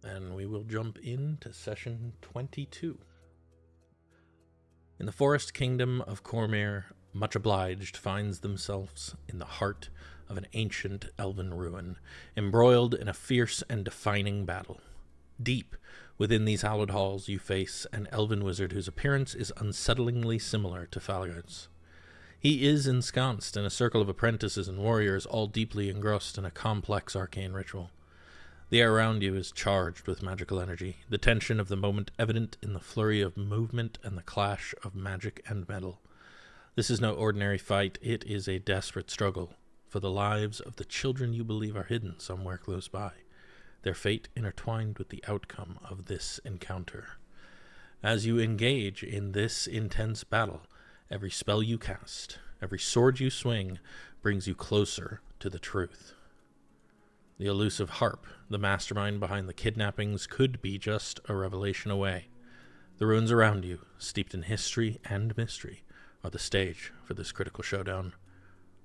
and we will jump into session 22. In the forest kingdom of Cormyr, Much Obliged finds themselves in the heart of an ancient elven ruin, embroiled in a fierce and defining battle. Deep within these hallowed halls, you face an elven wizard whose appearance is unsettlingly similar to Falaghard's. He is ensconced in a circle of apprentices and warriors, all deeply engrossed in a complex arcane ritual. The air around you is charged with magical energy, the tension of the moment evident in the flurry of movement and the clash of magic and metal. This is no ordinary fight, it is a desperate struggle for the lives of the children you believe are hidden somewhere close by, their fate intertwined with the outcome of this encounter. As you engage in this intense battle, every spell you cast, every sword you swing, brings you closer to the truth. The elusive Harp, the mastermind behind the kidnappings, could be just a revelation away. The ruins around you, steeped in history and mystery, are the stage for this critical showdown.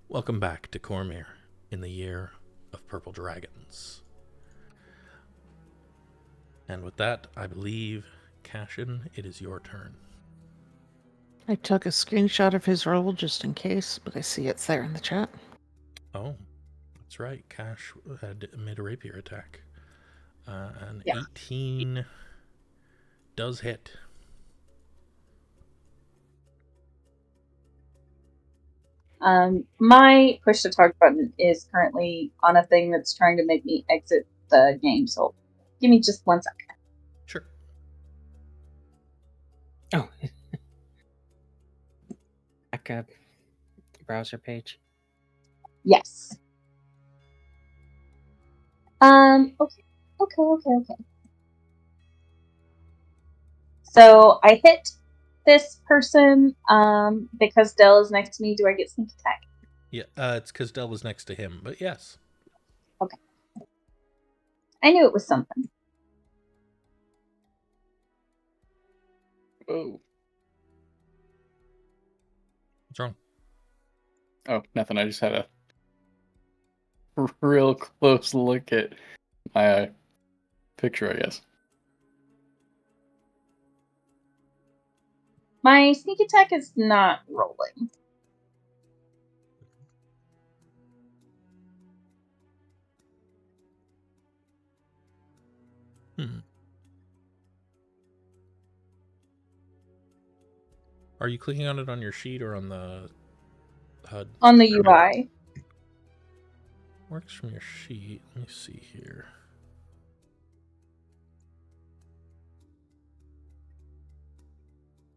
Welcome back to Cormyr in the year of Purple Dragons. And with that, I believe, Cassian, it is your turn. I took a screenshot of his roll just in case, but I see it's there in the chat. Oh, that's right. Cash had made a rapier attack. An 18 does hit. My push to talk button is currently on a thing that's trying to make me exit the game, so give me just 1 second. Sure. Oh. Back up. Browser page. Yes. Okay. So I hit this person because Dell is next to me. Do I get sneak attack? Yeah, it's because Dell was next to him, but yes. Okay. I knew it was something. Oh. What's wrong? Oh, nothing. I just had a real close look at my picture, I guess. My sneak attack is not rolling. Are you clicking on it on your sheet or on the HUD? On the UI. Works from your sheet. Let me see here.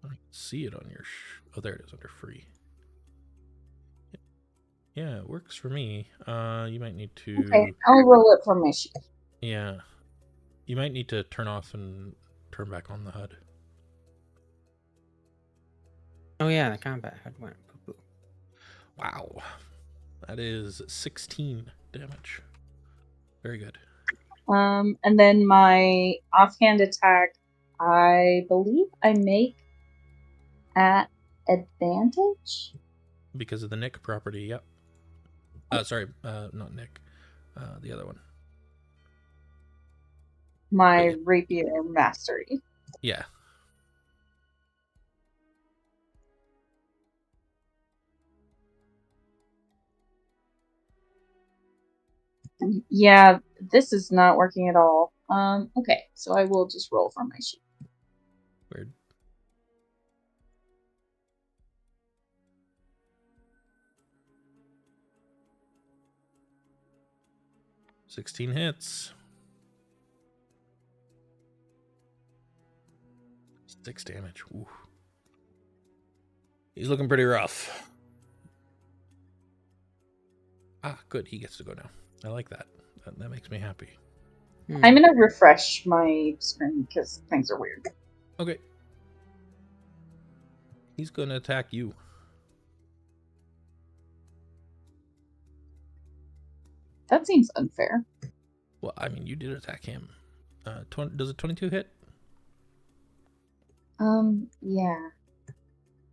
I can see it on your... oh, there it is, under free. Yeah, it works for me. You might need to... Okay, I'll roll it from my sheet. Yeah. You might need to turn off and turn back on the HUD. Oh yeah, the combat HUD went poo-poo. Wow. That is 16 damage. Very good. And then my offhand attack, I believe I make at advantage? Because of the Nick property, yep. Sorry, not Nick. The other one. My rapier mastery. Yeah. Yeah, this is not working at all. Okay, so I will just roll from my sheet. Weird. $16 hits. 6 damage. Ooh. He's looking pretty rough. Ah, good. He gets to go now. I like that. That makes me happy. I'm gonna refresh my screen because things are weird. Okay. He's gonna attack you. That seems unfair. Well, I mean, you did attack him. Does a 22 hit? Yeah.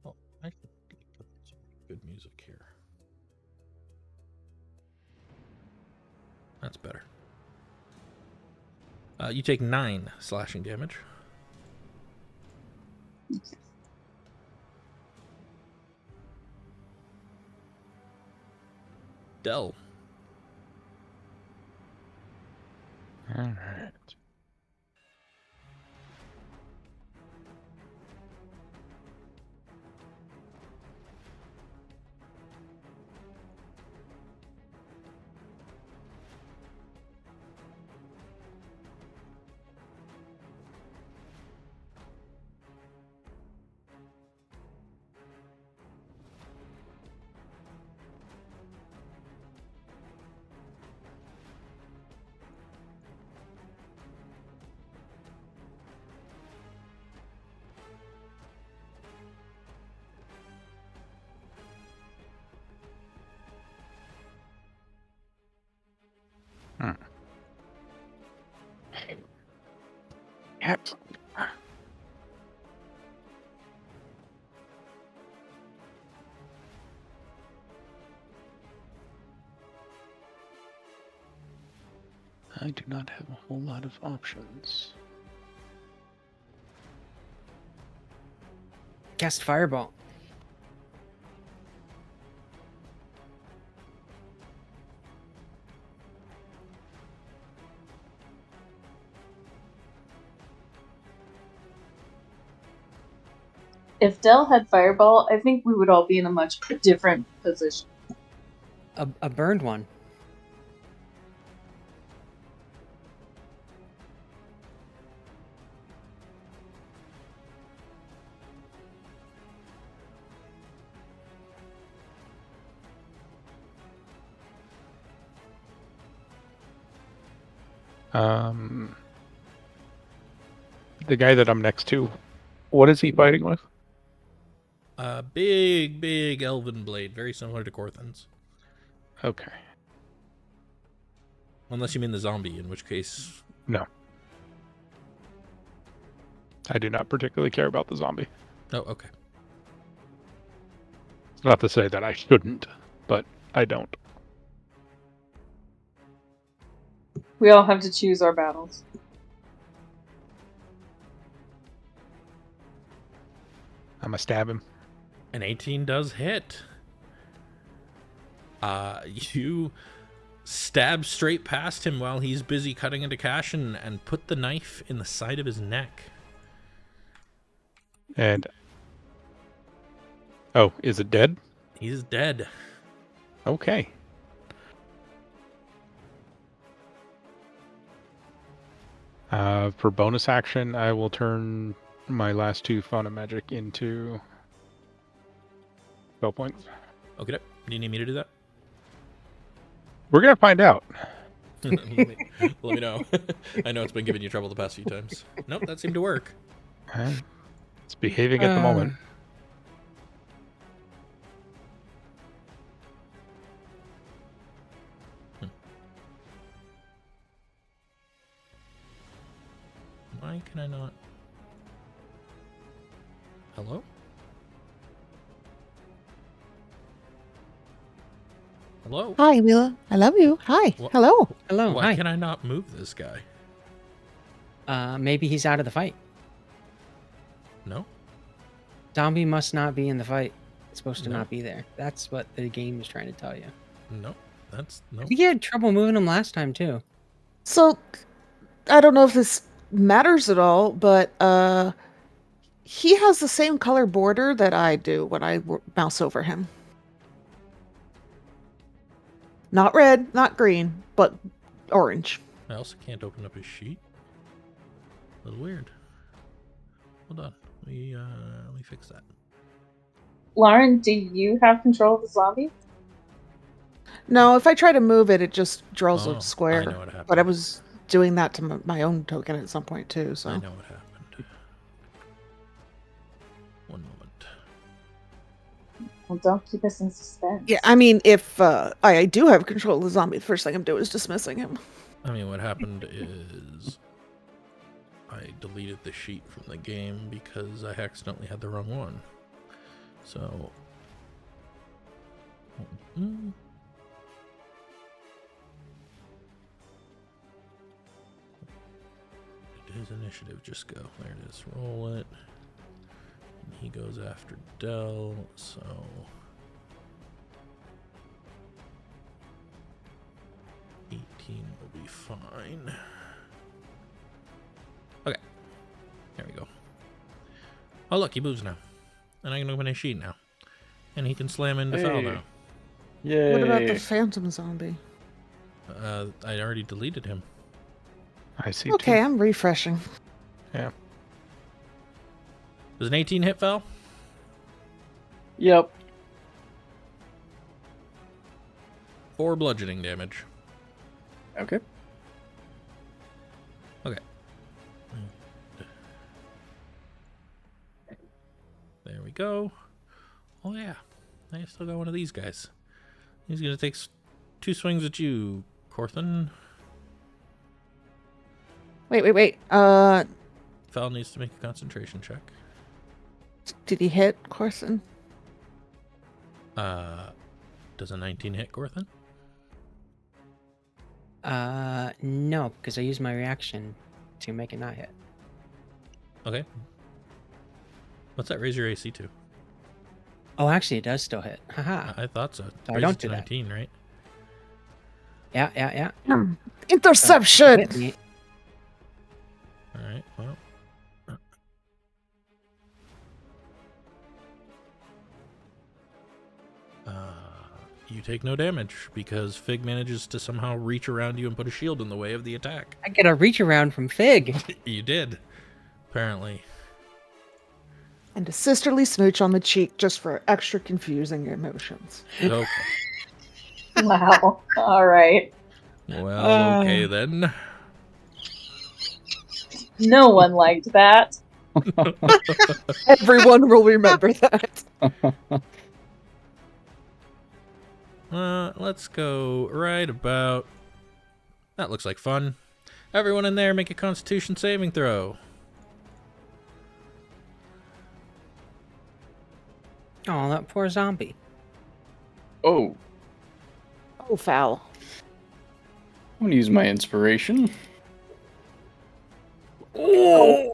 Oh, I should put some good music here. That's better. You take 9 slashing damage. Del. All right. Yep. I do not have a whole lot of options. Cast Fireball. If Del had Fireball, I think we would all be in a much different position. A burned one. The guy that I'm next to, what is he fighting with? Big elven blade, very similar to Corthyn's. Okay. Unless you mean the zombie, in which case... No. I do not particularly care about the zombie. Oh, okay. It's not to say that I shouldn't, but I don't. We all have to choose our battles. I'm gonna stab him. An 18 does hit. You stab straight past him while he's busy cutting into Cassian and put the knife in the side of his neck. And... oh, is it dead? He's dead. Okay. For bonus action, I will turn my last 2 Fauna Magic into spell points. Okay, do you need me to do that? We're gonna find out. let me know. I know it's been giving you trouble the past few times. Nope, that seemed to work. It's behaving at the moment. Why can I not? Hello? Hello? Hi, Mila. I love you. Hi. Wha- Hello. Hello. Why Hi. can I not move this guy? Maybe he's out of the fight. No? Zombie must not be in the fight. It's supposed to No. not be there. That's what the game is trying to tell you. No. That's no. I think you had trouble moving him last time too. So, I don't know if this matters at all, but he has the same color border that I do when I mouse over him. Not red, not green, but orange. I also can't open up his sheet. A little weird. Hold on. Let me fix that. Lauren, do you have control of the zombie? No, if I try to move it, it just draws Oh, a square. I know what happened. But I was doing that to my own token at some point too. So I know what happened. One moment. Well, don't keep us in suspense. yeah, I mean, if I do have control of the zombie, the first thing I'm doing is dismissing him. I mean, what happened is I deleted the sheet from the game because I accidentally had the wrong one. So... his initiative just go? There it is. Roll it. And he goes after Del, so... will be fine. Okay. There we go. Oh, look, he moves now. And I can open his sheet now. And he can slam into foul now. Yay. What about the phantom zombie? I already deleted him. I see. Okay, Too. I'm refreshing. Yeah. Does an 18 hit foul? Yep. 4 bludgeoning damage. Okay. Okay. There we go. Oh yeah, I still got one of these guys. He's gonna take 2 swings at you, Corthyndahast. Wait. Fel needs to make a concentration check. Did he hit Corson? Does a 19 hit Corthyndahast? No, because I used my reaction to make it not hit. Okay. What's that raise your AC to? Oh, actually, it does still hit. Haha. I thought so. I Raise don't it to do that. 19, right? Yeah. Interception! Hit me. All right. Well. You take no damage because Fig manages to somehow reach around you and put a shield in the way of the attack. I get a reach around from Fig. You did, apparently. And a sisterly smooch on the cheek just for extra confusing emotions. Okay. Wow. All right. Well, okay then. No one liked that. Everyone will remember that. Let's go right about... That looks like fun. Everyone in there make a Constitution saving throw. Oh, that poor zombie. Oh, Oh, foul. I'm gonna use my inspiration. I'm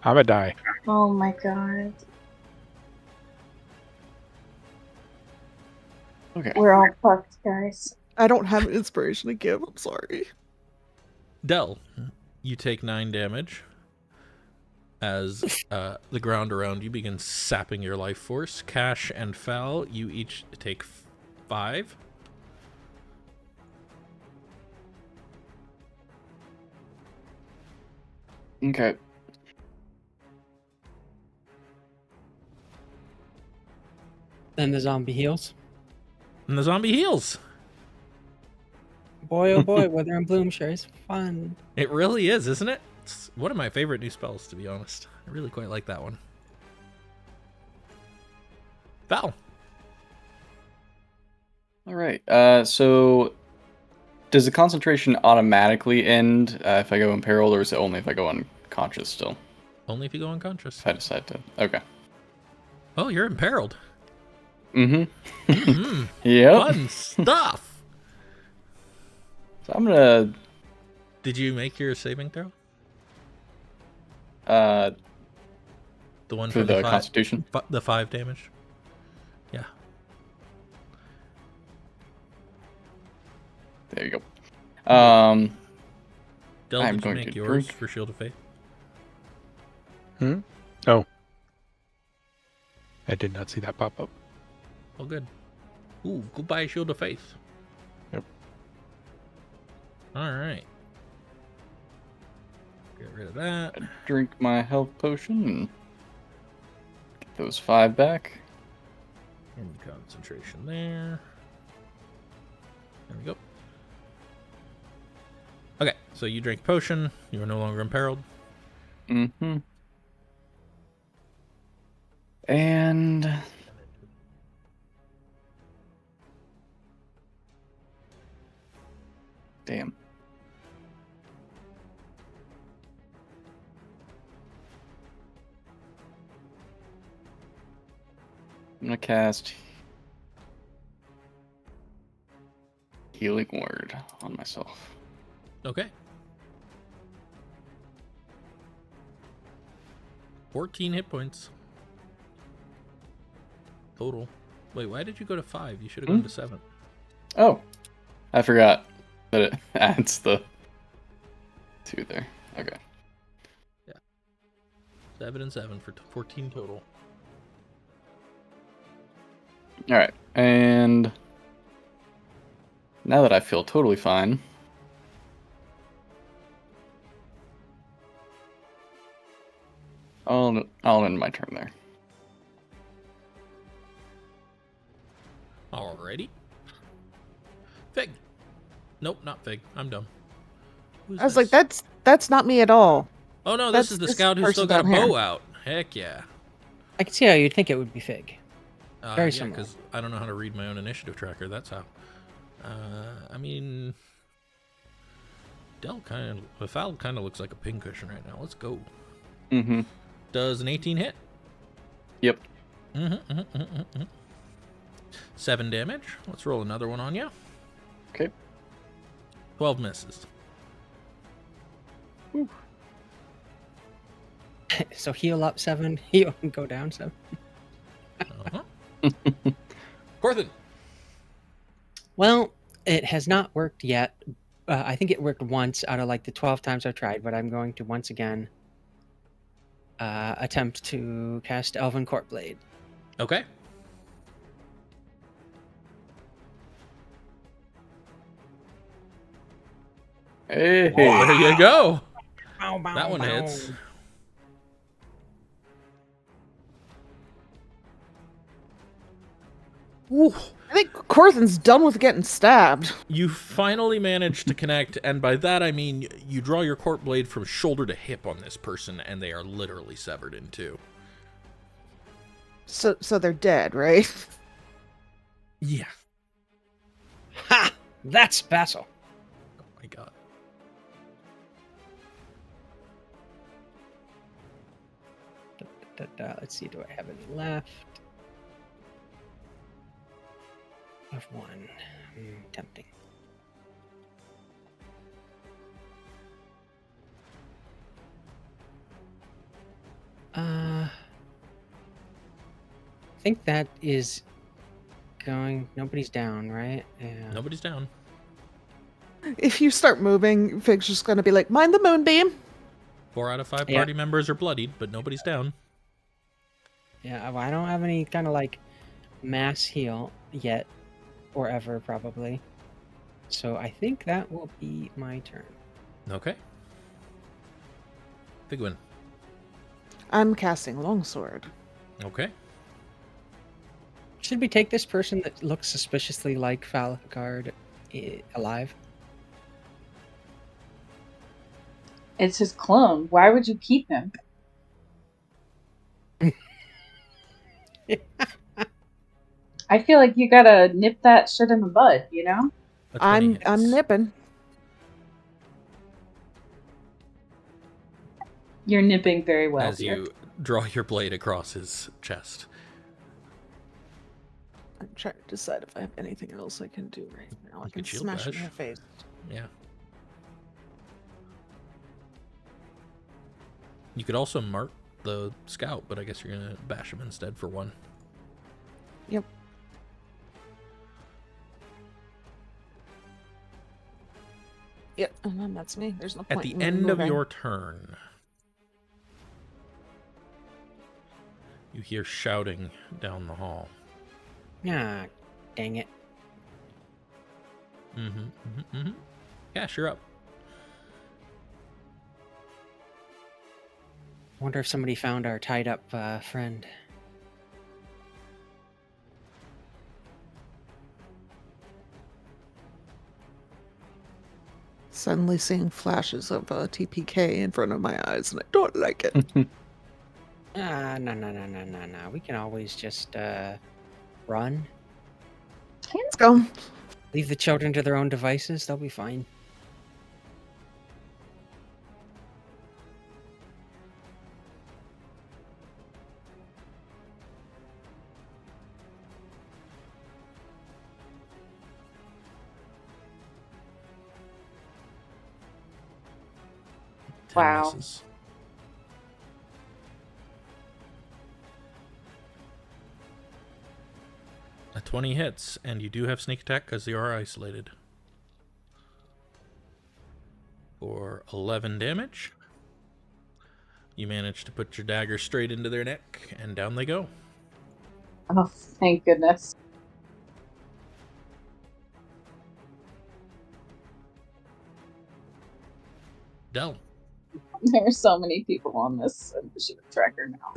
a die. Oh my god. Okay. We're all fucked, guys. I don't have an inspiration to give. I'm sorry. Del, you take 9 damage as the ground around you begins sapping your life force. Cash and Fal, you each take 5. Okay. Then the zombie heals. And the zombie heals. Boy, oh boy, Weather and Bloom sure is fun. It really is, isn't it? It's one of my favorite new spells, to be honest. I really quite like that one. Val. All right. So does the concentration automatically end if I go imperiled, or is it only if I go unconscious still? Only if you go unconscious. If I decide to. Okay. Oh, you're imperiled. Mm-hmm. Mm, Yep. fun stuff. So I'm gonna Did you make your saving throw? uh The one for for the the 5, Constitution. the 5 damage? Yeah. There you go. Del, I'm did you going make to yours drink. for Shield of Faith? Oh. I did not see that pop up. Oh, good. Ooh, goodbye, Shield of Faith. Yep. All right. Get rid of that. Drink my health potion and get those 5 back. And concentration there. There we go. Okay, so you drank potion. You are no longer imperiled. Mm-hmm. And damn. I'm gonna cast Healing Word on myself. Okay. 14 hit points. Total. Wait, why did you go to 5? You should have gone to 7. Oh, I forgot that it adds the 2 there. Okay. 7 and 7 for 14 total. All right, and now that I feel totally fine, I'll end my turn there. Alrighty. Fig. Nope, not Fig. I'm dumb. Who's I was this? like, that's not me at all. Oh no, that's this is the this scout who's still person got a down bow here. out. Heck yeah. I can see how you'd think it would be Fig. Very Yeah, similar. because I don't know how to read my own initiative tracker. That's how. I mean, Val kind of looks like a pincushion right now. Let's go. Mm-hmm. Does an 18 hit? Yep. 7 damage. Let's roll another one on you. Okay. 12 misses. So heal up 7, heal and go down 7. Corthynd. Well, it has not worked yet. I think it worked once out of like the 12 times I've tried, but I'm going to once again attempt to cast Elven Court Blade. Okay. Hey. There you go. Bow, bow, That one bow. hits. Ooh. I think Corthyn's done with getting stabbed. You finally managed to connect, and by that I mean you draw your court blade from shoulder to hip on this person, and they are literally severed in two. So they're dead, right? Yeah. Ha! That's Basil. Oh my god. Let's see, do I have any left? I have 1. Tempting. I think that is going. Nobody's down, right? Yeah. Nobody's down. If you start moving, Fig's just gonna be like, mind the moonbeam. 4 out of 5 Yeah. party members are bloodied, but nobody's down. Yeah, well, I don't have any kind of like mass heal yet, or ever probably. So I think that will be my turn. Okay. Figwyn. I'm casting longsword. Okay. Should we take this person that looks suspiciously like Falaghard alive? It's his clone. Why would you keep him? I feel like you gotta nip that shit in the bud, you know? A 20 I'm hits. nipping. You're nipping very well. As you draw your blade across his chest. I'm trying to decide if I have anything else I can do right now. I You can could shield smash it in bash. her face. Yeah. You could also mark the scout, but I guess you're gonna bash him instead for 1. Yep. Yep, and then that's me. There's no point At the in me end of moving. your turn, you hear shouting down the hall. Ah, dang it. Cash, you're up. Wonder if somebody found our tied up friend. Suddenly seeing flashes of TPK in front of my eyes, and I don't like it. No. We can always just run. Let's go. Leave the children to their own devices. They'll be fine. Wow. Misses. 20 hits, and you do have sneak attack because you are isolated. For 11 damage. You manage to put your dagger straight into their neck, and down they go. Oh, thank goodness. Del. There are so many people on this initiative tracker now.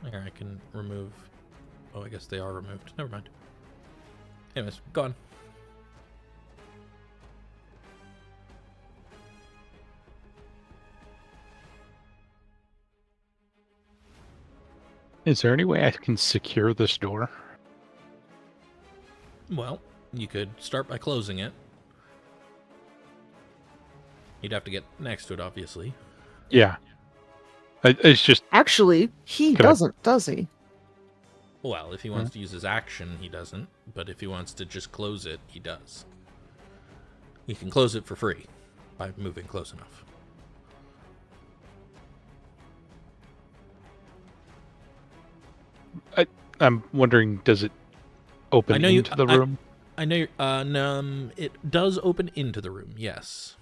Here, I can remove... Oh, I guess they are removed. Never mind. Anyways, go on. Is there any way I can secure this door? Well, you could start by closing it. You'd have to get next to it, obviously. Yeah. It's just... Actually, he Could I- doesn't, does he? Well, if he wants to use his action, he doesn't. But if he wants to just close it, he does. He can close it for free by moving close enough. I'm wondering, does it open into the room? I know it does open into the room, yes.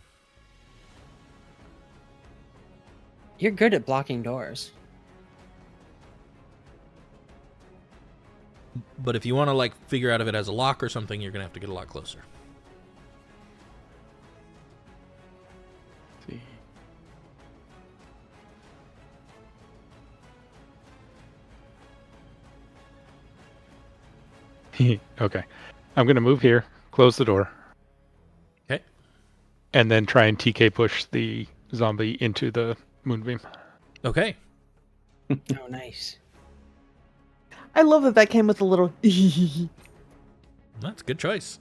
You're good at blocking doors. But if you want to, like, figure out if it has a lock or something, you're going to have to get a lot closer. Let's see. Okay. I'm going to move here, close the door. Okay. And then try and TK push the zombie into the moonbeam. Okay. Oh, nice. I love that that came with a little. That's a good choice.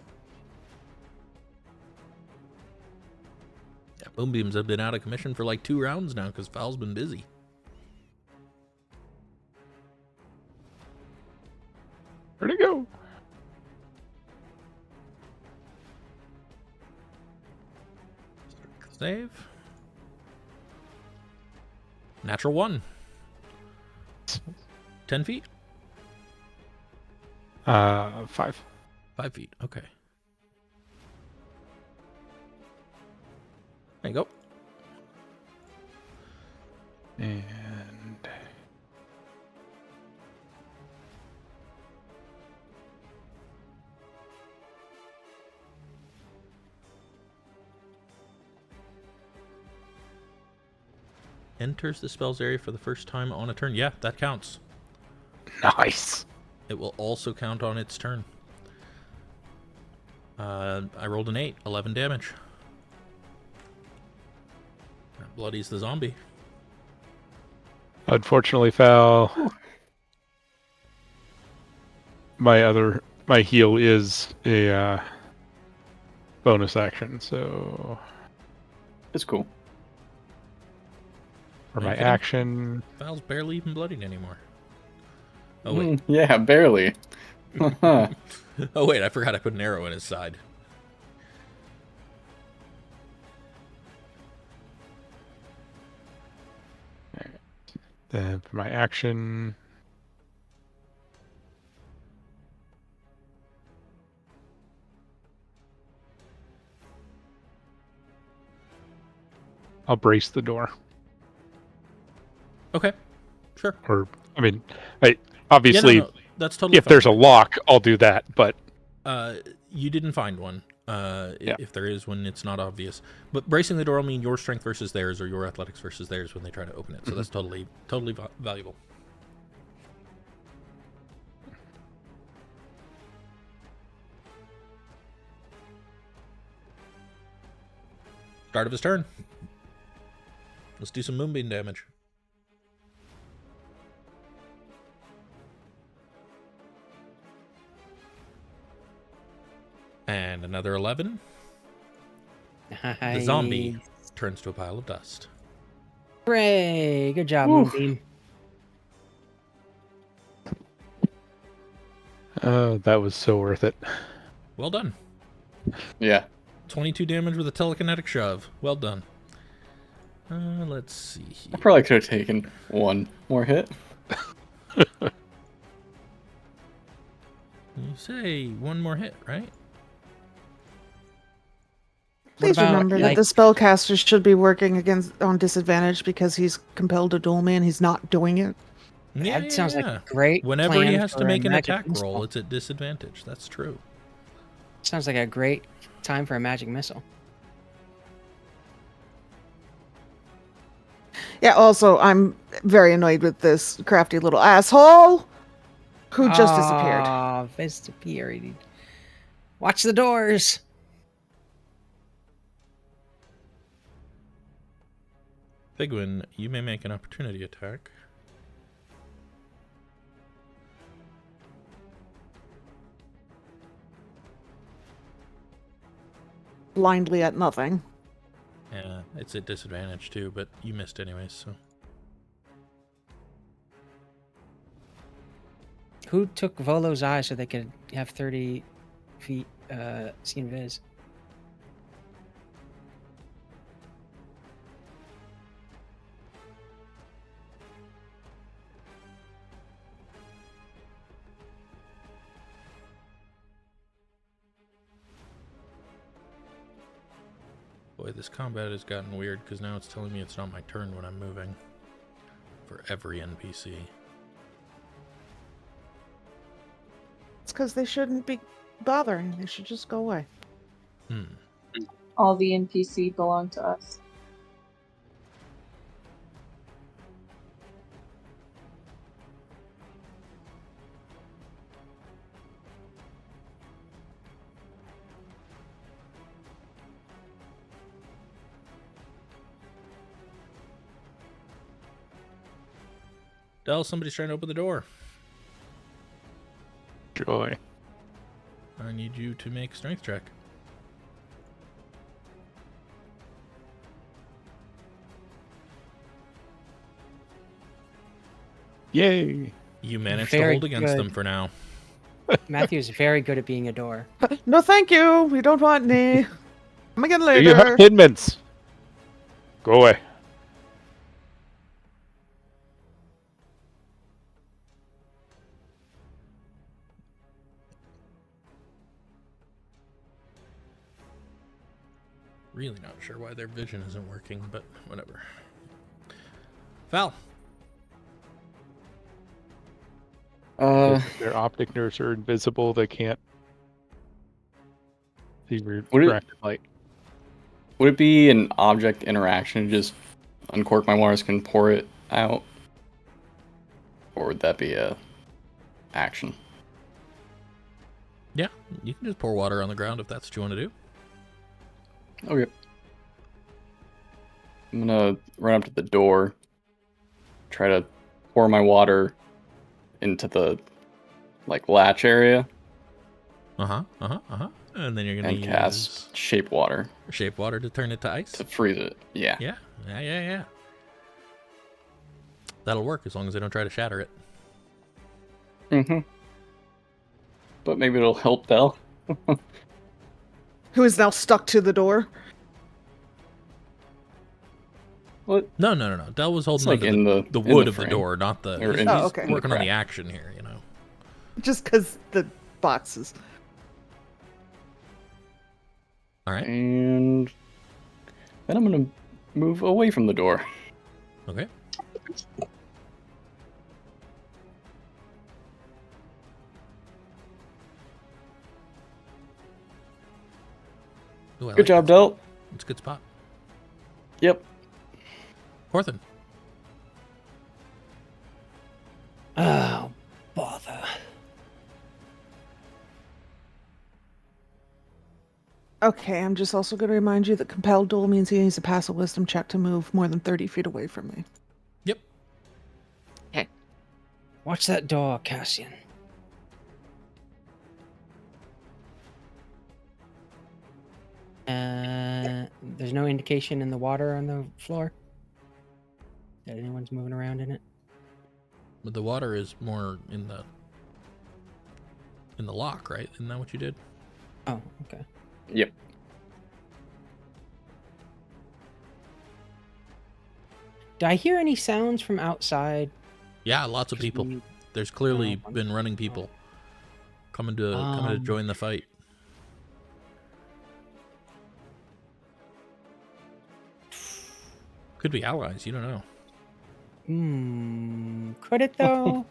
Yeah, Moonbeams have been out of commission for like 2 rounds now because Val's been busy. Where'd it go? Save. Natural 1. 10 feet? 5. 5 feet, okay. There you go. And Enters the spell's area for the first time on a turn. Yeah, that counts. nice. It will also count on its turn. I rolled an 8, 11 damage. That bloodies the zombie. Unfortunately, Fal, my heal is a bonus action, so It's cool. for Are my you kidding? action, Val's barely even bloodied anymore. Oh wait. Yeah, barely. Oh wait, I forgot I put an arrow in his side. then for my action, I'll brace the door. Okay. Sure. Or, I mean, obviously, Yeah, no, that's totally if fine. there's a lock, I'll do that, but You didn't find one. Yeah. If there is one, it's not obvious. But bracing the door will mean your strength versus theirs, or your athletics versus theirs when they try to open it. So that's totally valuable. Start of his turn. Let's do some moonbeam damage. And another 11. The zombie turns to a pile of dust. Hooray! Good job, Woo. Moonbeam. that was so worth it. Well done. Yeah. 22 damage with a telekinetic shove. Well done. Let's see here. I probably could have taken one more hit. You say one more hit, right? Please about, remember that like- the spellcaster should be working on disadvantage because he's compelled to duel me and he's not doing it. That sounds like a great Whenever plan he has to for a make an magic attack missile. roll, it's at disadvantage. That's true. Sounds like a great time for a magic missile. Yeah, also, I'm very annoyed with this crafty little asshole who just disappeared. Oh, disappeared. Watch the doors. Figwyn, you may make an opportunity attack. Blindly at nothing. Yeah, it's at disadvantage too, but you missed anyways, so. Who took Volo's eye so they could have 30 feet see invis? Boy, this combat has gotten weird because now it's telling me it's not my turn when I'm moving. For every NPC. It's because they shouldn't be bothering. They should just go away. All the NPC belong to us. Del, somebody's trying to open the door. Joy. I need you to make a strength check. Yay! You managed to Very hold against good. them for now. Matthew's very good at being a door. No, thank you. We don't want any. Come again Do you have later. Hidments? Go away. Really not sure why their vision isn't working, but whatever. Val. Their optic nerves are invisible. They can't see Would it- refracted light. Would it be an object interaction? Just uncork my waters, can pour it out, or would that be a action? Yeah, you can just pour water on the ground if that's what you want to do. Okay. I'm gonna run up to the door, try to pour my water into the latch area, And then you're gonna and use cast shape water shape water to turn it to ice. to freeze it. Yeah. Yeah. That'll work as long as they don't try to shatter it. Mm-hmm. But maybe it'll help Del. Who is now stuck to the door? What? No. Del was holding It's like onto in the in wood of the frame. door, not the. Or He's in- Oh, okay. in the working on the crack. action here, you know. Just because the boxes. All right. And then I'm gonna move away from the door. Okay. Ooh, I Good like job, that. Del. It's a good spot. Yep. Corthynd. Oh, bother. Okay, I'm just also going to remind you that compelled duel means he needs to pass a wisdom check to move more than 30 feet away from me. Yep. Watch that door, Cassian. There's no indication in the water on the floor that anyone's moving around in it. But the water is more in the lock, right? Isn't that what you did? Oh, okay. Yep. Do I hear any sounds from outside? Yeah, lots of people. There's clearly been running wonderful. people coming to join the fight. Could be allies. You don't know. Could it though?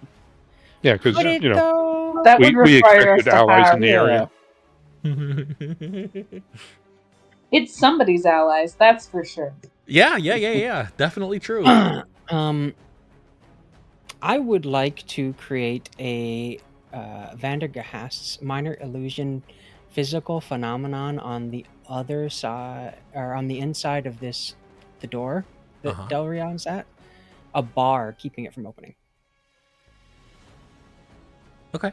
Yeah, because Could it you know though? That would we require us expected to allies have. in the area. It's somebody's allies, that's for sure. Yeah. Definitely true. I would like to create a Vandergahast's minor illusion physical phenomenon on the other side, or on the inside of the door that Delryar's at. A bar keeping it from opening. Okay.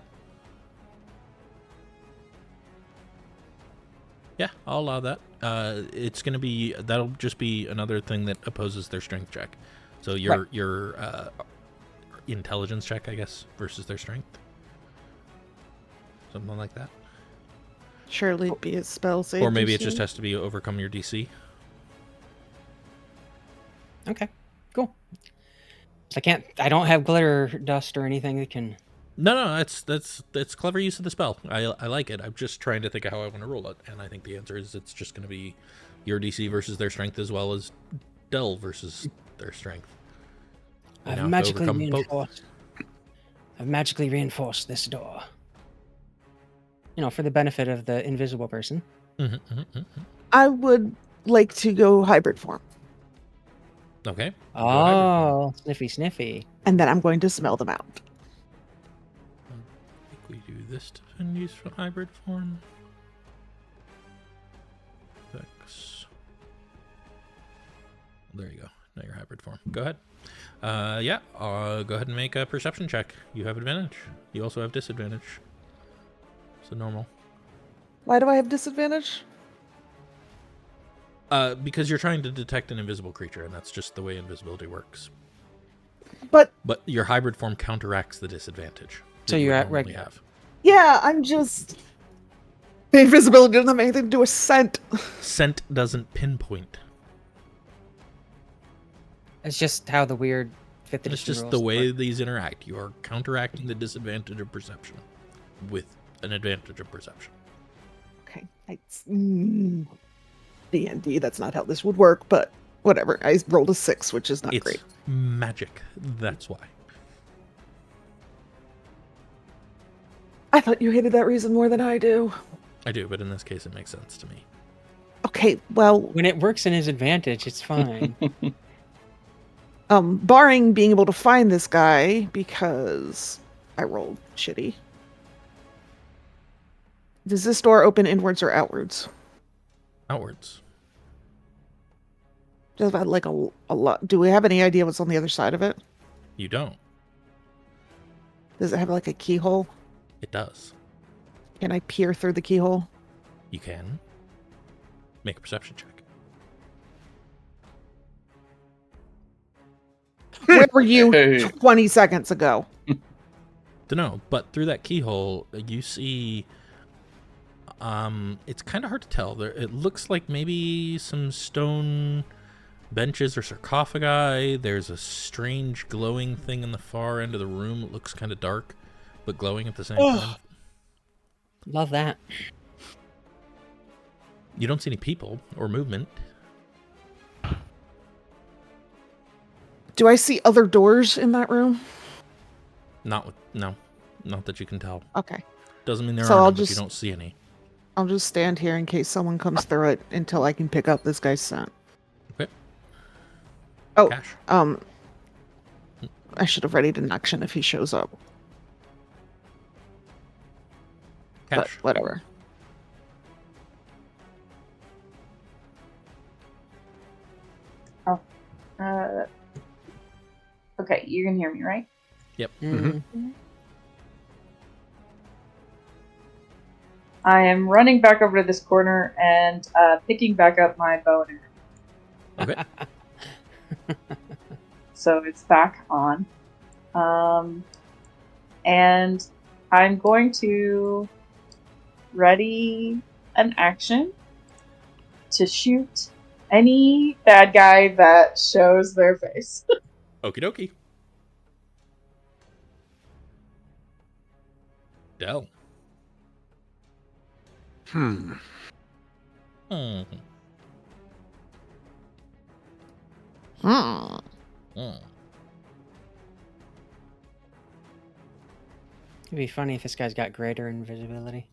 Yeah, I'll allow that. It's gonna be that'll just be another thing that opposes their strength check. So your intelligence check, I guess, versus their strength. Something like that. Surely it'd be a spell save. Or maybe it DC. just has to be overcome your DC. Okay, cool. So I don't have glitter dust or anything that can. No, that's clever use of the spell. I like it. I'm just trying to think of how I want to roll it, and I think the answer is it's just going to be your DC versus their strength, as well as Del versus their strength. I've magically reinforced this door. You know, for the benefit of the invisible person. I would like to go hybrid form. Okay. Oh, sniffy. And then I'm going to smell them out. I think we do this to use for hybrid form. There you go. Now your hybrid form. Go ahead. Go ahead and make a perception check. You have advantage. You also have disadvantage. So normal. Why do I have disadvantage? Because you're trying to detect an invisible creature, and that's just the way invisibility works. But your hybrid form counteracts the disadvantage. So you're at regular. Have. Yeah, I'm just... The invisibility doesn't have anything to do with scent. Scent doesn't pinpoint. It's just how the weird 5th edition It's just rules the way work. these interact. You are counteracting the disadvantage of perception with an advantage of perception. Okay. D&D, that's not how this would work, but whatever. I rolled a 6, which is not It's great. magic. That's why. I thought you hated that reason more than I do. I do, but in this case, it makes sense to me. Okay, well, When it works in his advantage, it's fine. barring being able to find this guy, because I rolled shitty. Does this door open inwards or outwards? Outwards. Just about like a lot. Do we have any idea what's on the other side of it? You don't. Does it have like a keyhole? It does. Can I peer through the keyhole? You can. Make a perception check. Where were you Hey. 20 seconds ago? Dunno, but through that keyhole, you see... it's kind of hard to tell. It looks like maybe some stone benches or sarcophagi. There's a strange glowing thing in the far end of the room. It looks kind of dark, but glowing at the same time. Love that. You don't see any people or movement. Do I see other doors in that room? Not that you can tell. Okay. Doesn't mean there So are I'll none, but you just- don't see any. I'll just stand here in case someone comes through it until I can pick up this guy's scent. Okay. Oh, Cash. I should have readied an action if he shows up. But Cash. whatever. Okay, you can hear me, right? Yep. Mm. I am running back over to this corner and picking back up my bow and arrow. Okay. So it's back on. And I'm going to ready an action to shoot Any bad guy that shows their face. Okie dokie. Del. Hmm. Hmm. Hmm. Hmm. It'd be funny if this guy's got greater invisibility.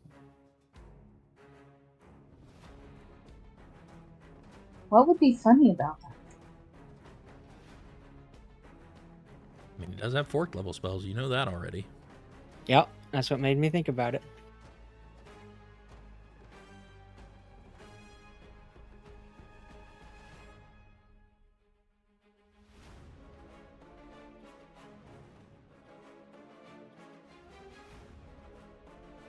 What would be funny about that? I mean, he does have 4th level spells. You know that already. Yep, that's what made me think about it.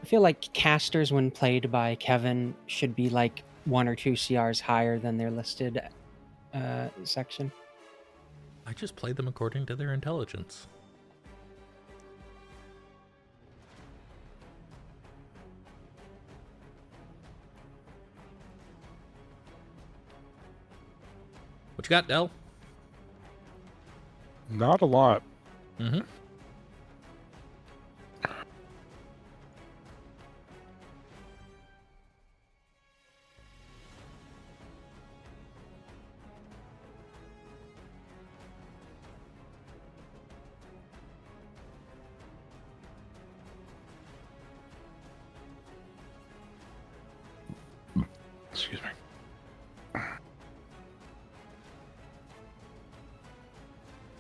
I feel like casters, when played by Kevin, should be like 1 or 2 CRs higher than their listed section. I just played them according to their intelligence. What you got, Del? Not a lot. Mm-hmm. Excuse me.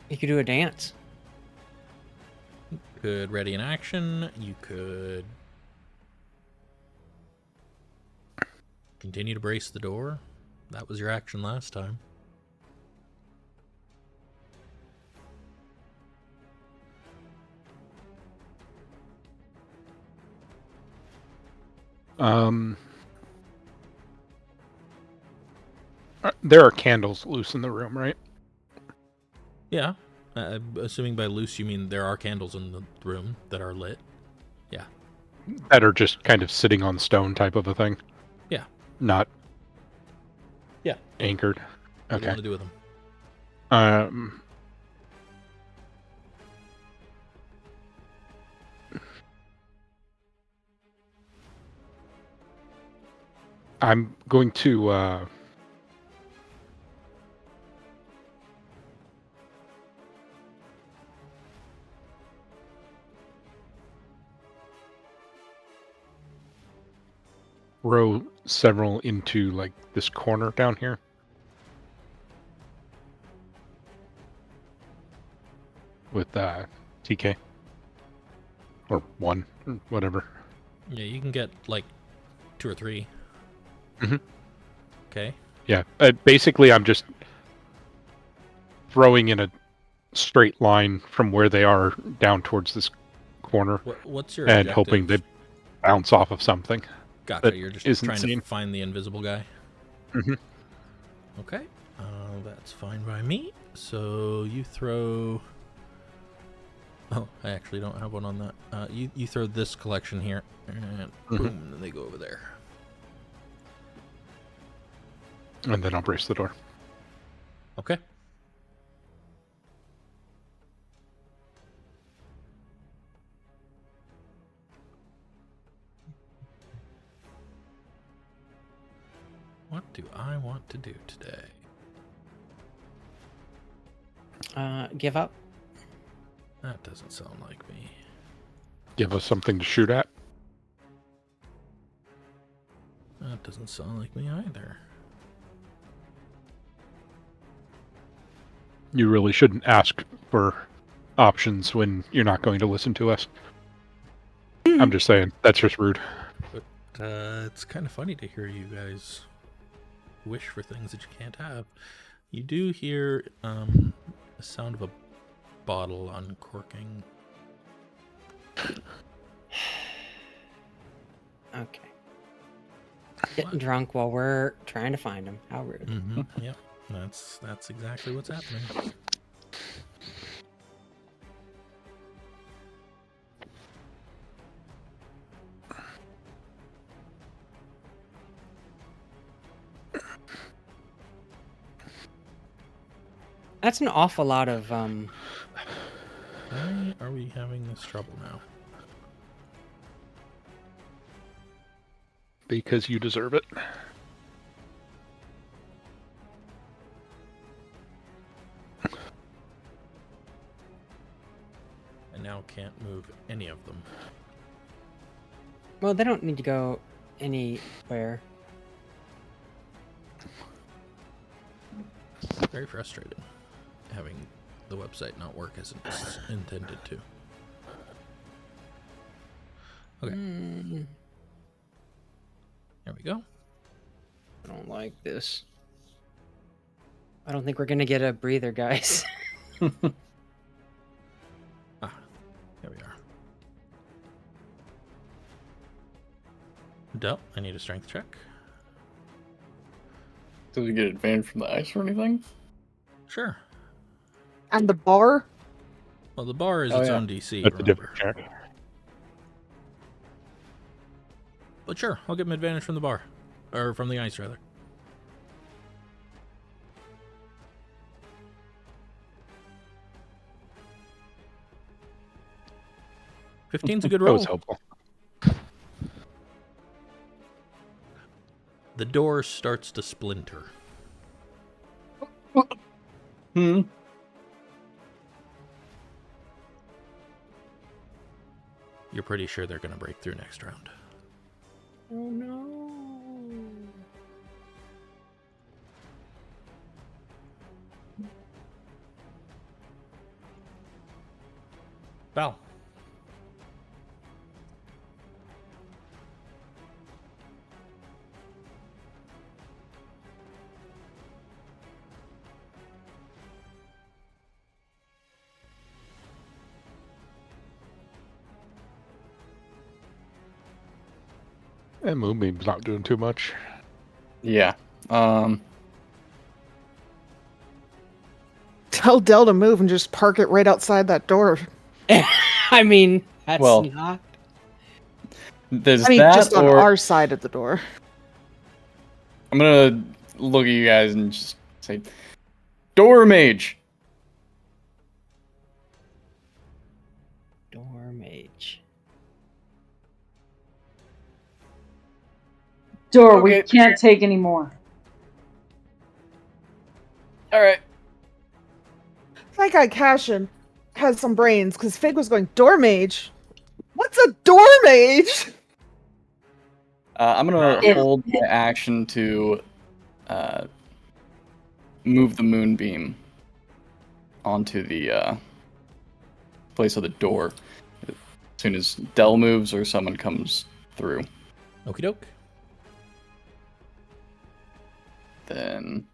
You could do a dance. Could ready in action. You could continue to brace the door. That was your action last time. There are candles loose in the room, right? Yeah. Assuming by loose you mean there are candles in the room that are lit. Yeah. That are just kind of sitting on stone type of a thing. Yeah. Not. Yeah. Anchored. What do you Okay. want to do with them? I'm going to row several into like this corner down here. With TK. Or 1, whatever. Yeah, you can get like 2 or 3. Mhm. Okay. Yeah, basically I'm just throwing in a straight line from where they are down towards this corner What's your and objective? hoping they bounce off of something. Gotcha. that You're just isn't trying seen. to find the invisible guy. Mhm. Okay. That's fine by me. So you throw. Oh, I actually don't have one on that. You throw this collection here, and boom, and then they go over there. And then I'll brace the door. Okay. What do I want to do today? Give up. That doesn't sound like me. Give us something to shoot at. That doesn't sound like me either. You really shouldn't ask for options when you're not going to listen to us. I'm just saying, that's just rude. But it's kind of funny to hear you guys wish for things that you can't have. You do hear the sound of a bottle uncorking. Okay. Getting drunk while we're trying to find him. How rude. Mm-hmm. Yep, that's exactly what's happening. That's an awful lot of Why are we having this trouble now? Because you deserve it. I now can't move any of them. Well, they don't need to go anywhere. Very frustrating having the website not work as it's intended to. Okay. There we go. I don't like this. I don't think we're gonna get a breather, guys. There we are. Del, I need a strength check. Does he get advantage from the ice or anything? Sure. And the bar? Well, the bar is Oh, its yeah. own DC, That's a remember. different check. But sure, I'll give him advantage from the bar. Or from the ice, rather. $15's a good That roll. was helpful. The door starts to splinter. Hmm. You're pretty sure they're going to break through next round. Oh no. Val. And Moonbeam's not doing too much. Yeah. Tell Del to move and just park it right outside that door. I mean, that's Well, not. There's I mean, that, just on or our side of the door. I'm gonna look at you guys and just say, "Door mage." Door mage. Door, we Okay. can't take any more. All right. That guy Cassian has some brains because Fig was going, door mage? What's a door mage? I'm gonna If- hold my action to move the moonbeam onto the place of the door as soon as Del moves or someone comes through. Okie doke. Then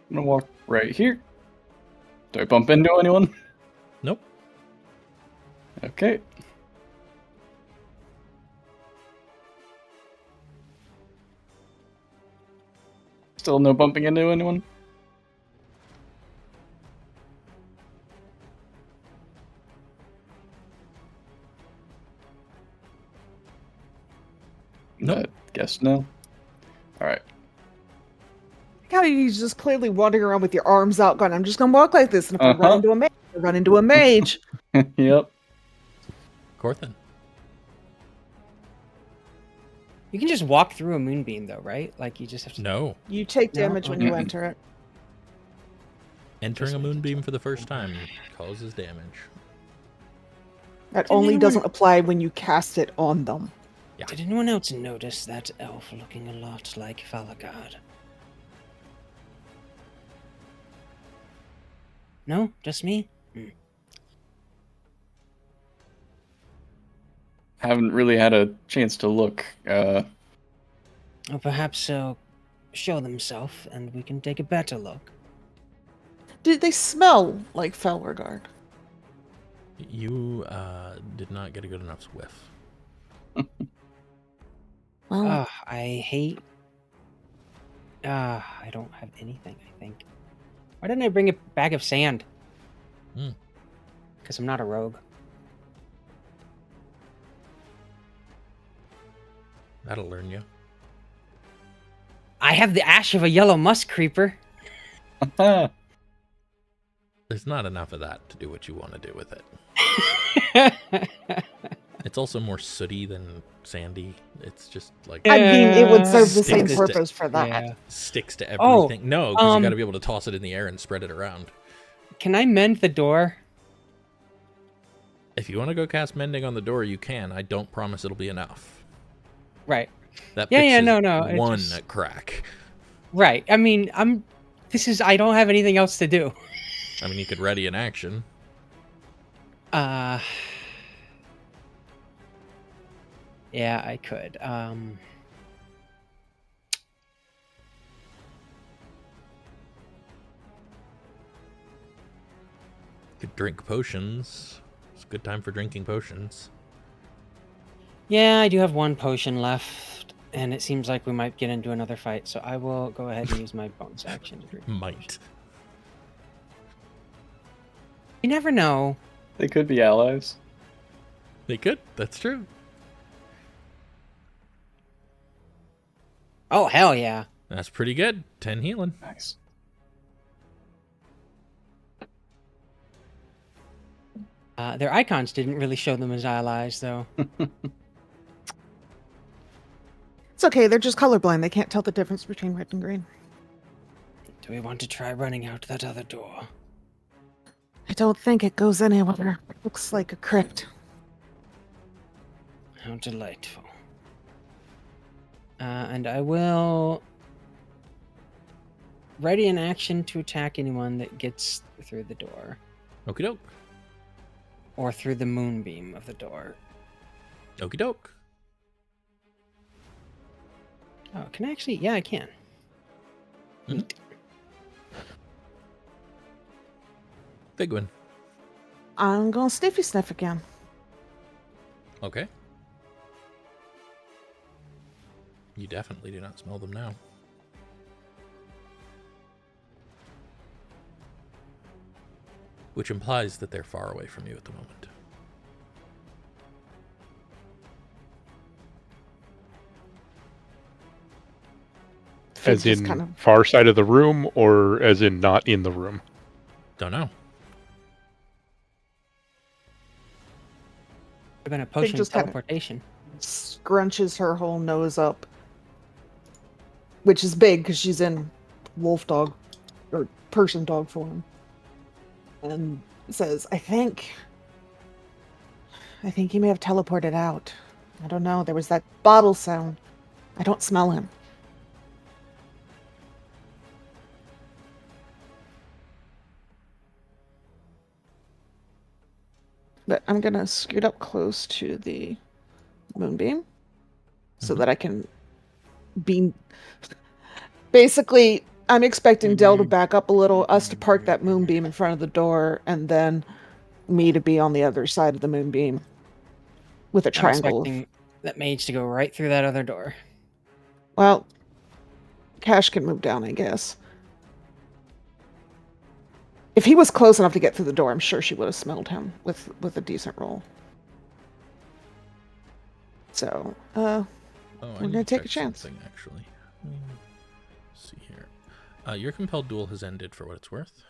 I'm gonna walk right here. Do I bump into anyone? Nope. Okay. Still no bumping into anyone? Nope. Guess no. Alright. How he's just clearly wandering around with your arms out, going, I'm just gonna walk like this, and if I run Uh-huh. into a mage, I run into a mage. Yep. Corthin. You can just walk through a moonbeam, though, right? Like you just have to. No. You take No? damage when you Okay. enter it. Entering a Just- moonbeam for the first time causes damage. That Did only anyone- doesn't apply when you cast it on them. Yeah. Did anyone else notice that elf looking a lot like Falaghard? No, just me. Haven't really had a chance to look. Or perhaps they'll show themselves, and we can take a better look. Did they smell like Falaghard? You did not get a good enough whiff. Well, I hate. I don't have anything, I think. Why didn't I bring a bag of sand? Hmm. Because I'm not a rogue. That'll learn you. I have the ash of a yellow musk creeper. There's not enough of that to do what you want to do with it. It's also more sooty than sandy. It's just like I mean, it would serve the same Sticks to- purpose for that. Yeah. sticks to Oh, everything. No, because you got to be able to toss it in the air and spread it around. Can I mend the door? If you want to go cast mending on the door, you can. I don't promise it'll be enough. Right. That Yeah, fixes no. it one just- crack. Right. I mean, I don't have anything else to do. I mean, you could ready an action. Yeah, I could. Could drink potions. It's a good time for drinking potions. Yeah, I do have one potion left, and it seems like we might get into another fight, so I will go ahead and use my bonus action to drink. Might. You never know. They could be allies. They could. That's true. Oh, hell yeah. That's pretty good. 10 healing. Nice. Their icons didn't really show them as allies, though. It's okay. They're just colorblind. They can't tell the difference between red and green. Do we want to try running out that other door? I don't think it goes anywhere. It looks like a crypt. How delightful. And I will ready an action to attack anyone that gets through the door. Okie doke. Or through the moonbeam of the door. Okie doke. Oh, can I actually? Yeah, I can. Mhm. Neat. Figwyn. I'm going sniffy sniff again. Okay. You definitely do not smell them now. Which implies that they're far away from you at the moment. Fig As just in kind of far side of the room, or as in not in the room? Don't know. Would have been a potion of just kinda- teleportation. scrunches her whole nose up, which is big because she's in wolf dog or person dog form, and says, I think he may have teleported out. I don't know. There was that bottle sound. I don't smell him. But I'm gonna scoot up close to the moonbeam so that I can beam. Basically, I'm expecting Del to back up a little, us to park that moonbeam in front of the door, and then me to be on the other side of the moonbeam with a I'm triangle. expecting that mage to go right through that other door. Well, Cash can move down, I guess. If he was close enough to get through the door, I'm sure she would have smelled him with a decent roll. So, Oh, We're gonna take a chance. Something, actually. Let's see here. Your compelled duel has ended for what it's worth.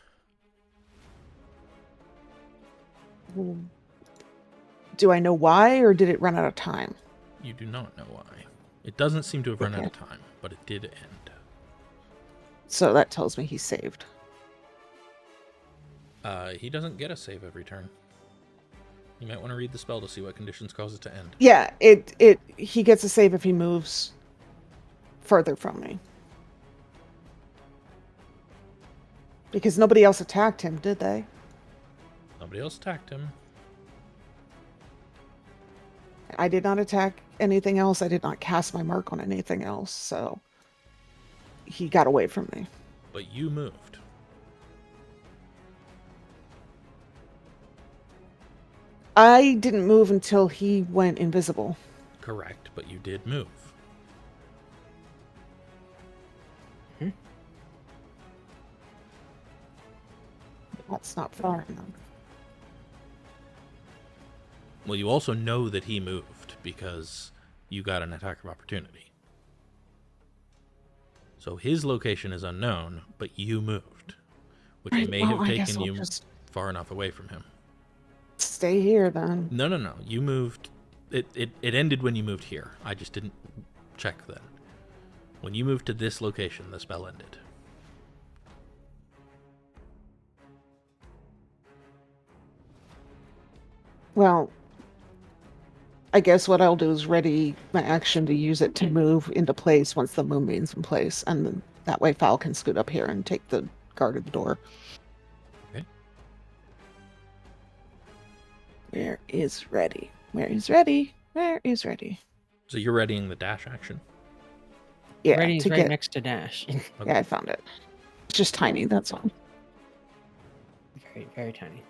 do I know why, or did it run out of time? You do not know why. It doesn't seem to have run out Okay. of time, but it did end. So that tells me he's saved. He doesn't get a save every turn. You might want to read the spell to see what conditions cause it to end. Yeah, he gets a save if he moves further from me. Because nobody else attacked him, did they? Nobody else attacked him. I did not attack anything else. I did not cast my mark on anything else, so he got away from me. But you moved. I didn't move until he went invisible. Correct, but you did move. That's not far enough. Well, you also know that he moved because you got an attack of opportunity. So his location is unknown, but you moved, which Right, may well, have I guess taken I'll you just far enough away from him. stay here then. No. You moved. It ended when you moved here. I just didn't check then. When you moved to this location, the spell ended. Well, I guess what I'll do is ready my action to use it to move into place once the moonbeam's in place, and then that way Fowl can scoot up here and take the guard at the door. Okay. Where is ready? Where is ready? Where is ready? So you're readying the dash action. Yeah, Ready is to right get. next to Dash. Yeah, I found it. It's just tiny. That's all. Very, very tiny.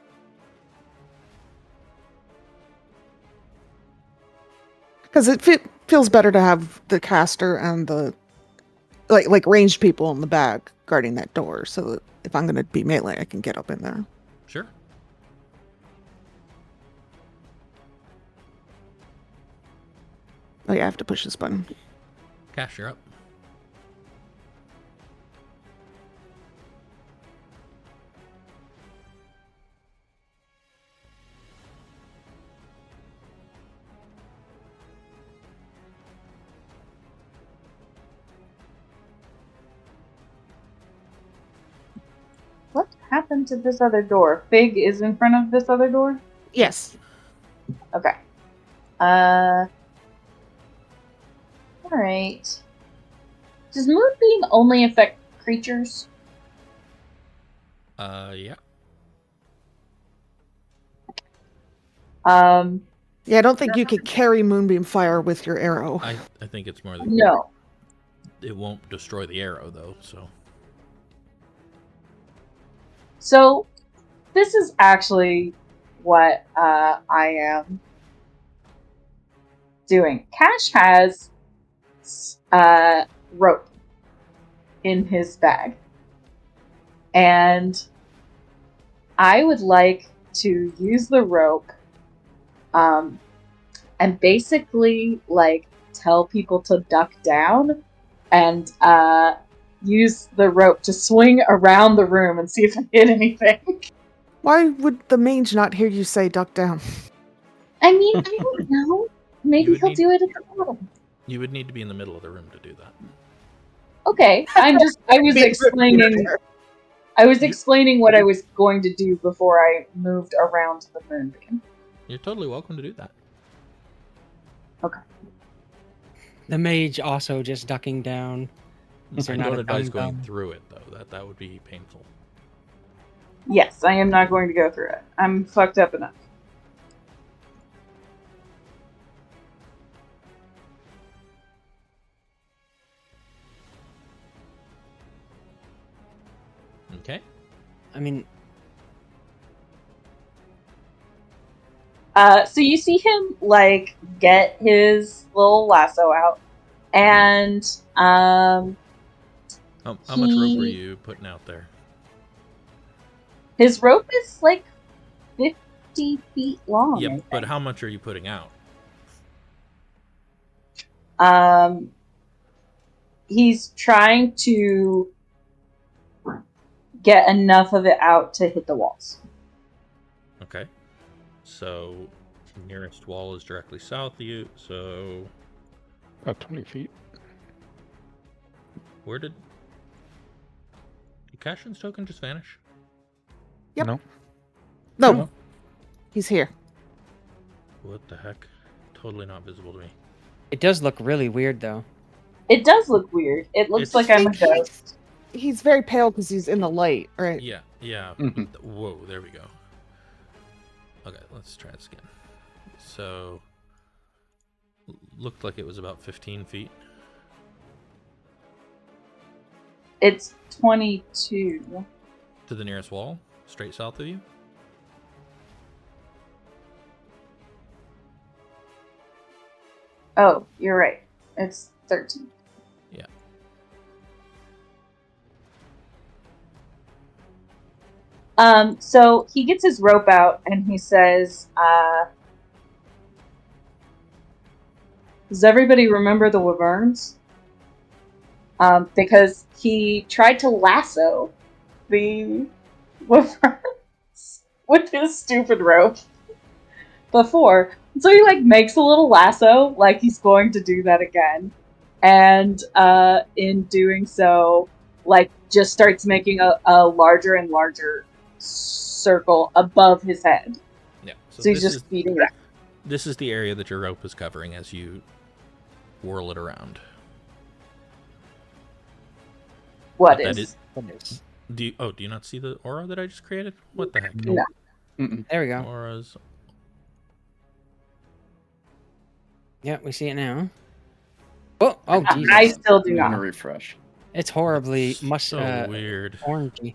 Because it feels better to have the caster and the like ranged people in the back guarding that door, so that if I'm going to be melee, I can get up in there. Sure. Oh yeah, I have to push this button. Cash, you're up. What happened to this other door? Fig is in front of this other door? Yes. Okay. Alright. Does Moonbeam only affect creatures? Yeah. Yeah, I don't think you could carry moonbeam fire with your arrow. I think it's more that No. it won't destroy the arrow, though, so... So, this is actually what I am doing. Cash has rope in his bag. And I would like to use the rope and basically like tell people to duck down and use the rope to swing around the room and see if I hit anything. Why would the mage not hear you say duck down? I mean, I don't know. Maybe he'll do it at the bottom. You would need to be in the middle of the room to do that. Okay, I was explaining. I was explaining what I was going to do before I moved around the moonbeam. You're totally welcome to do that. Okay. The mage also just ducking down. Is I there not don't a advise dumb going dumb? through it, though. That would be painful. Yes, I am not going to go through it. I'm fucked up enough. Okay. I mean, So you see him like get his little lasso out, and How much rope were you putting out there? his rope is like 50 feet long. I Yep, think. but how much are you putting out? He's trying to get enough of it out to hit the walls. Okay. So, nearest wall is directly south of you, so... About 20 feet. Where did Cassian's token just vanish? Yep. No. No, No. he's here. What the heck? Totally not visible to me. it does look really weird though. It does look weird. It looks It's- like I'm a ghost. He's very pale because he's in the light, right? Yeah. Mhm. Whoa, there we go. Okay, let's try this again. So, looked like it was about 15 feet. It's 22. To the nearest wall, straight south of you. Oh, you're right. It's 13. Yeah. So he gets his rope out and he says, does everybody remember the wyverns? because he tried to lasso the wyverns with his stupid rope before. So he like makes a little lasso, like he's going to do that again, and in doing so, like just starts making a larger and larger circle above his head. Yeah. So he's just feeding it. This is the area that your rope is covering as you whirl it around. What That is? Do you not see the aura that I just created? What the heck? No. There we go. Auras. Yeah, we see it now. Oh, Jesus. I still do I'm gonna not. refresh. It's horribly So weird. orangey.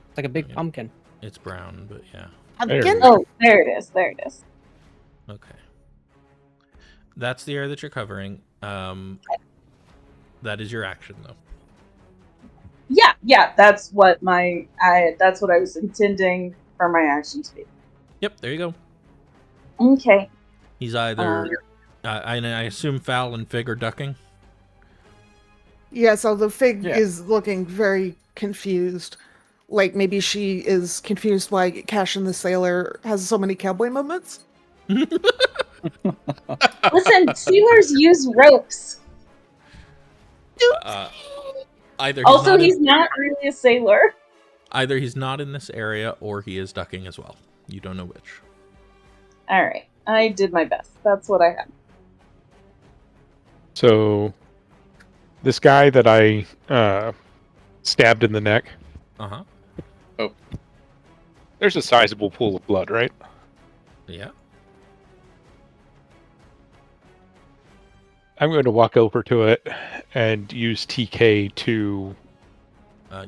It's like a big Yeah. pumpkin. It's brown, but yeah. Pumpkin? Oh, there it is. There it is. Okay. That's the area that you're covering. That is your action, though. Yeah. That's what that's what I was intending for my action to be. Yep, there you go. Okay. He's either... I assume Fal and Fig are ducking? Yeah, so the Fig Yeah. is looking very confused. Like maybe she is confused why Cassian the Sailor has so many cowboy moments. Listen, sailors use ropes. Either Also, he's not really a sailor. either he's not in this area or he is ducking as well. You don't know which. All right, I did my best. That's what I had. So, this guy that I stabbed in the neck, Uh-huh. there's a sizable pool of blood, right? Yeah. I'm going to walk over to it and use TK to...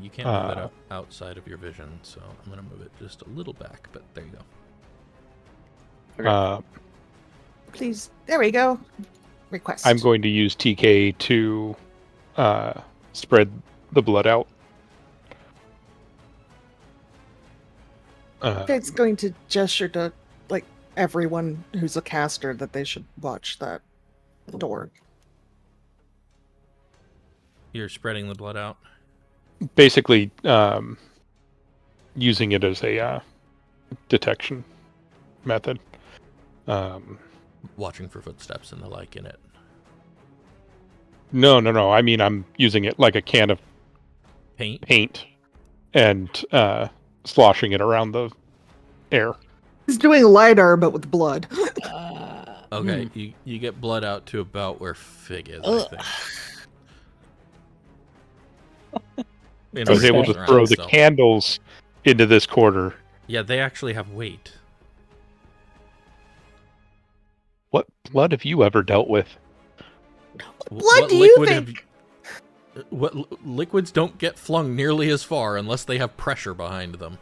You can't move it outside of your vision, so I'm going to move it just a little back, but there you go. Please, there we go. Request. I'm going to use TK to spread the blood out. Fig's going to gesture to like everyone who's a caster that they should watch that door. You're spreading the blood out. Basically, using it as a detection method. Watching for footsteps and the like in it. No. I mean, I'm using it like a can of paint and sloshing it around the air. He's doing LiDAR, but with blood. Okay, you get blood out to about where Fig is, I think. I was able to throw the candles into this corner. Yeah, they actually have weight. What blood have you ever dealt with? Blood do you think? What liquids don't get flung nearly as far unless they have pressure behind them.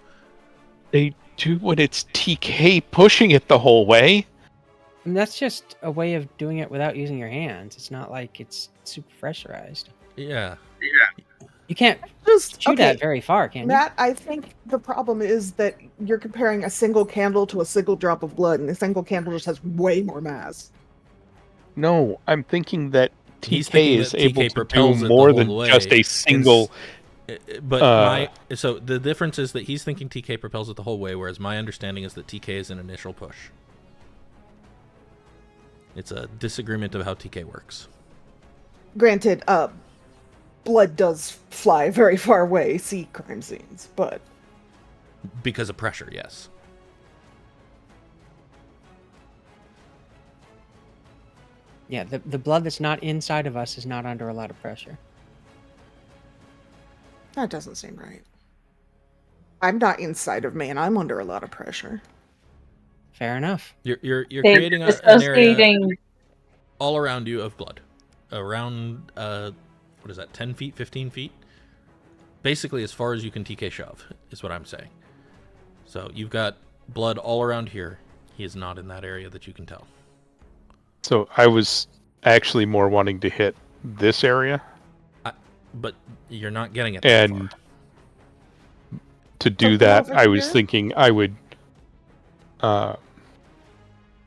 They do when it's TK pushing it the whole way. And that's just a way of doing it without using your hands. It's not like it's super pressurized. Yeah. You can't Just shoot that very far, can you? Matt, I think the problem is that you're comparing a single candle to a single drop of blood, and a single candle just has way more mass. No, I'm thinking that He's TK thinking is that able TK to propels do it more the than whole way. just a single. So the difference is that he's thinking TK propels it the whole way, whereas my understanding is that TK is an initial push. It's a disagreement of how TK works. Granted, blood does fly very far away, see crime scenes, but... Because of pressure, yes. Yeah, the blood that's not inside of us is not under a lot of pressure. That doesn't seem right. I'm not inside of me, and I'm under a lot of pressure. Fair enough. You're creating an area Associating all around you of blood. Around, what is that, 10 feet, 15 feet? Basically as far as you can TK shove, is what I'm saying. So you've got blood all around here. He is not in that area that you can tell. So I was actually more wanting to hit this area. But you're not getting it that And far. to do Something that, over I was here? thinking I would cover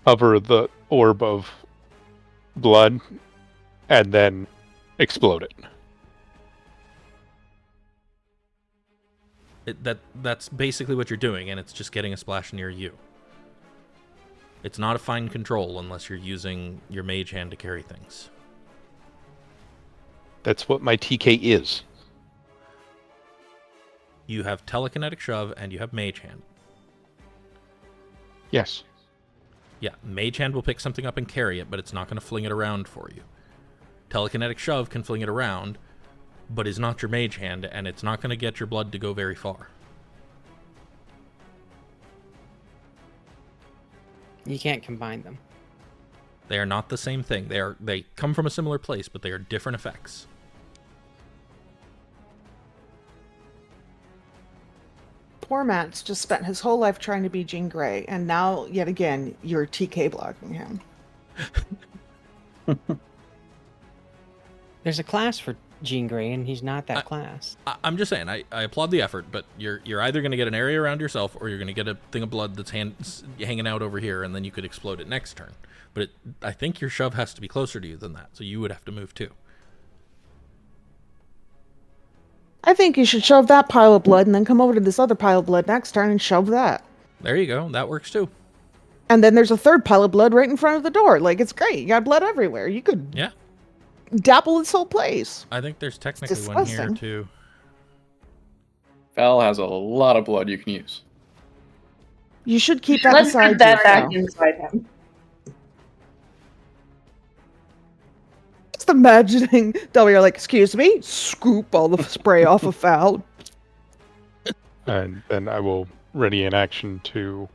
the orb of blood and then explode it. That's basically what you're doing, and it's just getting a splash near you. It's not a fine control unless you're using your mage hand to carry things. That's what my TK is. You have telekinetic shove and you have mage hand. Yes. Yeah, mage hand will pick something up and carry it, but it's not going to fling it around for you. Telekinetic shove can fling it around, but is not your mage hand, and it's not going to get your blood to go very far. You can't combine them. They are not the same thing. They come from a similar place, but they are different effects. Poor Matt's just spent his whole life trying to be Jean Grey, and now, yet again, you're TK blocking him. There's a class for Jean Grey, and he's not that class. I'm just saying, I applaud the effort, but you're either going to get an area around yourself, or you're going to get a thing of blood that's hanging out over here, and then you could explode it next turn. But I think your shove has to be closer to you than that, so you would have to move too. I think you should shove that pile of blood and then come over to this other pile of blood next turn and shove that. There you go. That works too. And then there's a third pile of blood right in front of the door. Like, it's great. You got blood everywhere. You could dapple this whole place. I think there's technically one here too. Val has a lot of blood you can use. You should keep that Let's beside put that you, back so. inside him. Just imagining Delryar like, excuse me, scoop all the spray off of Fal. And then I will ready an action to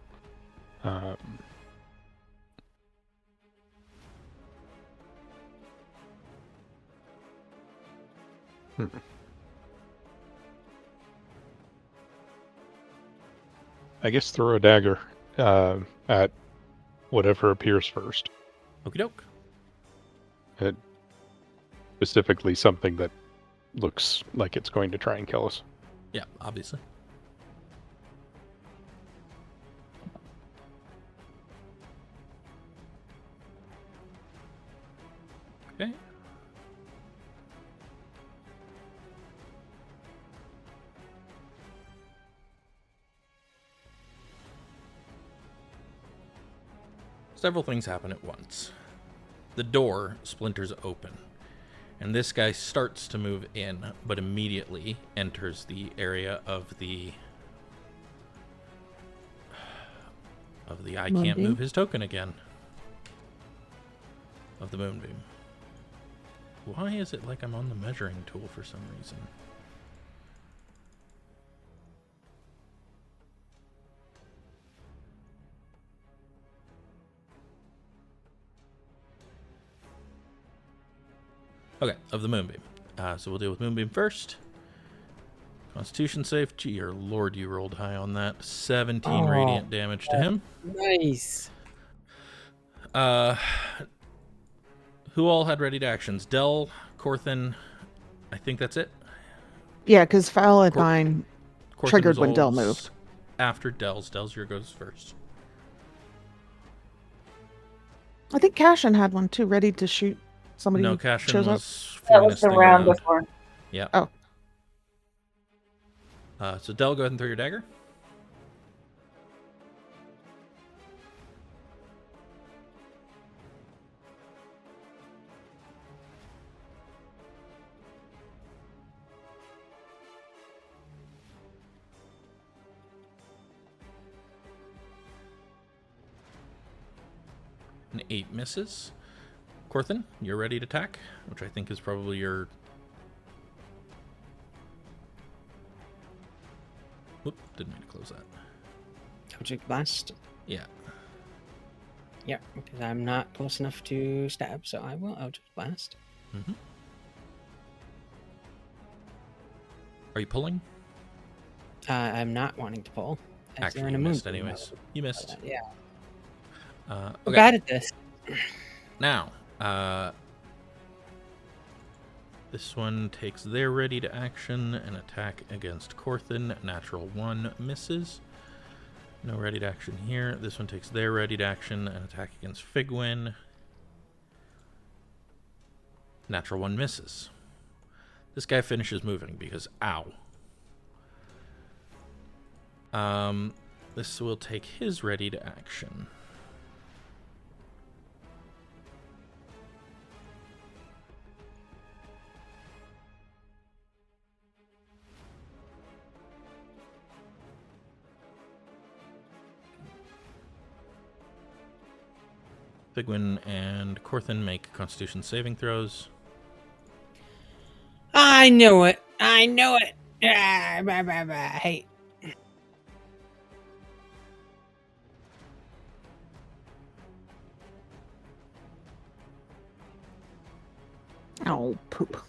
I guess throw a dagger at whatever appears first. Okie doke. Specifically something that looks like it's going to try and kill us. Yeah, obviously. Okay. Several things happen at once. The door splinters open, and this guy starts to move in, but immediately enters the area of the I can't Moonbeam? move his token again. Of the moonbeam. Why is it like I'm on the measuring tool for some reason? Okay, of the moonbeam. So we'll deal with moonbeam first. Constitution save. Gee, your lord, you rolled high on that. 17 radiant damage to him. Nice. Who all had ready to actions? Del, Corthyn. I think that's it. Yeah, because Fal and mine Corthyn triggered when Del resolves moved. After Del's. Del's your goes first. I think Cassian had one too, ready to shoot somebody. No, who Cassian shows up. was That flinging was his the thing round around. before. Yeah. Oh. So Del, go ahead and throw your dagger. An 8 misses. Corthyn, you're ready to attack, which I think is probably your... Whoop, didn't mean to close that. Object blast. Yeah. Yeah, because I'm not close enough to stab, so I will object blast. Mm-hmm. Are you pulling? I'm not wanting to pull. as Actually, they're in you a missed moonbeam anyways. mode. You missed. Yeah. Okay. We're bad at this. Now, this one takes their ready to action and attack against Corthyn. Natural 1 misses. No ready to action here. This one takes their ready to action and attack against Figwyn. Natural 1 misses. This guy finishes moving because, ow. This will take his ready to action. Figwyn and Corthynd make Constitution saving throws. I knew it. I knew it. Ah, bah, bah, bah. Hey. Oh, poop.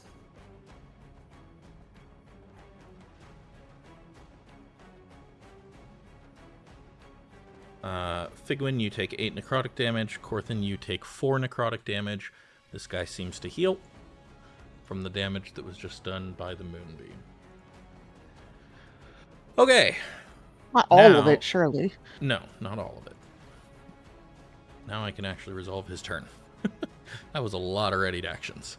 Figwyn, you take 8 necrotic damage. Corthynd, you take 4 necrotic damage. This guy seems to heal from the damage that was just done by the moonbeam. Okay. Not all of Now- it, surely. No, not all of it. Now I can actually resolve his turn. That was a lot of readied actions.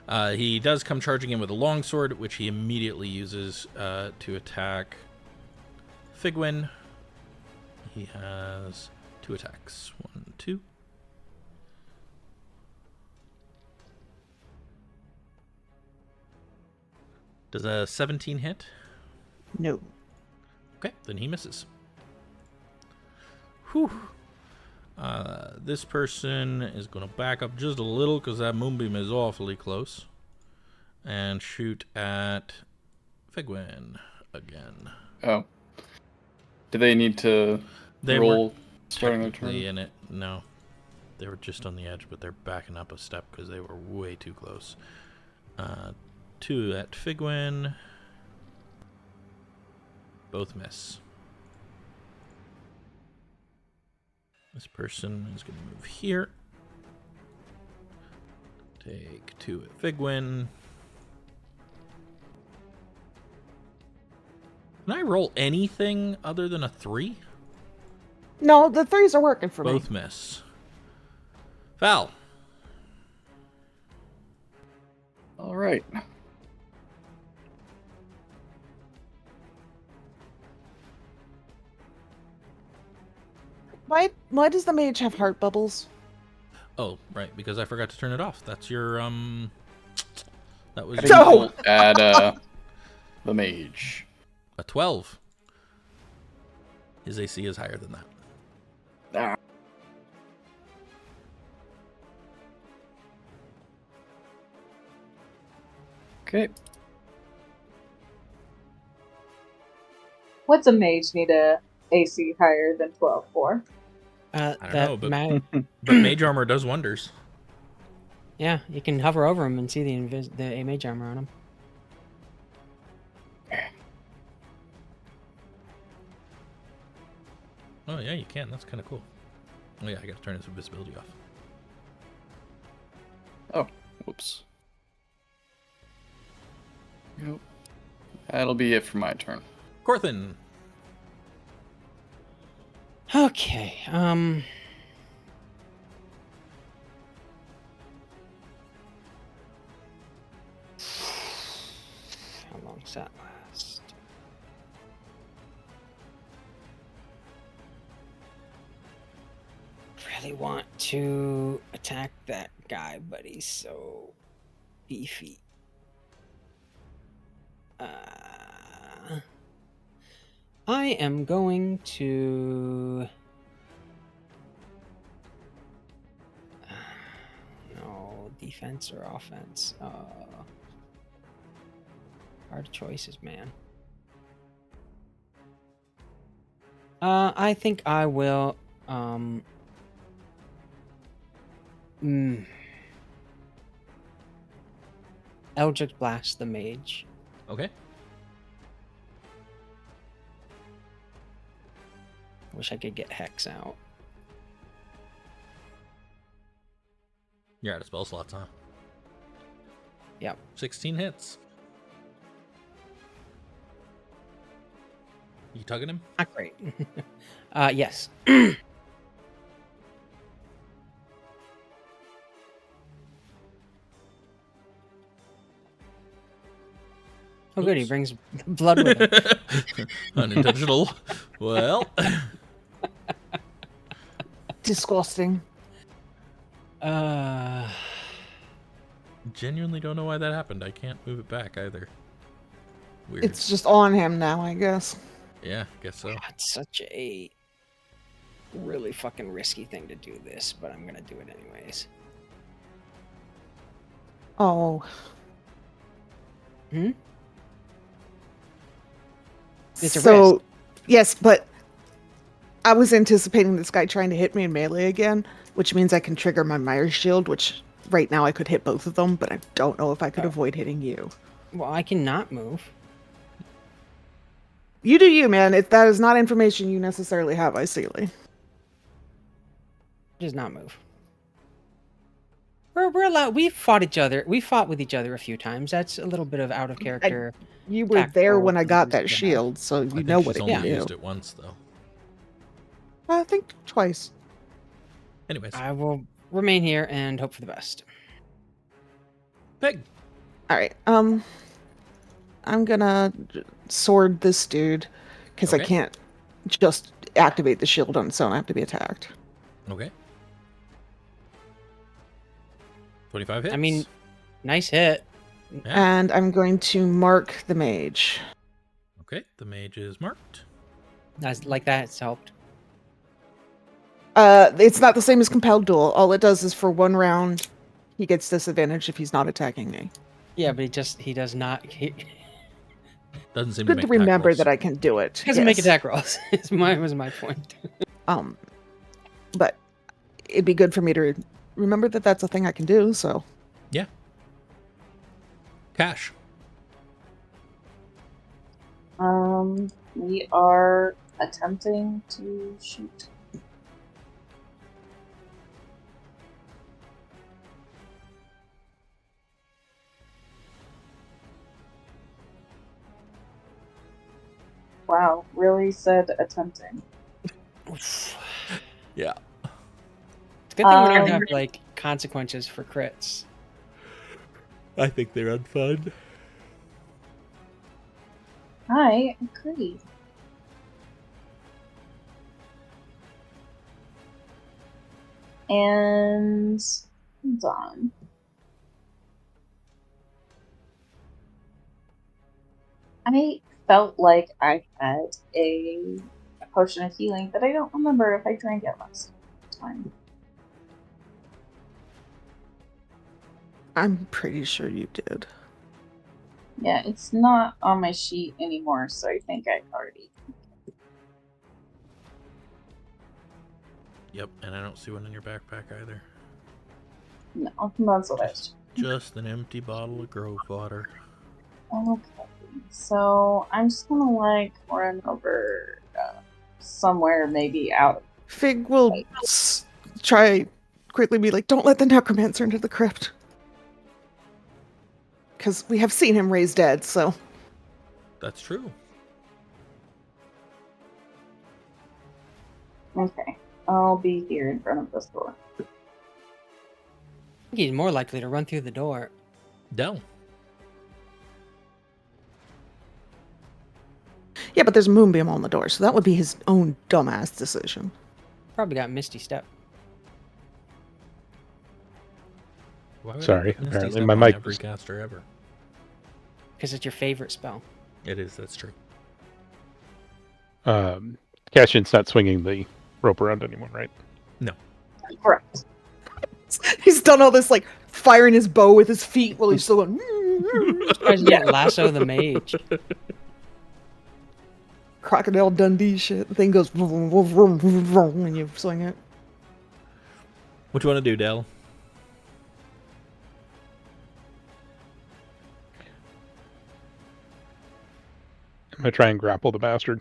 He does come charging in with a longsword, which he immediately uses to attack Figwyn. He has 2 attacks. 1, 2. Does a 17 hit? No. Okay, then he misses. Whew. This person is going to back up just a little because that moonbeam is awfully close. And shoot at Figwyn again. Oh. Do they need to They roll weren't starting their technically turn? in it. No. They were just on the edge, but they're backing up a step because they were way too close. 2 at Figwyn. Both miss. This person is going to move here. Take 2 at Figwyn. Can I roll anything other than a 3? No, the 3s are working for Both me. miss. Val. All right. Why does the mage have heart bubbles? Oh, right, because I forgot to turn it off. That's your, that was No! Add the mage. a 12. His AC is higher than that. Ah. Okay. What's a mage need a AC higher than 12 for? I don't know, but but mage armor does wonders. yeah, you can hover over him and see the mage armor on him. Oh, yeah, you can. That's kind of cool. Oh, yeah, I got to turn his invisibility off. Oh, whoops. Yep. That'll be it for my turn. Corthynd. Okay. How long does that last? Really want to attack that guy, but he's so beefy. I am going to. No, defense or offense. Hard choices, man. I think I will. Eldritch Blast the mage. Okay. Wish I could get Hex out. You're out of spell slots, huh? Yep. 16 hits. You tugging him? Not great. Yes. Oh, good. He Oops. brings blood with him. Unintentional. Well, Disgusting. genuinely don't know why that happened. I can't move it back either. Weird. It's just on him now, I guess. Yeah, guess so. It's such a really fucking risky thing to do this, but I'm gonna do it anyways. Oh. Hmm? It's a so, risk. yes, but I was anticipating this guy trying to hit me in melee again, which means I can trigger my Myers shield, which right now I could hit both of them, but I don't know if I could avoid hitting you. Well, I cannot move. You do you, man. That is not information you necessarily have, I see. Does not move. We're allowed. We fought with each other a few times. That's a little bit of out of character. You were there when I got that tactical shield, so I you think know she's what it only can do. used it once, though. I think twice. Anyways, I will remain here and hope for the best. Peg. All right. I'm gonna sword this dude because I Okay. can't just activate the shield on its own. I have to be attacked. Okay. 25 hits. I mean, nice hit. yeah. And I'm going to mark the mage. Okay, the mage is marked. That's like that. It's helped. It's not the same as compelled duel. All it does is for 1 round, he gets disadvantage if he's not attacking me. Yeah, but he does not. He Doesn't seem to Good make to remember attack rolls. that I can do it. doesn't make yes. attack rolls. Was my point. But it'd be good for me to remember that that's a thing I can do. So Yeah. Cash. We are attempting to shoot. Wow, really said attempting. Yeah. It's a good thing we don't have like consequences for crits. I think they're unfun. I agree. And hold on. I felt like I had a potion of healing, but I don't remember if I drank it last time. I'm pretty sure you did. Yeah, it's not on my sheet anymore, so I think I already. Yep, and I don't see one in your backpack either. No, that's what I was. Just an empty bottle of grove water. Okay, so I'm just gonna like run over somewhere, maybe out. Fig will try quickly be like, don't let the necromancer into the crypt. Because we have seen him raise dead, so. That's true. Okay, I'll be here in front of this door. I think he's more likely to run through the door. Del. Yeah, but there's a moonbeam on the door, so that would be his own dumbass decision. Probably got Misty Step. Why would Sorry, I put Misty apparently Step my on mic every was- caster ever? Because it's your favorite spell. It is, that's true. Cassian's not swinging the rope around anymore, right? No. Correct. He's done all this, like, firing his bow with his feet while he's still going. Guys, yeah, lasso the mage. Crocodile Dundee shit. The thing goes vroom, vroom, vroom, vroom, vroom, when you swing it. What do you want to do, Del? I'm gonna try and grapple the bastard.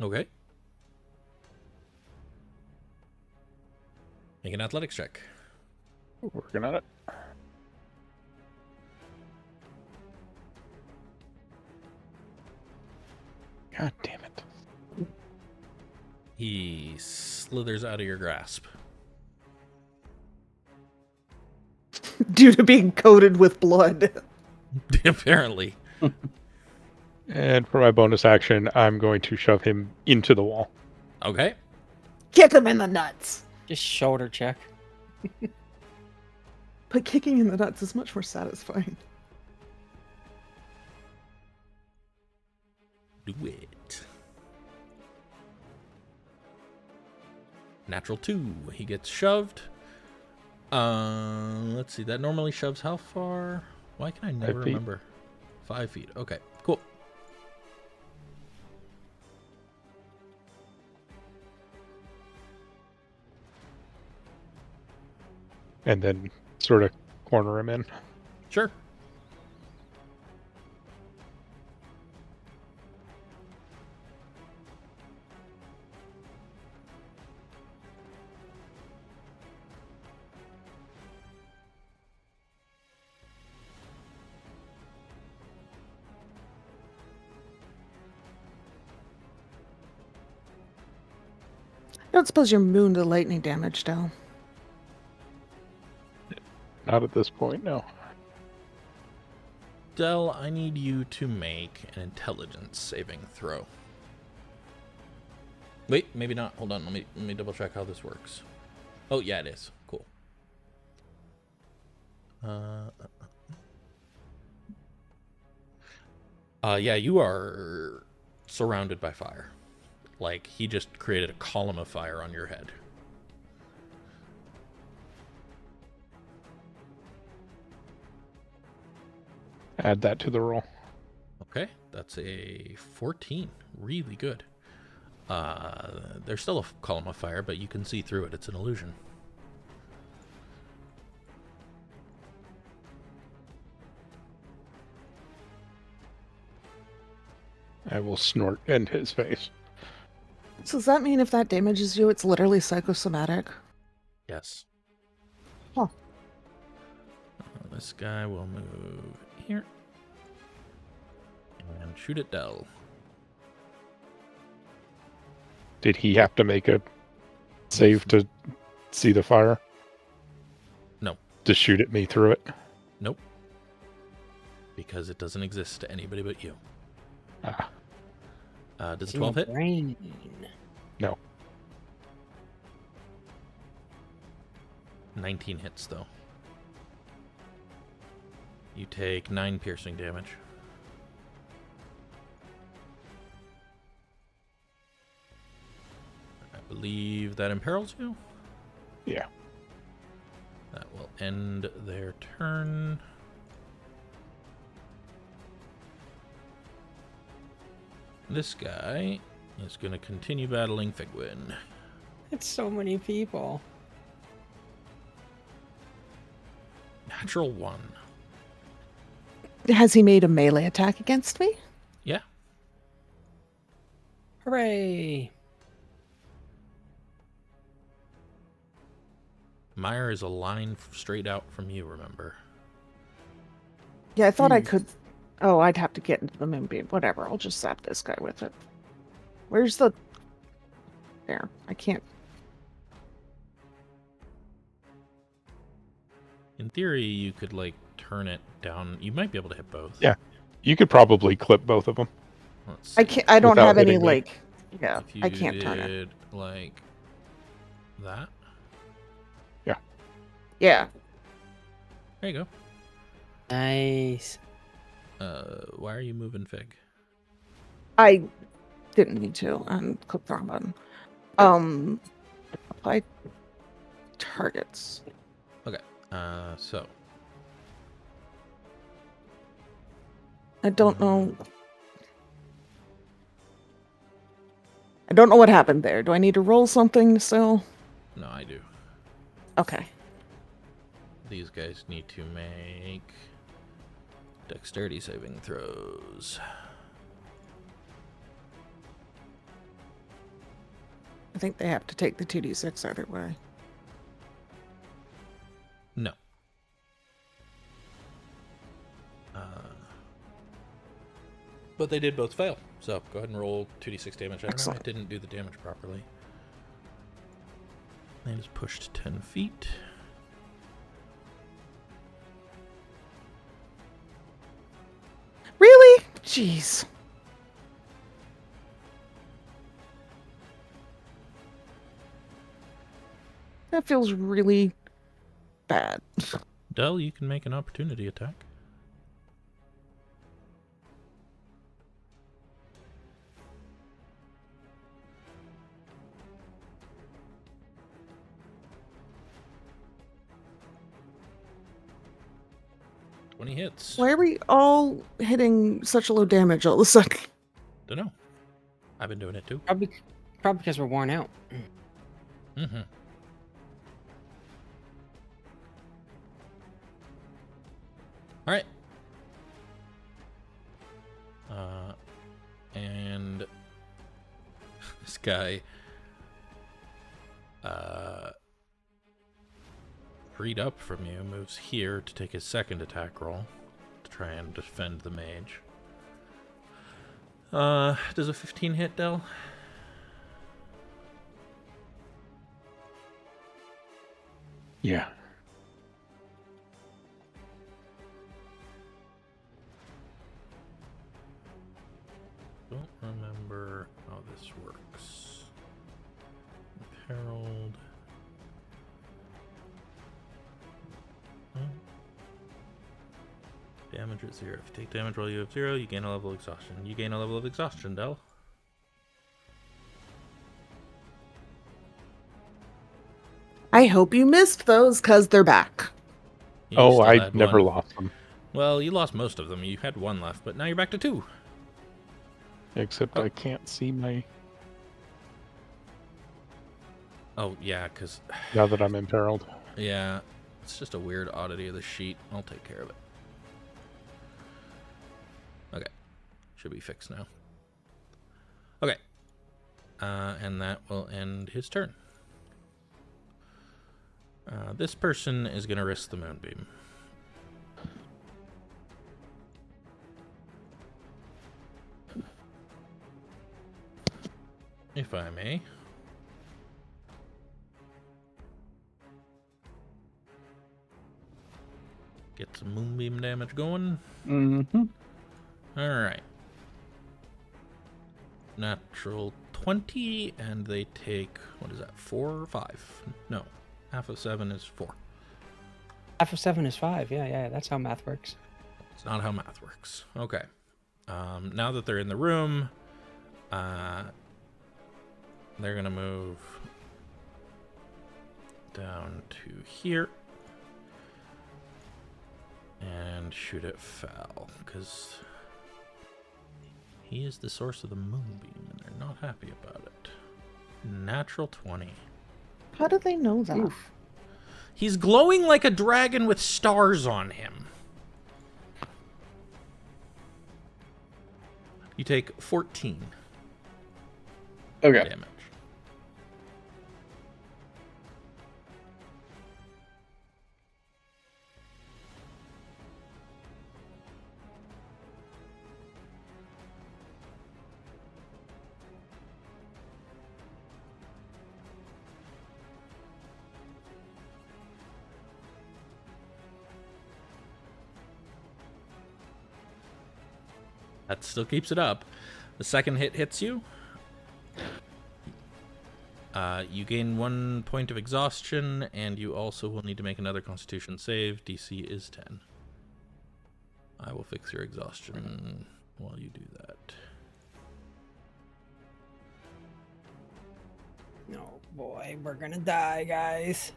Okay. Make an athletics check. Working on it. God damn it. He slithers out of your grasp. Due to being coated with blood. Apparently. And for my bonus action, I'm going to shove him into the wall. Okay. Kick him in the nuts. Just shoulder check. But kicking in the nuts is much more satisfying. Do it. Natural 2. He gets shoved. Let's see. That normally shoves how far? Why can I never 5 feet. remember? 5 feet. Okay, cool. And then sort of corner him in. Sure. I don't suppose you're immune to lightning damage, Del. Not at this point, no. Del, I need you to make an intelligence saving throw. Wait, maybe not. Hold on. Let me double check how this works. Oh, yeah, it is. Cool. Yeah, you are surrounded by fire. Like, he just created a column of fire on your head. Add that to the roll. Okay, that's a 14. Really good. There's still a column of fire, but you can see through it. It's an illusion. I will snort in his face. So does that mean if that damages you, it's literally psychosomatic? Yes. Huh. This guy will move here. And shoot at Del. Did he have to make a save to see the fire? No. To shoot at me through it? Nope. Because it doesn't exist to anybody but you. Ah, Does It's a in your 12 hit? brain. no. 19 hits, though. You take 9 piercing damage. I believe that imperils you. Yeah. That will end their turn. This guy is going to continue battling Figwyn. It's so many people. Natural 1. Has he made a melee attack against me? Yeah. Hooray! Meyer is a line straight out from you, remember? Yeah, I thought I could. Oh, I'd have to get into the moonbeam. Whatever, I'll just zap this guy with it. Where's the... There, I can't... In theory, you could, like, turn it down. You might be able to hit both. Yeah. You could probably clip both of them. Let's see. I can't. I don't Without have any, hitting me. like... Yeah, If you I can't turn it. did, like, that. Yeah. There you go. Nice. Why are you moving Fig? I didn't need to, and click the wrong button. Apply targets. Okay. So. I don't know. I don't know what happened there. Do I need to roll something still? No, I do. Okay. These guys need to make dexterity saving throws. I think they have to take the 2d6 either way. No. But they did both fail. So go ahead and roll 2d6 damage. I don't know. I Excellent. didn't do the damage properly. And is pushed 10 feet. Really? Jeez. That feels really bad. Del, you can make an opportunity attack. When he hits. Why are we all hitting such low damage all of a sudden? Dunno. I've been doing it too. Probably because we're worn out. Mm-hmm. All right. And this guy freed up from you moves here to take his second attack roll to try and defend the mage. Does a 15 hit, Del? Yeah. Don't remember how this works. Herald. Damage at 0. If you take damage while you have 0, you gain a level of exhaustion. You gain a level of exhaustion, Del. I hope you missed those, because they're back. You Oh, still I had never one. lost them. Well, you lost most of them. You had one left, but now you're back to 2. Except I can't see my... Oh, yeah, because... Now that I'm imperiled. Yeah, it's just a weird oddity of the sheet. I'll take care of it. Okay. Should be fixed now. Okay. And that will end his turn. This person is going to risk the moonbeam. If I may. Get some moonbeam damage going. Mm-hmm. Alright. Natural 20, and they take, what is that, 4 or 5? No, half of 7 is 4. Half of 7 is 5. Yeah, that's how math works. It's not how math works. Okay. Now that they're in the room, they're going to move down to here and shoot at Fal, because he is the source of the moonbeam, and they're not happy about it. Natural 20. How do they know that? Oof. He's glowing like a dragon with stars on him. You take 14 Okay. damage. That still keeps it up. The second hit hits you. You gain 1 point of exhaustion, and you also will need to make another Constitution save. DC is 10. I will fix your exhaustion while you do that. No, boy, we're gonna die, guys.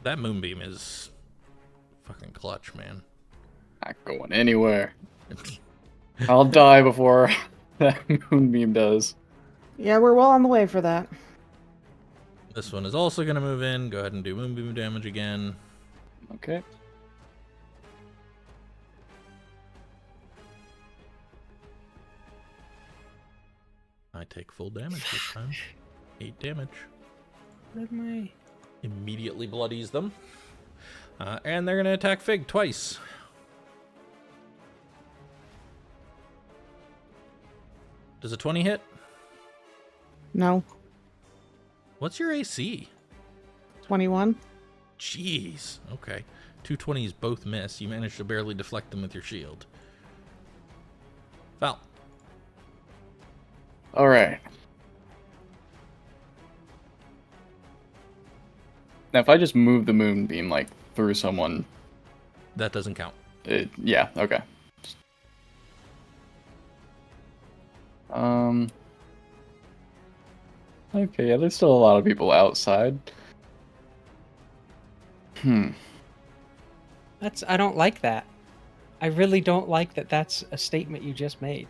That moonbeam is fucking clutch, man. Not going anywhere. I'll die before that moonbeam does. Yeah, we're well on the way for that. This one is also going to move in. Go ahead and do moonbeam damage again. Okay. I take full damage this time. 8 damage. Where'd my... Immediately bloodies them. And they're going to attack Fig twice. Does a 20 hit? No. What's your AC? 21. Jeez. Okay. 2 20s both miss. You managed to barely deflect them with your shield. Val. All right. Now, if I just move the moonbeam like through someone, That doesn't count. yeah, okay. Okay, yeah, there's still a lot of people outside. I don't like that. I really don't like that that's a statement you just made.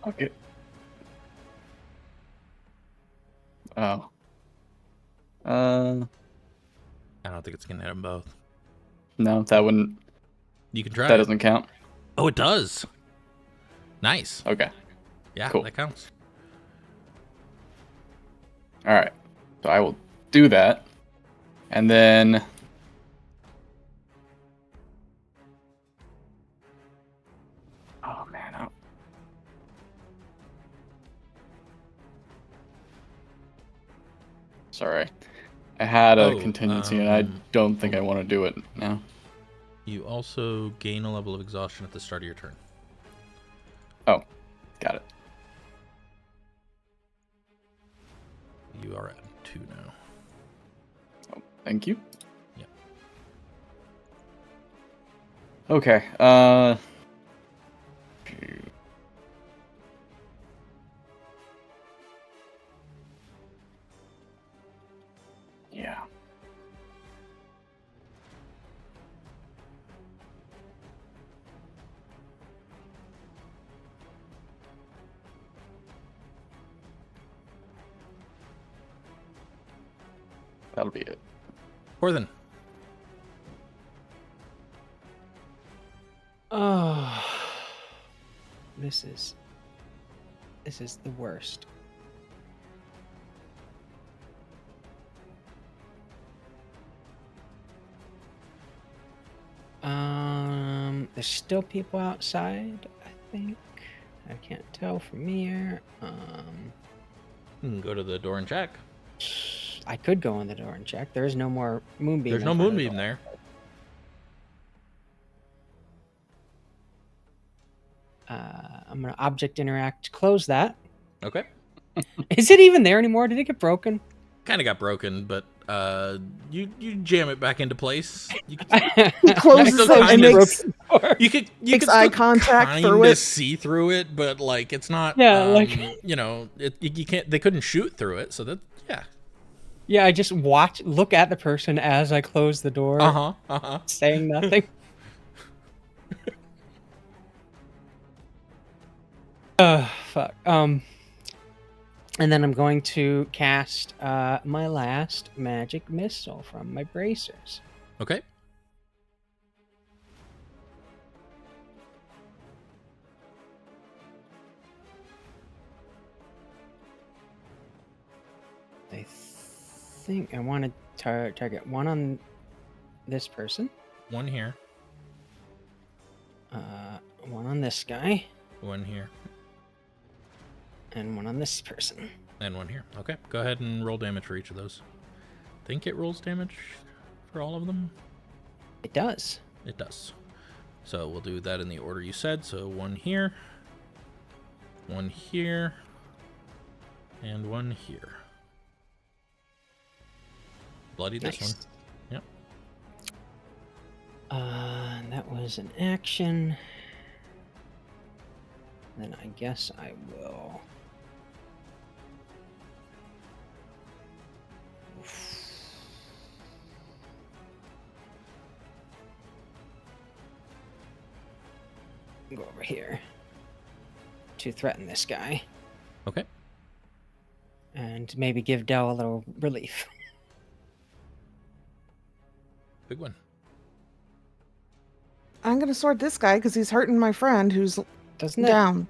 Okay. Oh. I don't think it's gonna hit them both. No, that wouldn't. You can try That it. doesn't count. Oh, it does. Nice. Okay. Yeah, Cool. that counts. All right. So I will do that, and then. Oh man. Sorry. I had a contingency, and I don't think I want to do it now. You also gain a level of exhaustion at the start of your turn. Oh, got it. You are at 2 now. Oh, thank you. Yep. Okay. Yeah. That'll be it. Corthynd. Oh, this is the worst. There's still people outside, I think. I can't tell from here. You can go to the door and check. I could go in the door and check. There's no more moonbeam. There's in no front of the moonbeam door. there. I'm gonna object interact. Close that. Okay. Is it even there anymore? Did it get broken? Kind of got broken, but you jam it back into place. You could He closes still it and kinda- makes you Makes could eye still contact through kinda it. see through it, but like it's not. Yeah, like- you know, you can't. They couldn't shoot through it, so that yeah. Yeah, I just look at the person as I close the door, saying nothing. Fuck. And then I'm going to cast my last magic missile from my bracers. Okay. I think I want to target one on this person, One here. one on this guy, One here. and one on this person. And one here. Okay. Go ahead and roll damage for each of those. Think it rolls damage for all of them? It does. It does. So we'll do that in the order you said. So one here, and one here. Bloody this Nice. one. Yep. That was an action. Then I guess I will. Go over here to threaten this guy Okay. and maybe give Del a little relief. Big one. I'm gonna sword this guy because he's hurting my friend who's Doesn't it? down.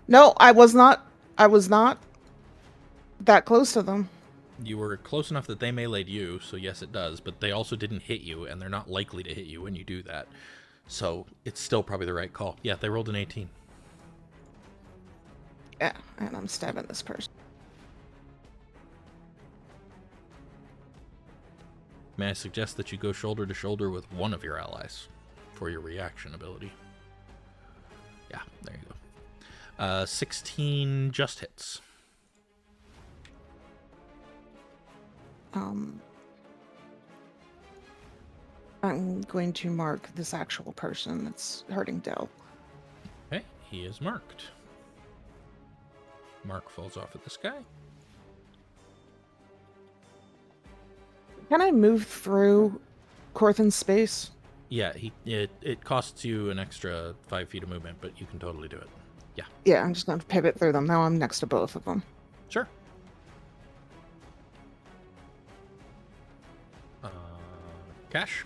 No, I was not. I was not that close to them. You were close enough that they meleeed you, so yes, it does. But they also didn't hit you, and they're not likely to hit you when you do that. So it's still probably the right call. Yeah, they rolled an 18. Yeah, and I'm stabbing this person. May I suggest that you go shoulder to shoulder with one of your allies for your reaction ability? Yeah, there you 16 just hits. I'm going to mark this actual person that's hurting Del. Okay, he is marked. Mark falls off of this guy. Can I move through Corthyn's space? Yeah, it costs you an extra 5 feet of movement, but you can totally do it. Yeah. Yeah, I'm just going to pivot through them. Now I'm next to both of them. Sure. Cash?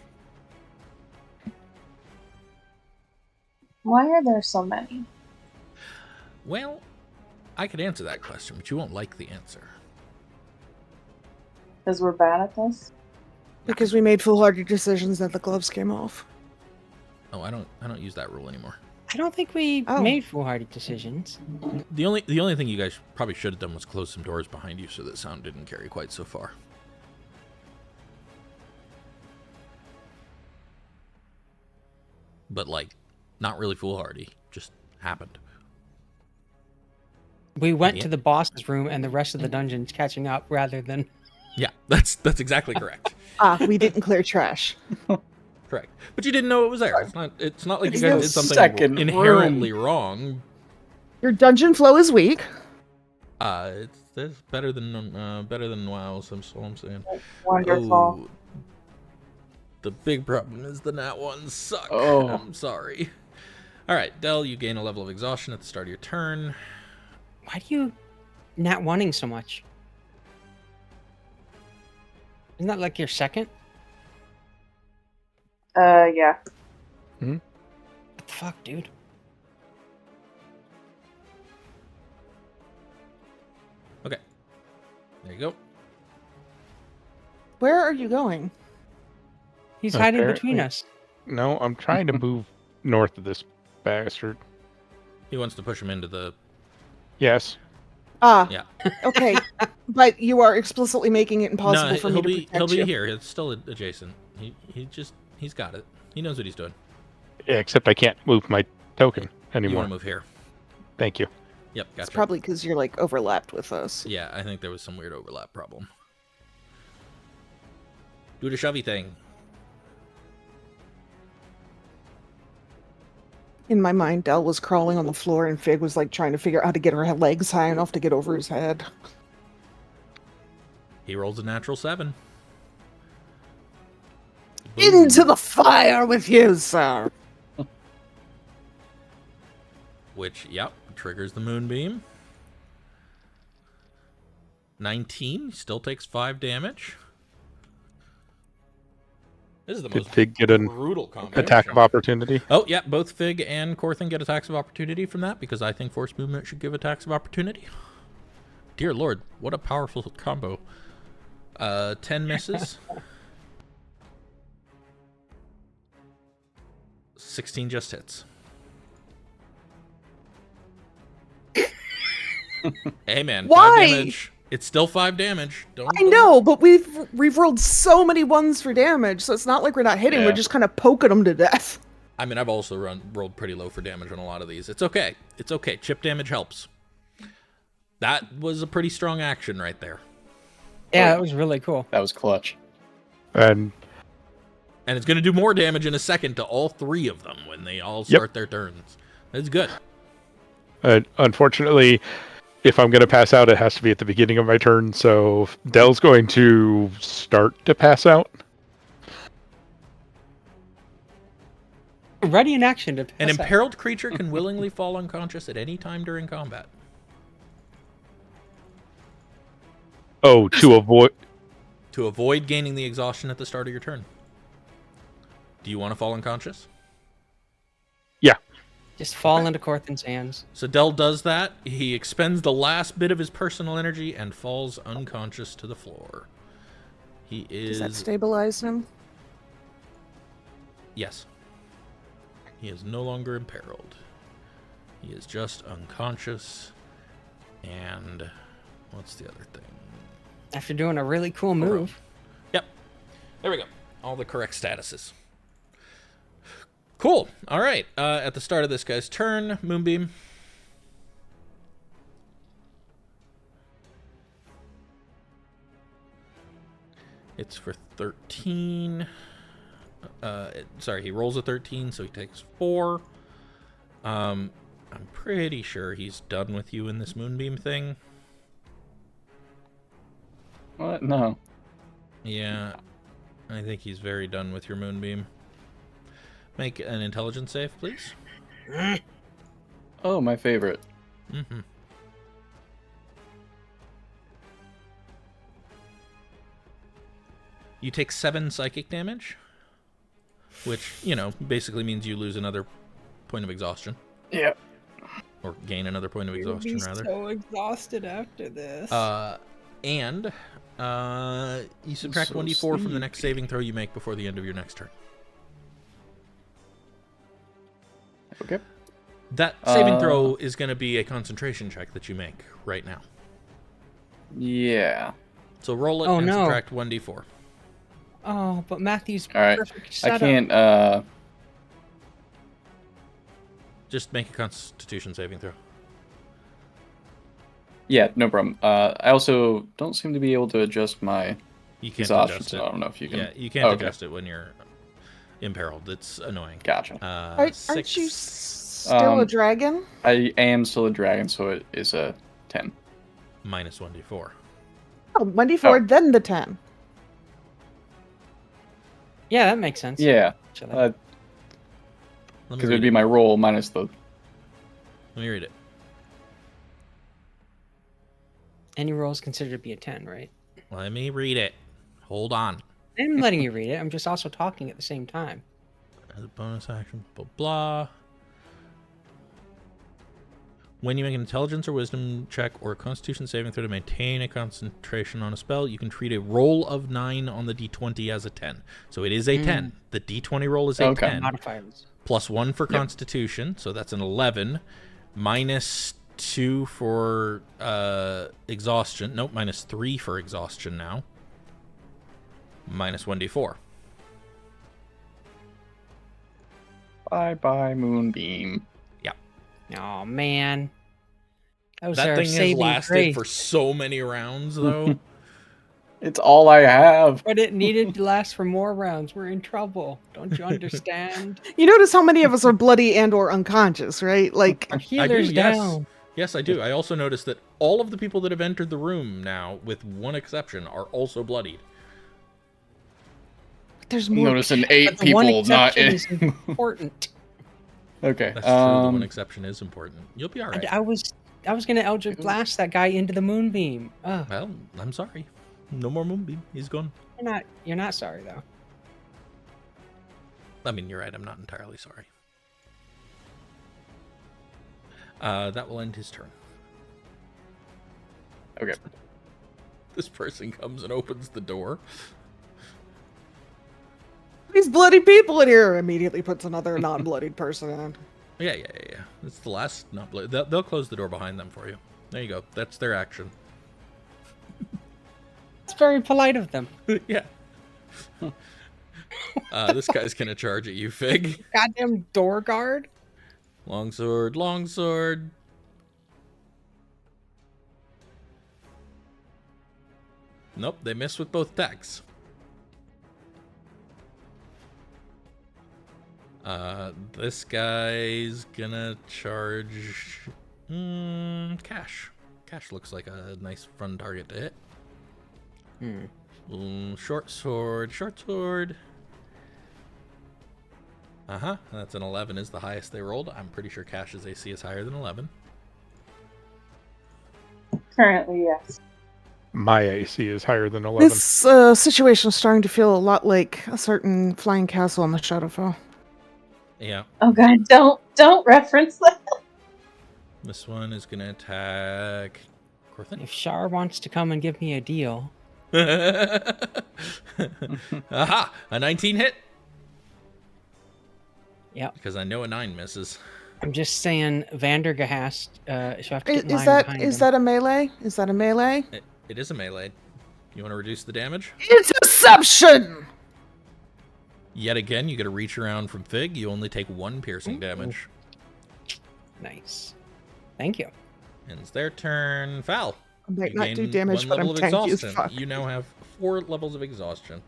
Why are there so many? Well, I could answer that question, but you won't like the answer. Because we're bad at this? Because we made foolhardy decisions that the gloves came off. Oh, I don't use that rule anymore. I don't think we made foolhardy decisions. The only thing you guys probably should have done was close some doors behind you so that sound didn't carry quite so far. But like, not really foolhardy, just happened. We went to the boss's room and the rest of the dungeon's catching up rather than... Yeah, that's exactly correct. We didn't clear trash. Correct. But you didn't know it was there. It's not like you guys did something inherently wrong. Your dungeon flow is weak. It's better than WoW, so that's all I'm saying. Wonderful. Oh, the big problem is the nat ones suck. Oh. I'm sorry. Alright, Del, you gain a level of exhaustion at the start of your turn. Why do you nat wanting so much? Isn't that like your second? Yeah. What the fuck, dude? Okay. There you go. Where are you going? He's hiding Apparently. between us. No, I'm trying to move north of this bastard. He wants to push him into the... Yes. Yeah. Okay. But you are explicitly making it impossible No, for me to protect he'll be you. here. It's still adjacent. He's got it. He knows what he's doing. Yeah, except I can't move my token You anymore. want to move here. Thank you. Yep, It's gotcha. probably because you're like overlapped with us. Yeah, I think there was some weird overlap problem. Do the shovey thing. In my mind, Del was crawling on the floor and Fig was like trying to figure out how to get her legs high enough to get over his head. He rolls a natural 7. Into the fire with you, sir! Which, yep, triggers the moonbeam. 19, still takes 5 damage. This is the Did most Fig get an brutal combination. attack of opportunity? Oh, yeah, both Fig and Corthyn get attacks of opportunity from that, because I think force movement should give attacks of opportunity. Dear Lord, what a powerful combo. 10 misses. 16 just hits. Hey, man, Why? 5 damage. It's still 5 damage. I know, but we've rolled so many ones for damage, so it's not like we're not hitting. Yeah. We're just kind of poking them to death. I mean, I've also rolled pretty low for damage on a lot of these. It's okay. It's okay. Chip damage helps. That was a pretty strong action right there. Yeah, that was really cool. That was clutch. And And it's going to do more damage in a second to all 3 of them when they all start their turns. That's good. unfortunately, if I'm going to pass out, it has to be at the beginning of my turn. So Del's going to start to pass out. Ready in action to pass An out. imperiled creature can willingly fall unconscious at any time during combat. Oh, to avoid gaining the exhaustion at the start of your turn. Do you want to fall unconscious? Just fall into Corthyn's hands. So Del does that. He expends the last bit of his personal energy and falls unconscious to the floor. He is... Does that stabilize him? Yes. He is no longer imperiled. He is just unconscious. And what's the other thing? After doing a really cool move. Yep. There we go. All the correct statuses. Cool. All right. At the start of this guy's turn, Moonbeam. It's for 13. Sorry, he rolls a 13, so he takes 4. I'm pretty sure he's done with you in this moonbeam thing. What? No. Yeah, I think he's very done with your moonbeam. Make an intelligence save, please. Oh, my favorite. Mm-hmm. You take 7 psychic damage, which, basically means you lose another point of exhaustion. Yeah. Or gain another point of exhaustion, rather. So exhausted after this. And you subtract So 1d4 from the next saving throw you make before the end of your next turn. Okay. That saving throw is going to be a concentration check that you make right now. Yeah. So roll it and subtract 1d4. Oh, but Matthew's All right. perfect setup. I can't. Just make a constitution saving throw. Yeah, no problem. I also don't seem to be able to adjust my You can't exhaustion, adjust so it. I don't know if you can. Yeah, you can't Okay. adjust it when you're imperiled. It's annoying. Gotcha. Aren't you still a dragon? I am still a dragon, so it is a 10. Minus 1d4. Oh, 1d4, then the 10. Yeah, that makes sense. Yeah, Actually. Let me because it read would be it. my roll minus the. Let me read it. Any roll is considered to be a 10, right? Let me read it. Hold on. I'm letting you read it. I'm just also talking at the same time. As a bonus action, blah, blah. When you make an intelligence or wisdom check or a constitution saving throw to maintain a concentration on a spell, you can treat a roll of 9 on the d20 as a 10. So it is a 10. The d20 roll is a 10. Modifiers. Plus 1 for constitution, so that's an 11. Minus 2 for exhaustion. Nope, minus 3 for exhaustion now. Minus 1d4. Bye Moonbeam. Oh man, that That our thing has saving lasted grace. for so many rounds, though. It's all I have. But it needed to last for more rounds. We're in trouble. Don't you understand? You notice how many of us are bloody and or unconscious, right? Like, Our I do, healer's yes. down. Yes, I do. I also noticed that all of the people that have entered the room now, with one exception, are also bloodied. there's more. Noticing 8 But the one people not exception in. is important. Okay. That's true. The one exception is important. You'll be all right. I was gonna Eldritch Blast that guy into the moonbeam. Oh, Well, I'm sorry. No more moonbeam. He's gone. you're not sorry though. I mean, you're right. I'm not entirely sorry. That will end his turn. Okay. This person comes and opens the door. These bloody people in here. Immediately puts another non-bloodied person in. Yeah. It's the last not blood. They'll close the door behind them for you. There you go. That's their action. It's very polite of them. Yeah. This guy's gonna charge at you, Fig. Goddamn door guard. Longsword, longsword. Nope, they miss with both attacks. This guy's gonna charge Cash. Cash looks like a nice fun target to hit. Short sword, short sword. That's an 11 is the highest they rolled. I'm pretty sure Cash's AC is higher than 11. Currently, yes. My AC is higher than 11. This situation is starting to feel a lot like a certain flying castle on the Shadowfell. Yeah, Oh god, don't reference that. this one is gonna attack Corthyndahast. If Shar wants to come and give me a deal, Aha! A 19 hit? Yep. Because I know a 9 misses. I'm just saying Vandergast should have to get in Is line that behind is him. that a melee? Is that a melee? It is a melee. You want to reduce the damage? Interception! Yet again, you gotta reach around from Fig. You only take 1 piercing damage. Nice. Thank you. And it's their turn. Foul. I might You not do gain damage, 1 but I'm level of tanky as exhaustion. fuck. You now have 4 levels of exhaustion.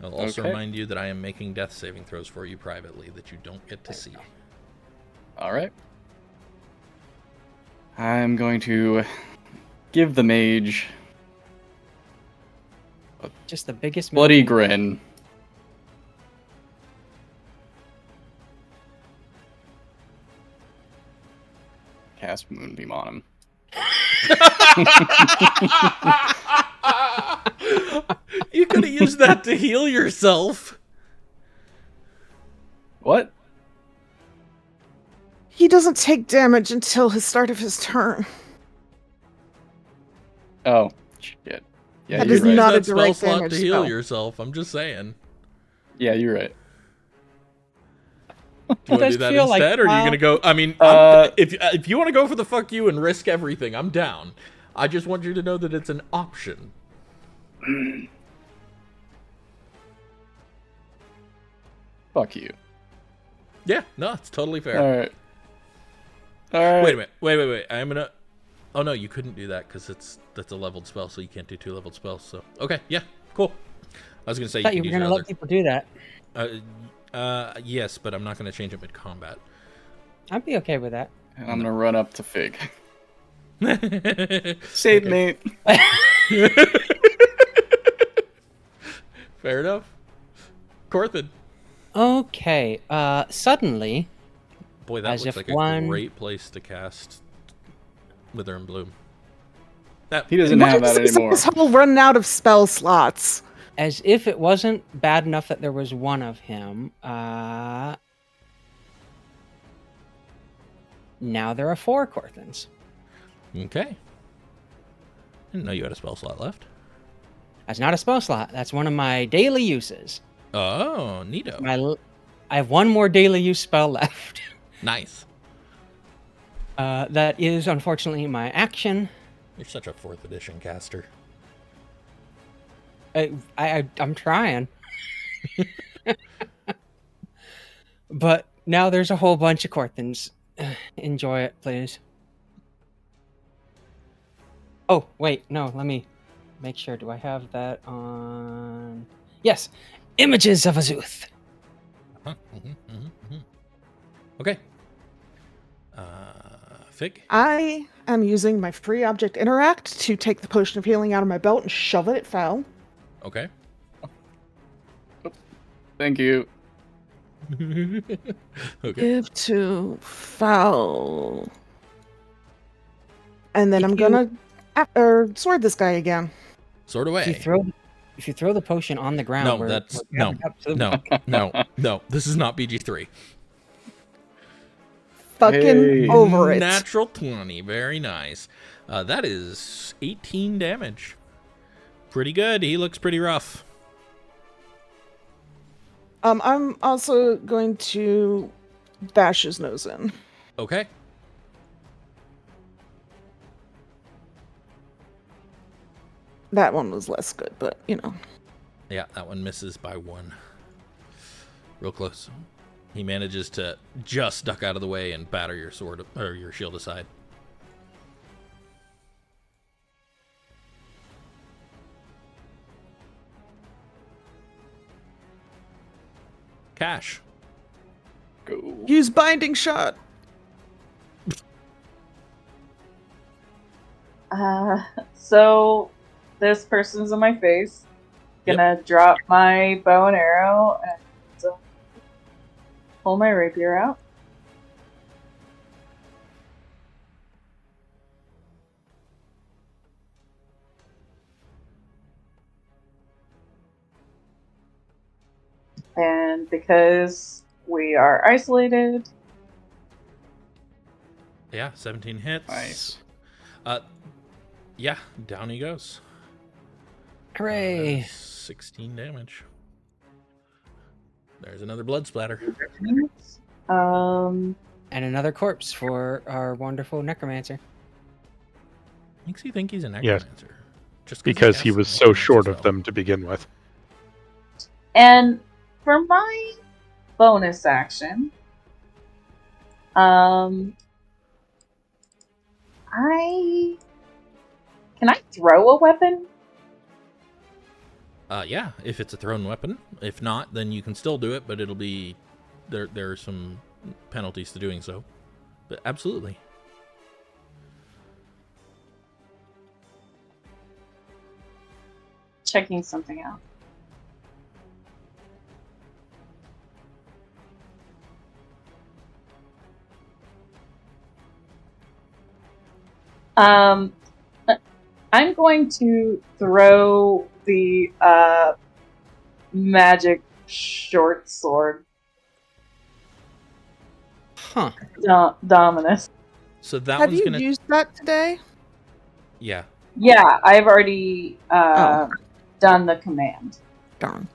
I'll also Okay. remind you that I am making death saving throws for you privately that you don't get to see. All right. I'm going to give the mage Just the biggest bloody milk. grin. Cast Moonbeam on him. You could have used that to heal yourself. What? He doesn't take damage until the start of his turn. Oh, shit. Yeah, That you're is right. not a Use that direct spell slot damage to heal spell. yourself. I'm just saying. Yeah, you're right. Do you want to does do that feel like instead, or are you Cloud- gonna go? I mean, if you want to go for the fuck you and risk everything, I'm down. I just want you to know that it's an option. Fuck you. Yeah, no, it's totally fair. All right. All right. Wait a minute. Wait. I'm gonna. Oh no, you couldn't do that because that's a leveled spell, so you can't do 2 leveled spells. So okay, yeah, cool. I was gonna say I thought you could were use going to your let people do that. yes, but I'm not gonna change it mid combat. I'd be okay with that. And I'm gonna run up to Fig. Fair Save me. enough. Corthynd. Okay. Suddenly, Boy, that As looks if like one- a great place to cast Wither and Bloom. He doesn't Why have that is anymore. this whole running out of spell slots? as if it wasn't bad enough that there was one of him, now there are 4 Corthyns. Okay. Didn't know you had a spell slot left. That's not a spell slot. That's one of my daily uses. Oh, neato. I have 1 more daily use spell left. Nice. That is unfortunately my action. You're such a 4th edition caster. I'm trying. But now there's a whole bunch of Corthyns. Enjoy it, please. Oh, wait, no, let me make sure. Do I have that on? Yes. Images of Azuth. Okay. Fig? I am using my free object interact to take the potion of healing out of my belt and shove it at Foul. Okay. Thank you. Okay. Give to Foul. And then If I'm you- gonna sword this guy again. Sword away. If you throw the potion on the ground, No, we're that's gathered up to the- no. This is not BG3. Fucking Hey. over it. Natural 20. Very nice. That is 18 damage. Pretty good. He looks pretty rough. I'm also going to bash his nose in. Okay. That one was less good, but you know. Yeah, that one misses by 1. Real close. He manages to just duck out of the way and batter your sword or your shield aside. Cash. Go. Use binding shot. So this person's in my face. Gonna drop my bow and arrow and pull my rapier out. And because we are isolated, Yeah, 17 hits. Nice. Yeah, down he goes. Hooray! 16 damage. There's another blood splatter. um, And another corpse for our wonderful necromancer. Makes you think he's an Yes. necromancer. Just Because he cast was a so necromancer short of spell. them to begin with. and for my bonus action, can I throw a weapon? Yeah, if it's a thrown weapon. If not, then you can still do it, but it'll be... There are some penalties to doing so. But absolutely. Checking something out. I'm going to throw the magic short sword. Huh. Dominus. So that Have one's you gonna... used that today? Yeah. Yeah, I've already done the command. Darn.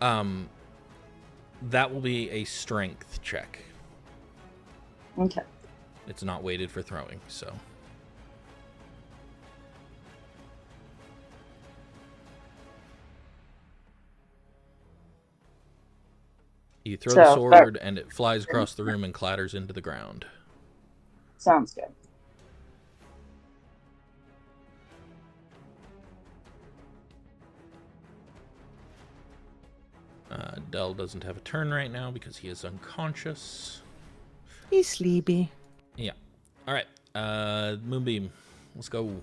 That will be a strength check. Okay. It's not weighted for throwing, so... You throw the sword, and it flies across the room and clatters into the ground. Sounds good. Del doesn't have a turn right now because he is unconscious. He's sleepy. Yeah. All right. Moonbeam, let's go.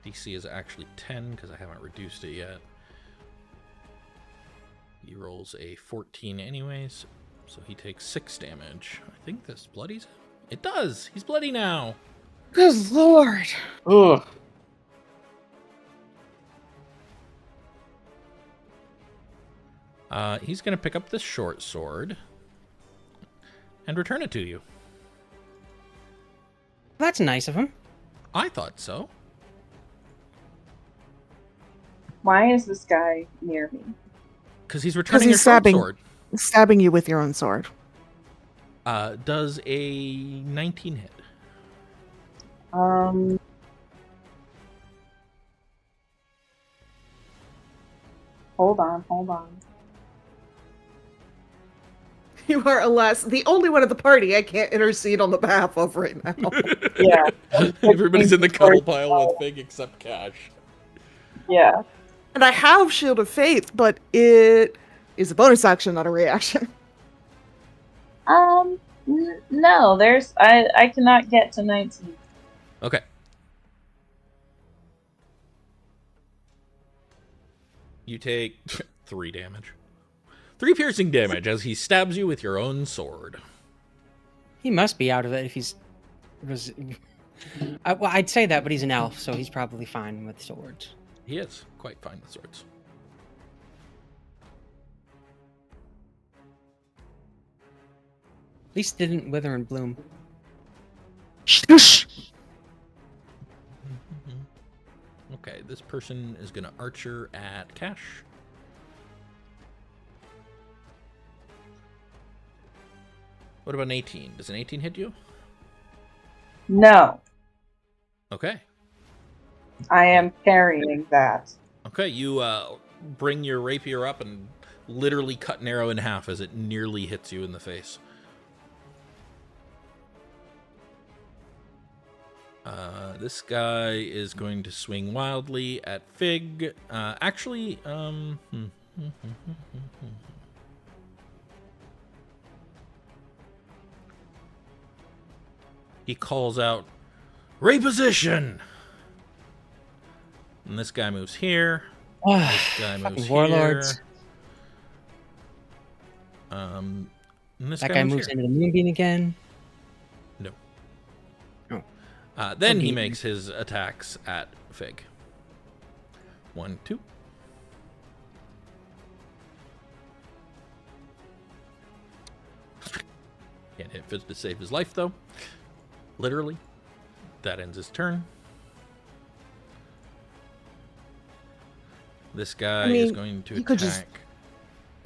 DC is actually 10 because I haven't reduced it yet. He rolls a 14 anyways, so he takes 6 damage. I think this bloodies him. It does! He's bloody now! Good lord. Ugh. He's going to pick up this short sword and return it to you. That's nice of him. I thought so. Why is this guy near me? Because he's returning your he's short sword. Stabbing you with your own sword. Does a 19 hit? Hold on. You are, alas, the only one at the party I can't intercede on the behalf of right now. Yeah. Everybody's in the cuddle pile with Fig except Cash. Yeah. And I have Shield of Faith, but it is a bonus action, not a reaction. No, I cannot get to 19. Okay. You take 3 damage. 3 piercing damage as he stabs you with your own sword. He must be out of it if he's... well, I'd say that, but he's an elf, so he's probably fine with swords. He is quite fine with swords. At least didn't wither and bloom. Shh. Okay, this person is going to archer at Cash. What about an 18? Does an 18 hit you? No, Okay. I am parrying that. Okay, you bring your rapier up and literally cut an arrow in half as it nearly hits you in the face. This guy is going to swing wildly at Fig. He calls out, "Reposition!" And this guy moves here. This guy moves here. Warlords. And this That guy moves here. into the moonbeam again. No. Oh. Then he makes his attacks at Fig. 1, 2. Can't hit Fizz to save his life, though. Literally. That ends his turn. This guy is going to you could just attack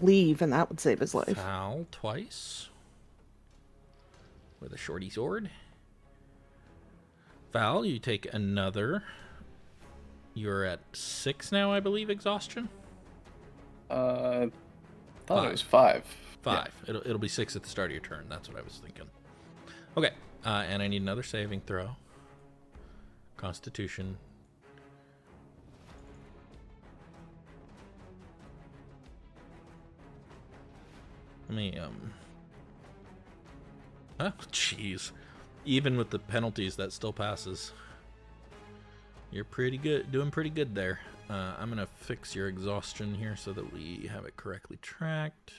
leave, and that would save his life. Val twice with a shorty sword. Val, you take another. You're at 6 now, I believe, exhaustion. thought it was 5. 5. It'll be 6 at the start of your turn. That's what I was thinking. Okay, and I need another saving throw. Constitution. Let me, oh, jeez. Even with the penalties, that still passes. You're pretty good, doing pretty good there. I'm gonna fix your exhaustion here so that we have it correctly tracked.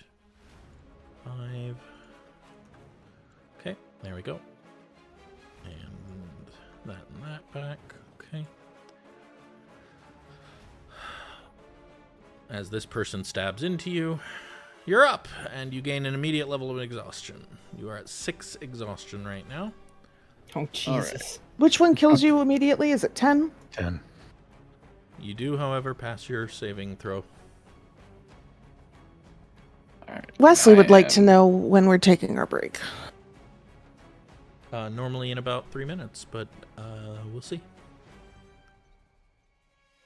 5. Okay, there we go. And that back. Okay. As this person stabs into you, you're up, and you gain an immediate level of exhaustion. You are at 6 exhaustion right now. Oh, Jesus. Which one kills you immediately? Is it 10? 10. You do, however, pass your saving throw. All right. Wesley would like to know when we're taking our break. Normally in about 3 minutes, but we'll see.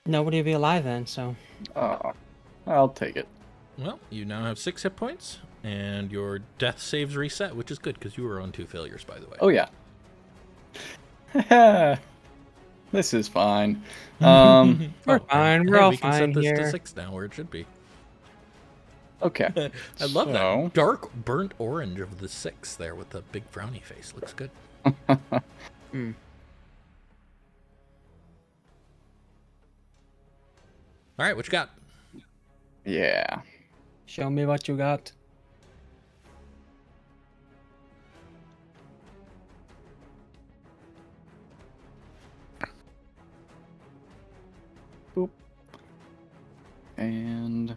Nobody will be alive then, so. Oh, I'll take it. Well, you now have 6 hit points, and your death saves reset, which is good, because you were on 2 failures, by the way. Oh, yeah. This is fine. We're fine. We're all we can fine set this here. to 6 now, where it should be. Okay. I love So- that dark burnt orange of the 6 there with the big frowny face. Looks good. Mm. All right, what you got? Yeah. Show me what you got. Boop. And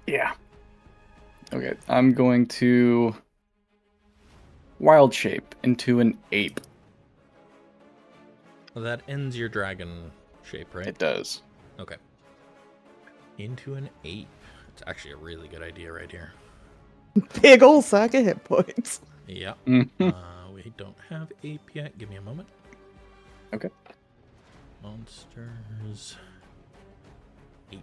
yeah. Okay, I'm going to wild shape into an ape. Well, that ends your dragon shape, right? It does. Okay. Into an ape. It's actually a really good idea right here. Big ol' sack of hit points. Yeah. Mhm. We don't have ape yet. Give me a moment. Okay. Monsters. Ape.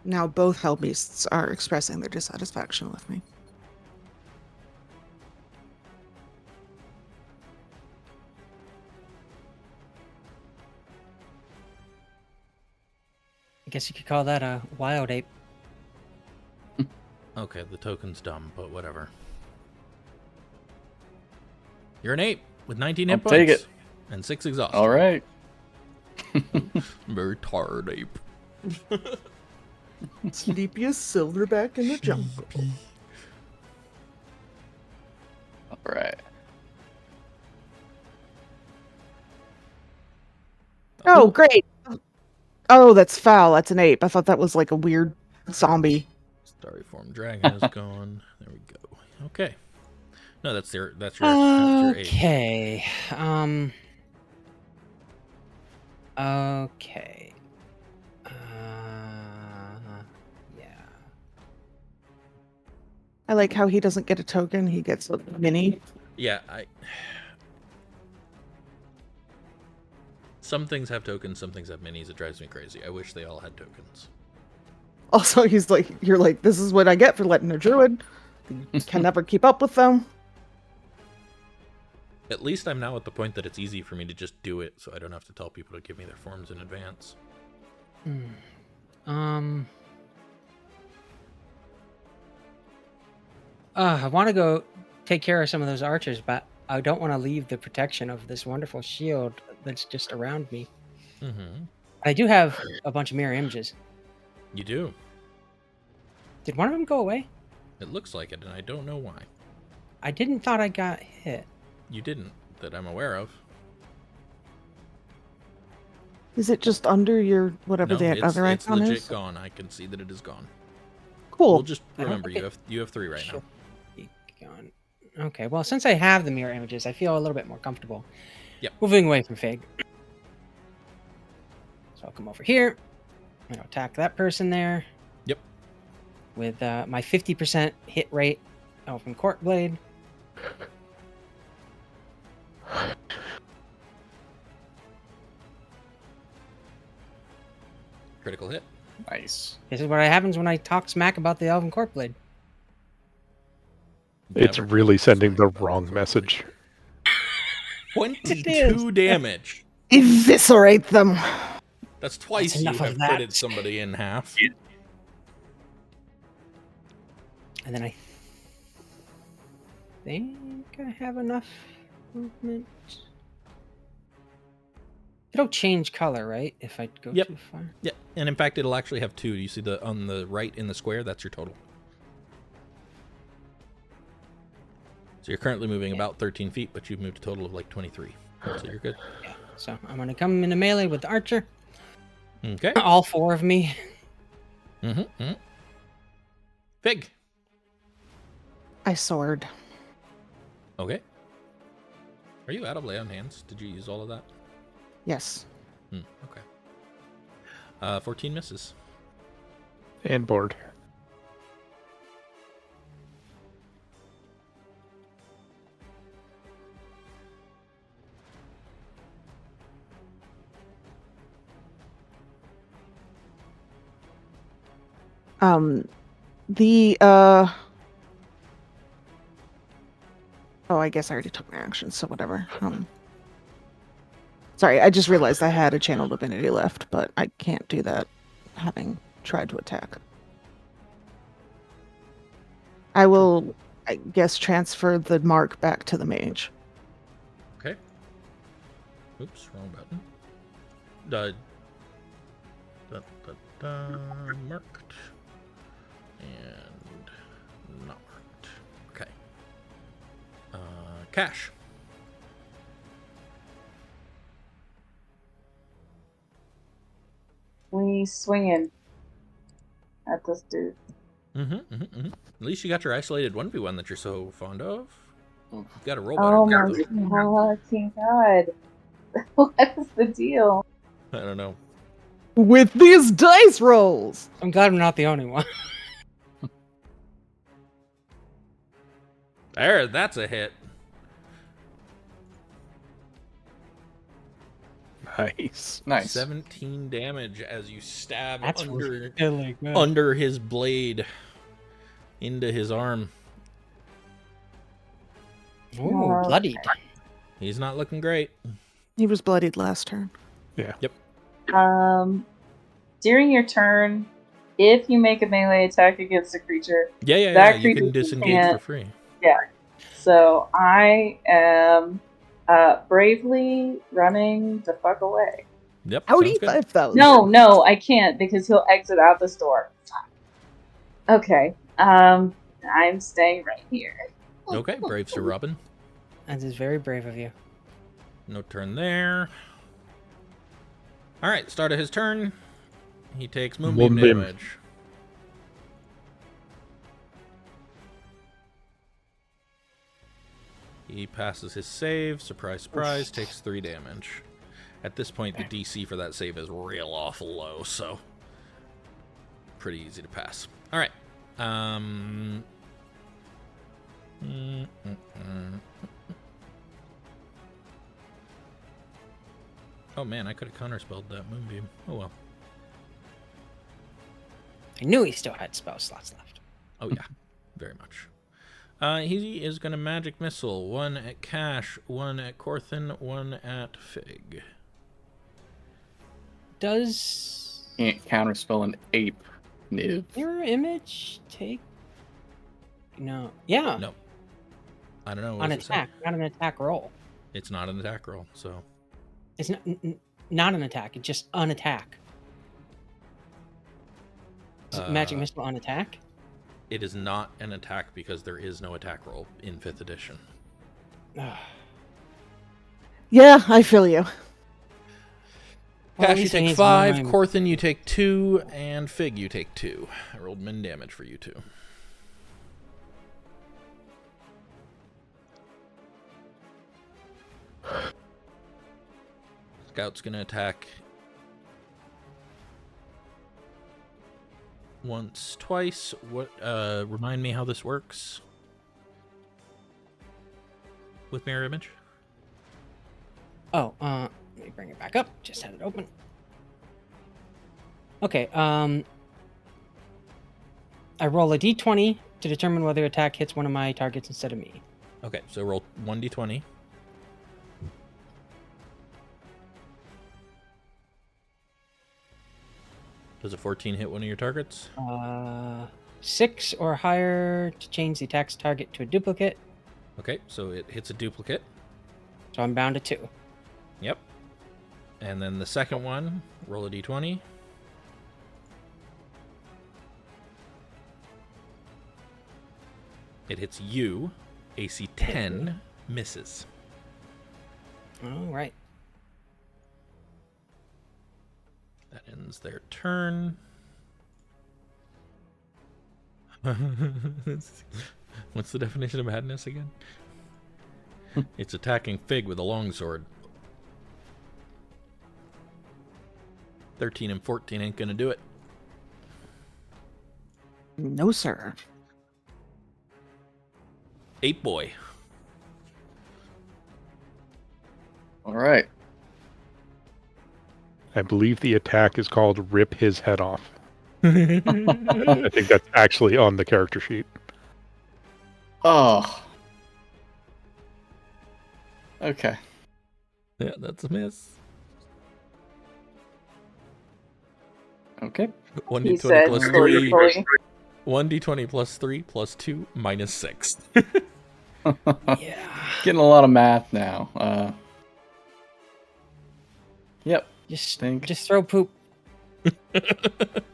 Now both hell beasts are expressing their dissatisfaction with me. I guess you could call that a wild ape. Okay, the token's dumb, but whatever. You're an ape with 19 hit I'll points. take it. And 6 exhaustion. All right. Very tired ape. Sleepiest silverback in the jungle. All right. Oh, great. Oh, that's foul. That's an ape. I thought that was like a weird zombie. Starry form dragon is gone. There we go. Okay. No, that's your ape. Okay. Okay. Yeah. I like how he doesn't get a token. He gets a mini. Yeah, some things have tokens, some things have minis. It drives me crazy. I wish they all had tokens. Also, he's like, you're like, this is what I get for letting a druid. You can never keep up with them. At least I'm now at the point that it's easy for me to just do it, so I don't have to tell people to give me their forms in advance. I want to go take care of some of those archers, but I don't want to leave the protection of this wonderful shield that's just around me. Mm-hmm. I do have a bunch of mirror images. You do. Did one of them go away? It looks like it, and I don't know why. I didn't thought I got hit. You didn't, that I'm aware of. Is it just under your whatever No, the other it's icon legit is? gone. I can see that it is gone. Cool. We'll just I don't remember think you have 3 right now. Be gone. Okay, well, since I have the mirror images, I feel a little bit more comfortable. Yep. Moving away from Fig. come over here. I'm gonna attack that person there. Yep. With my 50% hit rate Elven Court Blade. Critical hit. Nice. This is what happens when I talk smack about the Elven Court Blade. It's Never really talk sending smack the about wrong Elven message. 22 damage. Eviscerate them. That's twice you enough have of that. critted somebody in half. And then I think I have enough movement. It'll change color, right? If I go Yep. too far. Yeah, and in fact, it'll actually have 2. You see the on the right in the square? That's your total. So you're currently moving about 13 feet, but you've moved a total of like 23. So you're good. Yeah. So I'm gonna come into melee with the archer. Okay. All 4 of me. Fig. I soared. Okay. Are you out of lay on hands? Did you use all of that? Yes. Okay. 14 misses. And board. Oh, I guess I already took my action, so whatever. Sorry, I just realized I had a channel divinity left, but I can't do that having tried to attack. I will, I guess, transfer the mark back to the mage. Okay. Oops, wrong button. Marked. And not marked. Okay. Cash. We swinging at this dude. At least you got your isolated 1v1 that you're so fond of. You've got to roll Oh better my than that, fucking god. What is the deal? though. I don't know. With these dice rolls! I'm glad I'm not the only one. There, that's a hit. Nice. Nice. 17 damage as you stab That's under really good. under his blade into his arm. Ooh, bloodied. He's not looking great. He was bloodied last turn. Yeah. Yep. During your turn, if you make a melee attack against a creature, Yeah. That You creature can disengage can't- for free. so I am bravely running the fuck away. Yep. How sounds good. 5,000. No, I can't because he'll exit out this door. Fuck. Okay. I'm staying right here. Okay, brave Sir Robin. That is very brave of you. No turn there. All right, start of his turn. He takes Moonbeam Moonbeam. damage. He passes his save. Surprise, surprise. Takes 3 damage. At this point, the DC for that save is real awful low, so pretty easy to pass. All right. Oh man, I could have counterspelled that Moonbeam. Oh well. I knew he still had spell slots left. Oh yeah, very much. He is going to magic missile. 1 at Cash, 1 at Corthyn, 1 at Fig. Does Can't counterspell an ape. Niv. mirror image take? No. Yeah. No. I don't know. What On does it say? attack, not an attack roll. It's not an attack roll, so It's not an attack. It's just an attack. Is it magic missile on attack? it is not an attack because there is no attack roll in 5th edition. Yeah, I feel you. Well, at Cash, you least he take needs 5. one. Corthyn, you take 2. And Fig, you take 2. I rolled min damage for you two. Scout's going to attack once, twice. What? Remind me how this works with mirror image. Oh, let me bring it back up. Just had it open. Okay, I roll a d20 to determine whether attack hits one of my targets instead of me. Okay, so roll 1d20. Does a 14 hit one of your targets? 6 or higher to change the attack's target to a duplicate. Okay, so it hits a duplicate. So I'm bound to 2. Yep. And then the second one, roll a d20. It hits you. AC 10 misses. All right. That ends their turn. What's the definition of madness again? It's attacking Fig with a longsword. 13 and 14 ain't gonna do it. No, sir. 8 boy. All right. I believe the attack is called Rip His Head Off. I think that's actually on the character sheet. Oh. Okay. Yeah, that's a miss. Okay. He 1d20 said plus slowly, 3. slowly. 1d20 plus 3 plus 2 minus 6. Yeah. Getting a lot of math now. Yep. Just throw poop.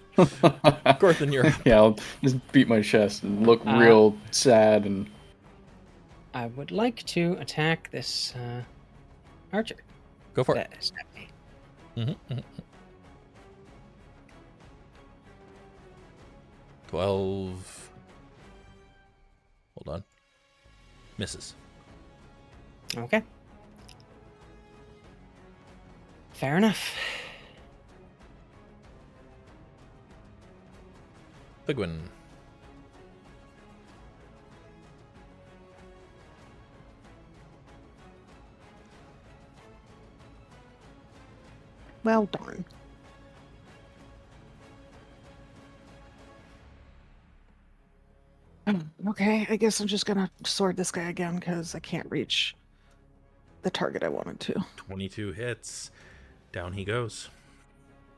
Corthyndahast, you're up. Yeah, I'll just beat my chest and look Uh, real sad and I would like to attack this archer. Go for it. That stabbed me. Mm-hmm. 12. Hold on. Misses. Okay. Fair enough. Figwyn. Well darn. Okay, I guess I'm just gonna sword this guy again because I can't reach the target I wanted to. 22 hits. Down he goes.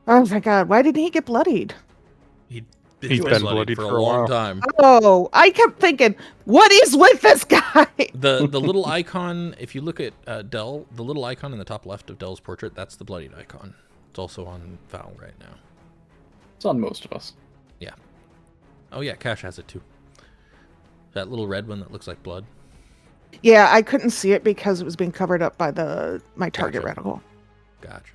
Oh my god, why didn't he get bloodied? He's He's been been bloodied for a long time. Oh, I kept thinking, what is with this guy? The little icon, if you look at Del, the little icon in the top left of Del's portrait, that's the bloodied icon. It's also on Val right now. it's on most of us. Yeah. Oh yeah, Cash has it too. That little red one that looks like blood. Yeah, I couldn't see it because it was being covered up by my target Gotcha. reticle. Gotcha.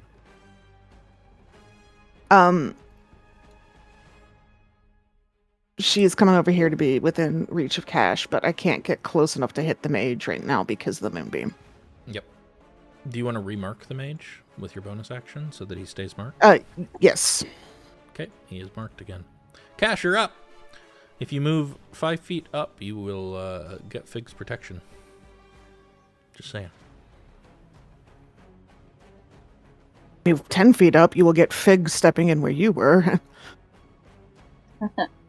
She's coming over here to be within reach of Cash, but I can't get close enough to hit the mage right now because of the moonbeam. Yep. Do you want to remark the mage with your bonus action so that he stays marked? Yes. Okay, he is marked again. Cash, you're up. If you move 5 feet up, you will get Fig's protection. Just saying. Move 10 feet up, you will get Fig stepping in where you were.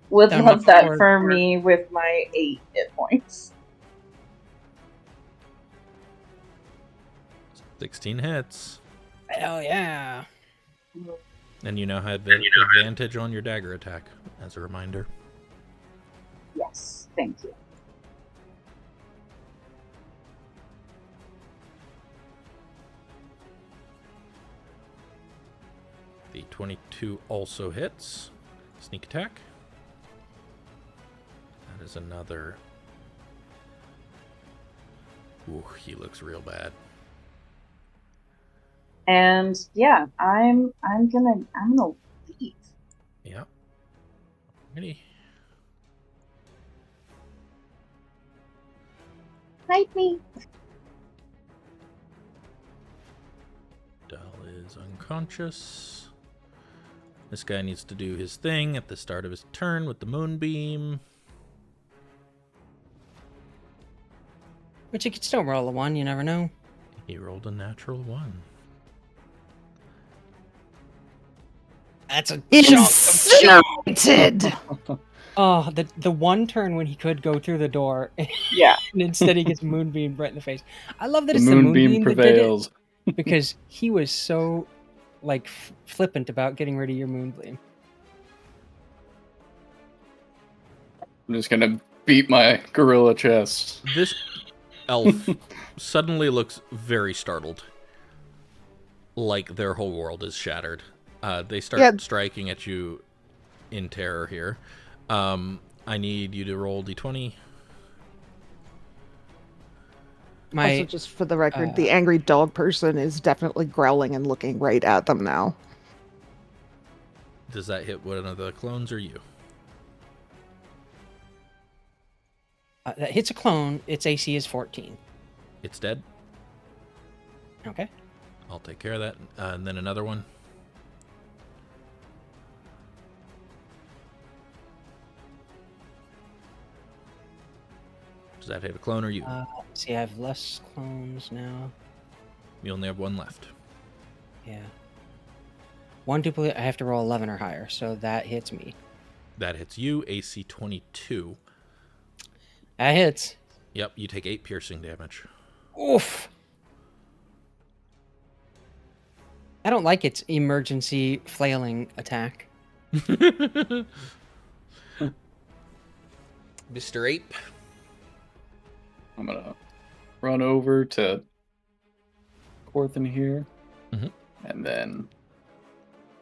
Would Down love to that four. for me with my 8 hit points. 16 hits. Hell yeah. And you now have advantage on your dagger attack, as a reminder. Yes, thank you. The 22 also hits. Sneak attack. That is another. Ooh, he looks real bad. And yeah, I'm gonna leave. Yep. Ready? Fight me. Del is unconscious. This guy needs to do his thing at the start of his turn with the moonbeam. But you could still roll a 1, you never know. He rolled a natural 1. That's a chunk of Incinerated! Oh, the one turn when he could go through the door, Yeah. and instead he gets moonbeamed right in the face. I love that The it's the moonbeam moonbeam that did prevails. it, because he was so, like, flippant about getting rid of your moonbeam. I'm just gonna beat my gorilla chest. This elf suddenly looks very startled. Like their whole world is shattered. They start striking at you in terror here. I need you to roll d20. Also, just for the record, the angry dog person is definitely growling and looking right at them now. Does that hit one of the clones or you? That hits a clone. Its AC is 14. It's dead. Okay. I'll take care of that. And then another one. Does that hit a clone or you? See, I have less clones now. You only have one left. Yeah. One duplicate, I have to roll 11 or higher, so that hits me. That hits you, AC 22. That hits. Yep, you take 8 piercing damage. Oof. I don't like its emergency flailing attack. Mr. Ape. I'm gonna run over to Corthyndahast here, and then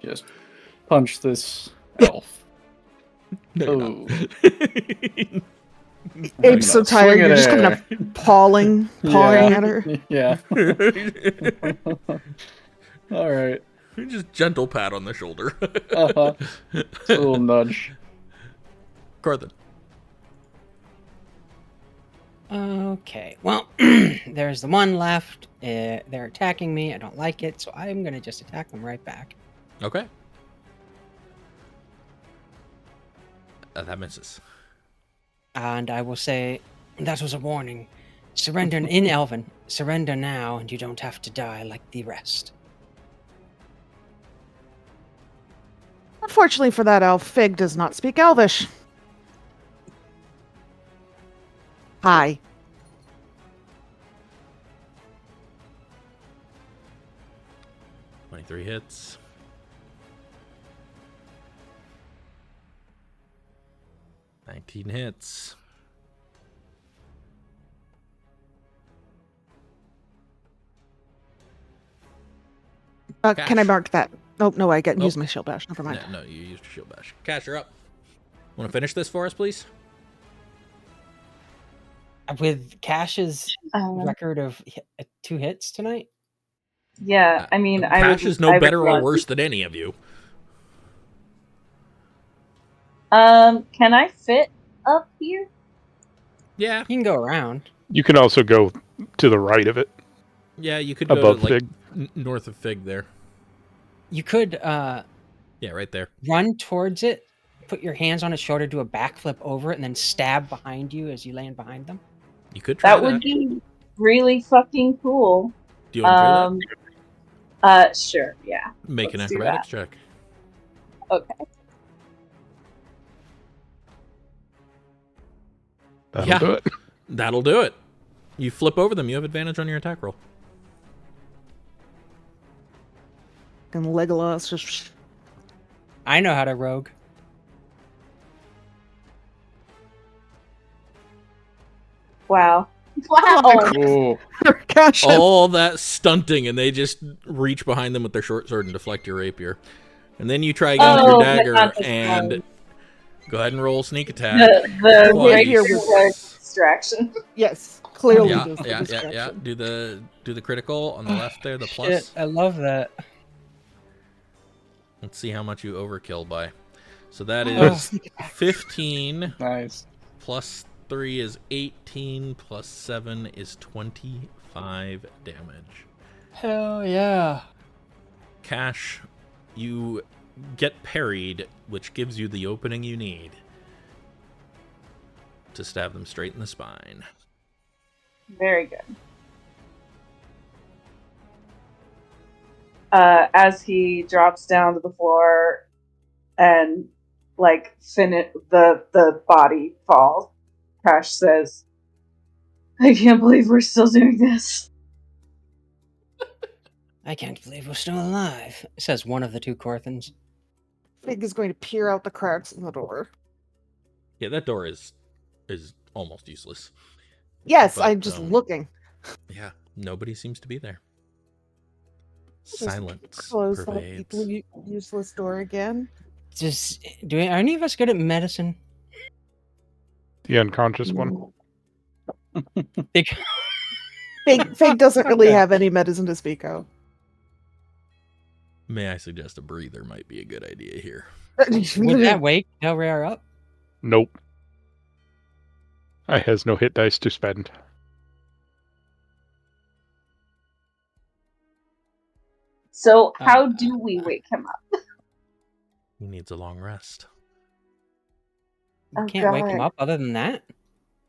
just punch this elf. No, Ape's so tired, you're just kind of pawing at her. Yeah. All right. Just gentle pat on the shoulder. It's a little nudge. Corthynd. Okay, well, there's the one left. They're attacking me. I don't like it, so I'm going to just attack them right back. Okay. That misses. And I will say, that was a warning. Surrender in Elven. Surrender now, and you don't have to die like the rest. Unfortunately for that elf, Fig does not speak Elvish. Hi. Three hits. Nineteen hits. Can I mark that? Oh, no, I use my shield bash. Never mind. No, you used your shield bash. Cash, you're up. Want to finish this for us, please? With Cash's record of 2 hits tonight? Yeah, I mean, Cash is no better or worse than any of you. Can I fit up here? Yeah. You can go around. You can also go to the right of it. Yeah, you could go above to, like, Fig. North of Fig there. You could yeah, right there. Run towards it, put your hands on its shoulder, do a backflip over it, and then stab behind you as you land behind them. You could try that. That would be really fucking cool. Do you want to try that? Sure, yeah. Make Let's an acrobatics check. Okay. That'll do it. That'll do it. You flip over them. You have advantage on your attack roll. And Legolas just... I know how to rogue. Wow. Wow. Oh, Cassian. All that stunting, and they just reach behind them with their short sword and deflect your rapier. And then you try again with your dagger, and go ahead and roll sneak attack. The Twice. rapier was distraction. Yes, clearly. Yeah. Do the critical on the left there, the plus. Shit, I love that. Let's see how much you overkill by. So that is 15. nice. Plus 3 is 18. Plus 7 is 25 damage. Hell yeah. Cash, you get parried, which gives you the opening you need to stab them straight in the spine. Very good. As he drops down to the floor and like the body falls, Crash says, "I can't believe we're still doing this." I can't believe we're still alive, says one of the two Corthyns. Fig is going to peer out the cracks in the door. Yeah, that door is almost useless. Yes, But, I'm just looking. Yeah, nobody seems to be there. Just Silence close that pervades. equally useless door again. Are any of us good at medicine? The unconscious one. Fig doesn't really have any medicine to speak of. May I suggest a breather might be a good idea here? Would that wake Delryar up? Nope. I has no hit dice to spend. So how do we wake him up? He needs a long rest. You Oh, can't wake him God. up other than that?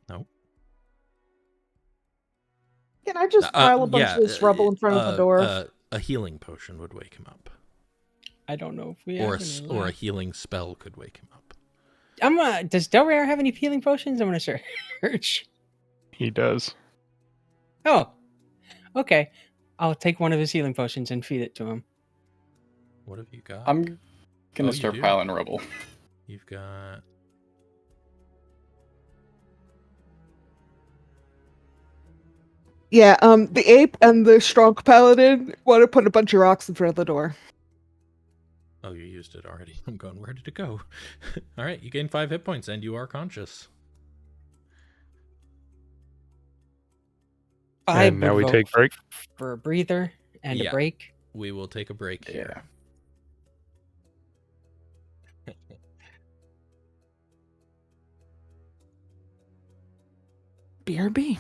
No. Can I just pile a bunch Yeah, of this rubble in front of the door? A healing potion would wake him up. I don't know if we Or have any or a left. healing spell could wake him up. Does Delryar have any healing potions? I'm gonna search. He does. Oh, okay. I'll take one of his healing potions and feed it to him. What have you got? I'm gonna you start do? piling rubble. You've got... Yeah, the ape and the strong paladin want to put a bunch of rocks in front of the door. Oh, you used it already. I'm going, where did it go? All right, you gain 5 hit points and you are conscious. And now we take break. For a breather and a break. We will take a break here. BRB.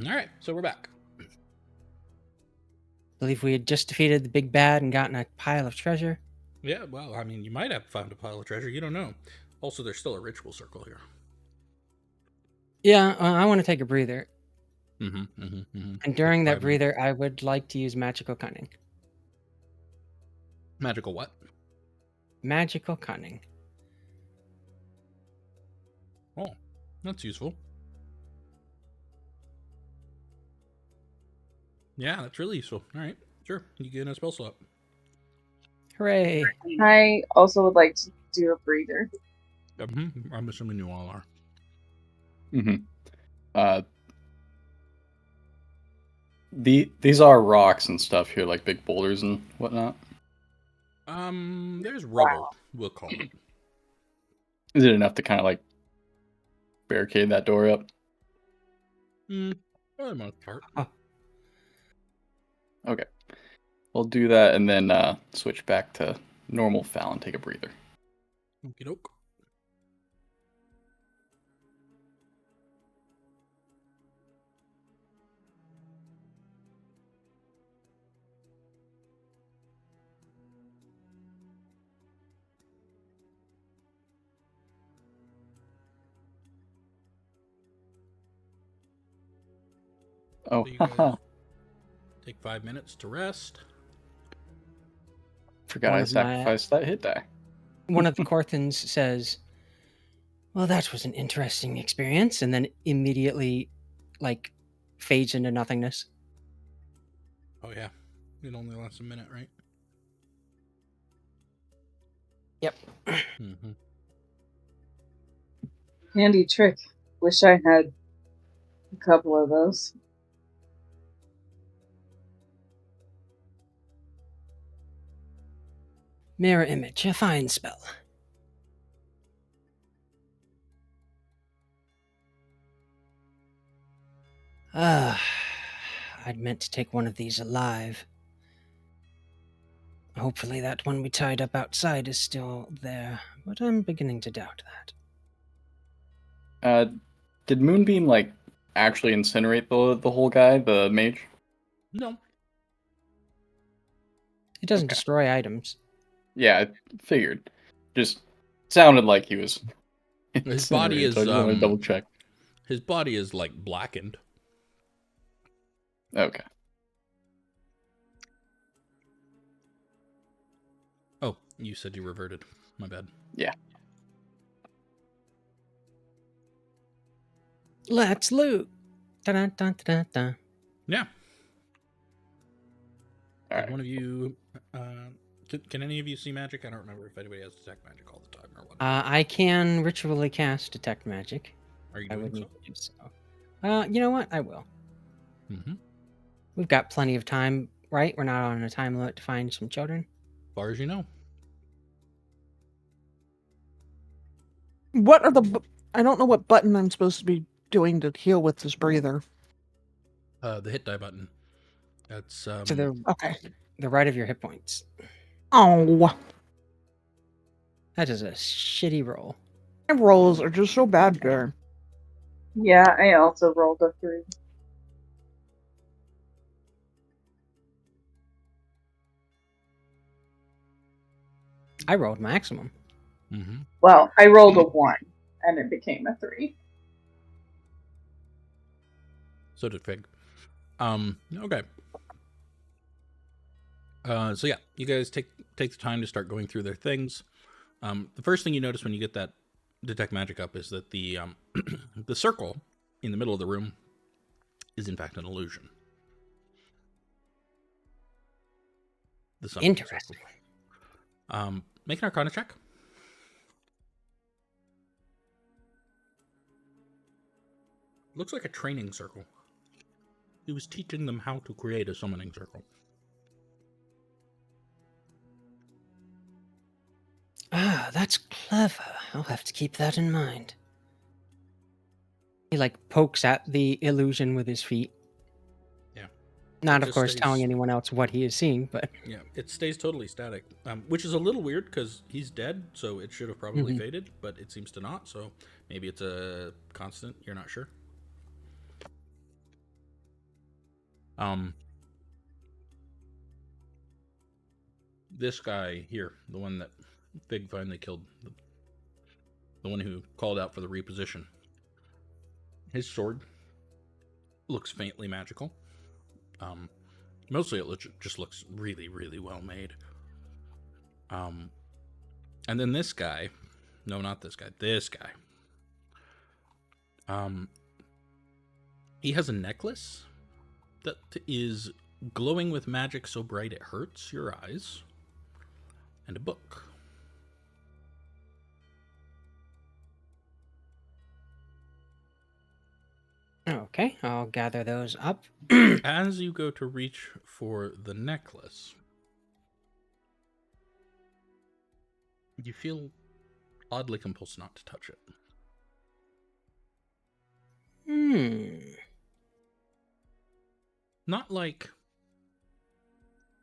right, so we're back. Believe we had just defeated the big bad and gotten a pile of treasure. Yeah, well, I mean, you might have found a pile of treasure. You don't know. Also, there's still a ritual circle here. Yeah, I want to take a breather. Mm-hmm. And during Like that 5 breather, minutes. I would like to use magical cunning. Magical what? Magical cunning. Oh, that's useful. Yeah, that's really useful. All right, sure. You get a spell slot. Hooray! I also would like to do a breather. I'm assuming you all are. These are rocks and stuff here, like big boulders and whatnot. There's rubble, we'll call it. Is it enough to kind of like barricade that door up? For the most part. Okay. We'll do that and then switch back to normal Fal and take a breather. Okie doke. Oh, So you guys take 5 minutes to rest. forgot One I of my- sacrificed that hit die. One of the Corthyns says, "Well, that was an interesting experience," and then immediately, like, fades into nothingness. Oh yeah, it only lasts a minute, right? Yep. Mm-hmm. Handy trick. Wish I had a couple of those. Mirror image, a fine spell. I'd meant to take one of these alive. Hopefully that one we tied up outside is still there, but I'm beginning to doubt that. Did Moonbeam like actually incinerate the whole guy, the mage? No. It doesn't Okay. destroy items. Yeah, I figured. Just sounded like he was. His body incinerated, is so I just want to double check. His body is like blackened. Okay. Oh, you said you reverted. My bad. Yeah. Let's loot. Dun, dun, dun, dun. Yeah. All right. One of you. Can any of you see magic? I don't remember if anybody has detect magic all the time or what. I can ritually cast detect magic. Are you I doing would so? need to do so. You know what? I will. Mm-hmm. As We've got plenty of time, right? We're not on a time limit to find some children. far as you know. What are I don't know what button I'm supposed to be doing to heal with this breather. The hit die button. That's To the Okay. right of your hit points. Oh, That is a shitty roll. my rolls are just so bad there. Yeah, I also rolled a 3. I rolled maximum. Mm-hmm. Well, I rolled a 1, and it became a 3. So did Fig. Okay. So yeah, you guys take the time to start going through their things. The first thing you notice when you get that detect magic up is that the the circle in the middle of the room is in fact an illusion. The summoning Interesting. circle. Make an Arcana check. Looks like a training circle. He was teaching them how to create a summoning circle. Ah, that's clever. I'll have to keep that in mind. He like pokes at the illusion with his feet. Yeah. Not, It of just course, stays- telling anyone else what he is seeing, but Yeah, it stays totally static, which is a little weird because he's dead, so it should have probably Mhm. faded, but it seems to not, so maybe it's a constant, you're not sure. This guy here, the one that Fig finally killed, the one who called out for the reposition, his sword looks faintly magical. Mostly it just looks really, really well made. And then this guy, no, not this guy, this guy. He has a necklace that is glowing with magic so bright it hurts your eyes, and a book. Okay, I'll gather those up. As you go to reach for the necklace, you feel oddly compulsed not to touch it. Not like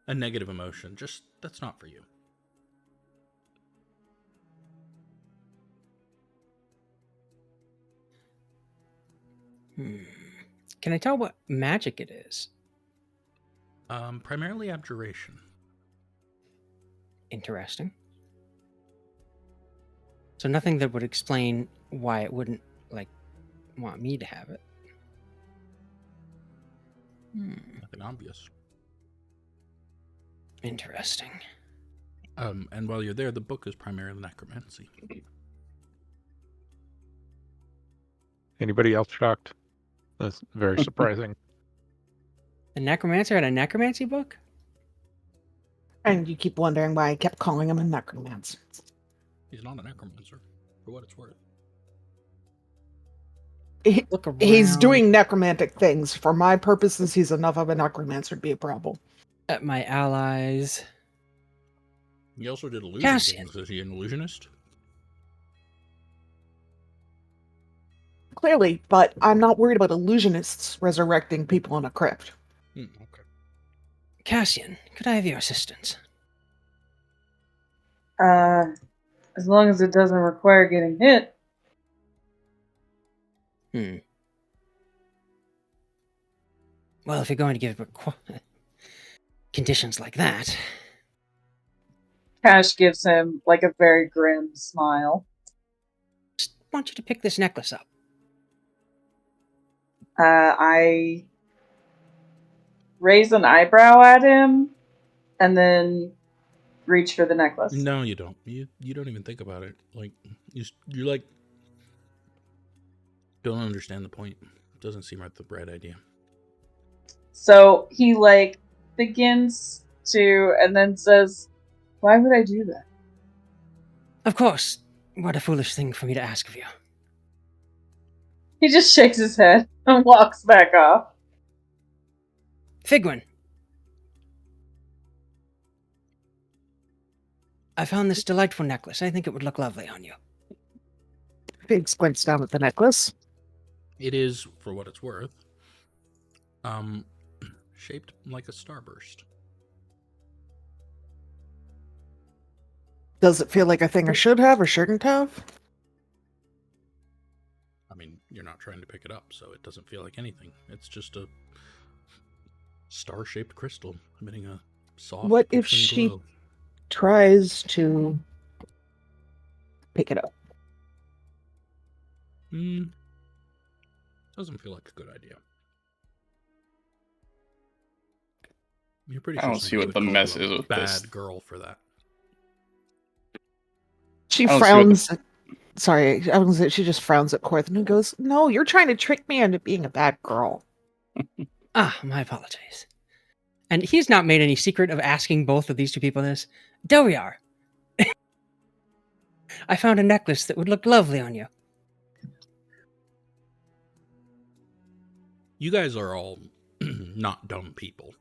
a negative emotion, just that's not for you. Can I tell what magic it is? Primarily abjuration. Interesting. So nothing that would explain why it wouldn't, like, want me to have it. Nothing obvious. Interesting. And while you're there, the book is primarily necromancy. Anybody else shocked? That's very surprising. The necromancer had a necromancy book? And you keep wondering why I kept calling him a necromancer. He's not a necromancer, for what it's worth. Look around. He's doing necromantic things. For my purposes, he's enough of a necromancer to be a problem. At my allies. He also did illusion Cassian. things. Is he an illusionist? Clearly, but I'm not worried about illusionists resurrecting people in a crypt. Okay. Cassian, could I have your assistance? As long as it doesn't require getting hit. Well, if you're going to give conditions like that. Cash gives him like a very grim smile. Just want you to pick this necklace up. I raise an eyebrow at him and then reach for the necklace. No, you don't. You don't even think about it. Like you like don't understand the point. It doesn't seem like the right idea. So he like begins to and then says, "Why would I do that?" Of course. What a foolish thing for me to ask of you. He just shakes his head and walks back off. Figwyn. I found this delightful necklace. I think it would look lovely on you. Fig squints down at the necklace. It is, for what it's worth, shaped like a starburst. Does it feel like a thing I should have or shouldn't have? I mean, you're not trying to pick it up, so it doesn't feel like anything. It's just a star-shaped crystal emitting a soft, What if pulsing she glow. tries to pick it up? Doesn't feel like a good idea. You're pretty I sure don't see somebody what the would call mess you a is with bad this. girl for that. She I don't see frowns. Sorry, I was gonna say she just frowns at Corthyndahast and goes, "No, you're trying to trick me into being a bad girl." Ah, my apologies. And he's not made any secret of asking both of these two people this. Delryar. I found a necklace that would look lovely on you. You guys are all not dumb people.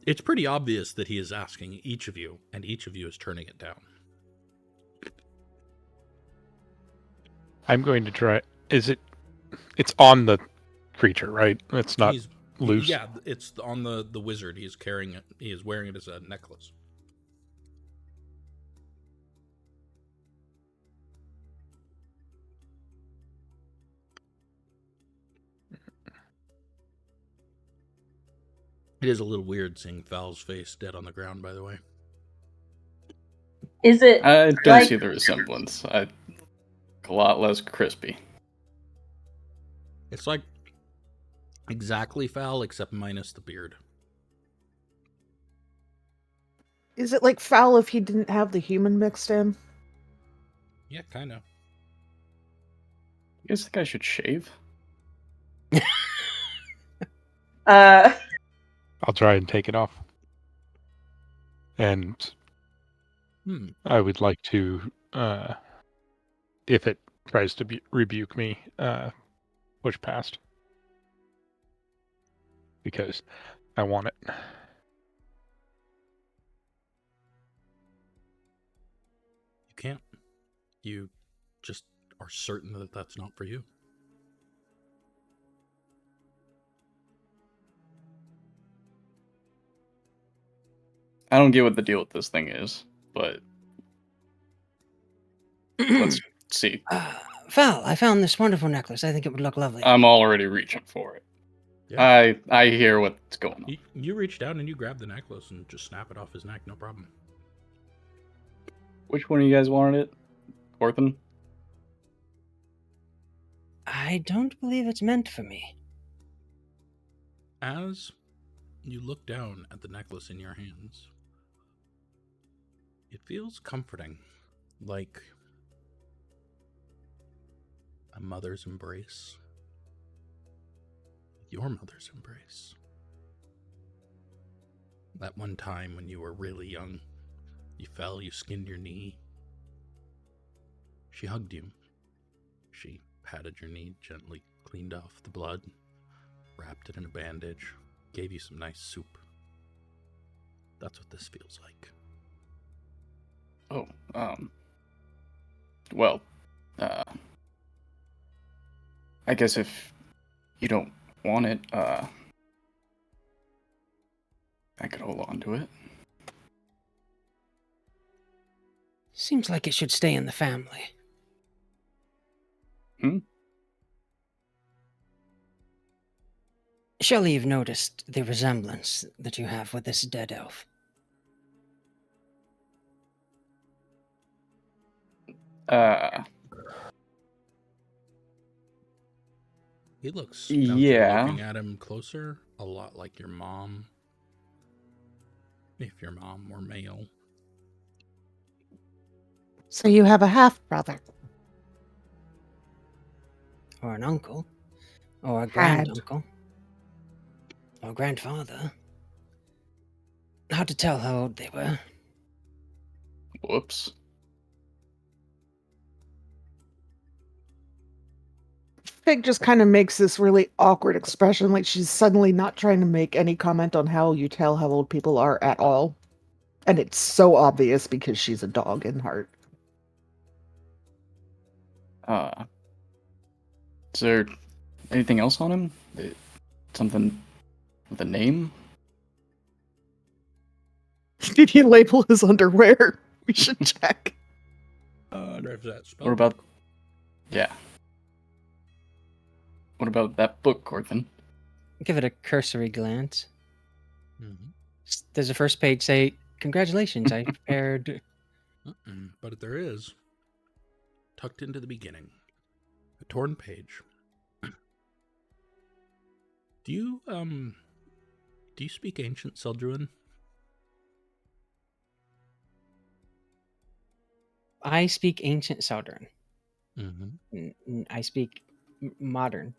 It's pretty obvious that he is asking each of you, and each of you is turning it down. I'm going to try. Is it? It's on the creature, right? It's not loose. Yeah, it's on the wizard. He's carrying it. He is wearing it as a necklace. It is a little weird seeing Fal's face dead on the ground, by the way. Is it I don't like see the resemblance. A lot less crispy. It's like exactly Fal, except minus the beard. Is it like foul if he didn't have the human mixed in? Yeah, kind of. You guys think I should shave? uh I'll try and take it off. And I would like to, if it tries to rebuke me, push past. Because I want it. You can't. You just are certain that that's not for you. I don't get what the deal with this thing is, but let's see. Val, I found this wonderful necklace. I think it would look lovely. I'm already reaching for it. Yeah. I hear what's going on. You reach down and you grab the necklace and just snap it off his neck, no problem. Which one of you guys wanted it? Corthyndahast? I don't believe it's meant for me. As you look down at the necklace in your hands, it feels comforting, like a mother's embrace. Your mother's embrace. That one time when you were really young, you fell, you skinned your knee. She hugged you. She patted your knee, gently cleaned off the blood, wrapped it in a bandage, gave you some nice soup. That's what this feels like. Oh, well, I guess if you don't want it, I could hold on to it. Seems like it should stay in the family. Surely you've noticed the resemblance that you have with this dead elf. He looks, yeah. looking at him closer, a lot like your mom. If your mom were male. So you have a half-brother. Or an uncle. Or a Had. granduncle. Or grandfather. Hard to tell how old they were. Whoops. Fig just kind of makes this really awkward expression, like she's suddenly not trying to make any comment on how you tell how old people are at all. And it's so obvious because she's a dog in heart. Is there anything else on him? Something with a name? Did he label his underwear? We should check. Drives that spell. What about... Yeah. What about that book, Corthyndahast? Give it a cursory glance. Mm-hmm. Does the first page say, "Congratulations, I prepared..." But there is, tucked into the beginning, a torn page. Do you speak ancient Seldruan? I speak ancient Southern. Mm-hmm. I speak modern.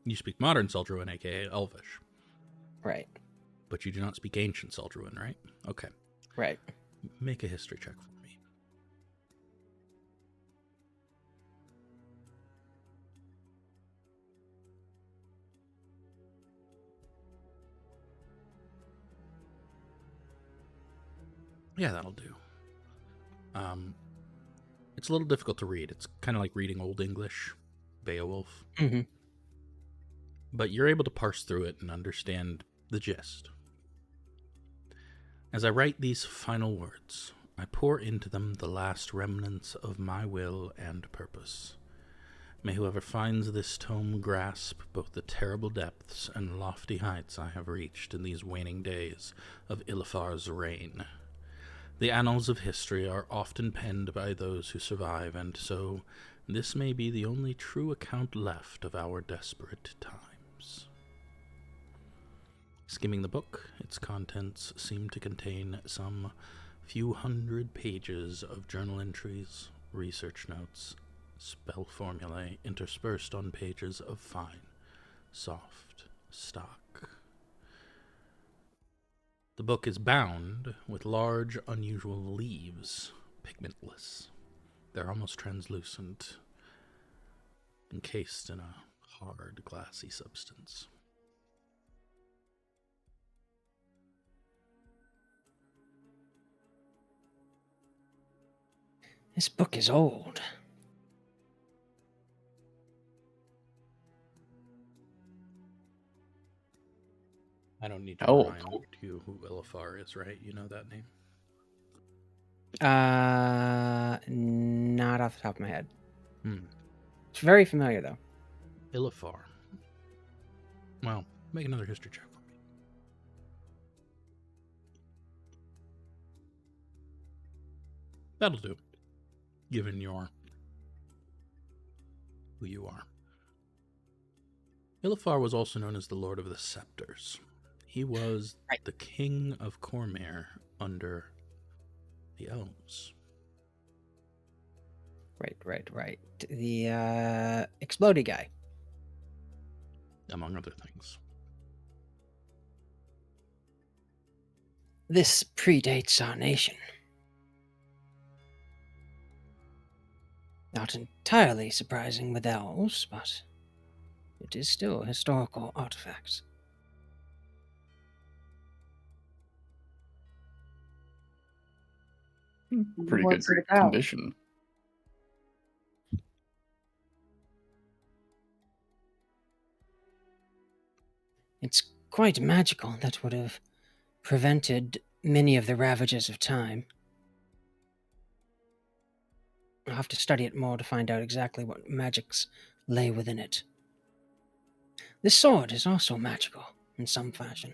You speak modern Seldruan, aka Elvish. Right. But you do not speak ancient Seldruan, right? Okay. Right. Make a history check for me. Yeah, that'll do. It's a little difficult to read. It's kind of like reading Old English, Beowulf. Mm-hmm. But you're able to parse through it and understand the gist. As I write these final words, I pour into them the last remnants of my will and purpose. May whoever finds this tome grasp both the terrible depths and lofty heights I have reached in these waning days of Ilifar's reign. The annals of history are often penned by those who survive, and so this may be the only true account left of our desperate times. Skimming the book, its contents seem to contain some few hundred pages of journal entries, research notes, spell formulae interspersed on pages of fine, soft stock. The book is bound with large, unusual leaves, pigmentless. They're almost translucent, encased in a hard, glassy substance. This book is old. I don't need to How remind old? you who Ilifar is, right? You know that name? Not off the top of my head. Hmm. It's very familiar, though. Ilifar. Well, make another history check for me. That'll do, given who you are. Ilifar was also known as the Lord of the Scepters. He was the king of Cormyr under the elves. Right. The explodey guy. Among other things. This predates our nation. Not entirely surprising with elves, but it is still a historical artifact. Pretty good What's it about? condition. It's quite magical. That would have prevented many of the ravages of time. I'll have to study it more to find out exactly what magics lay within it. This sword is also magical in some fashion.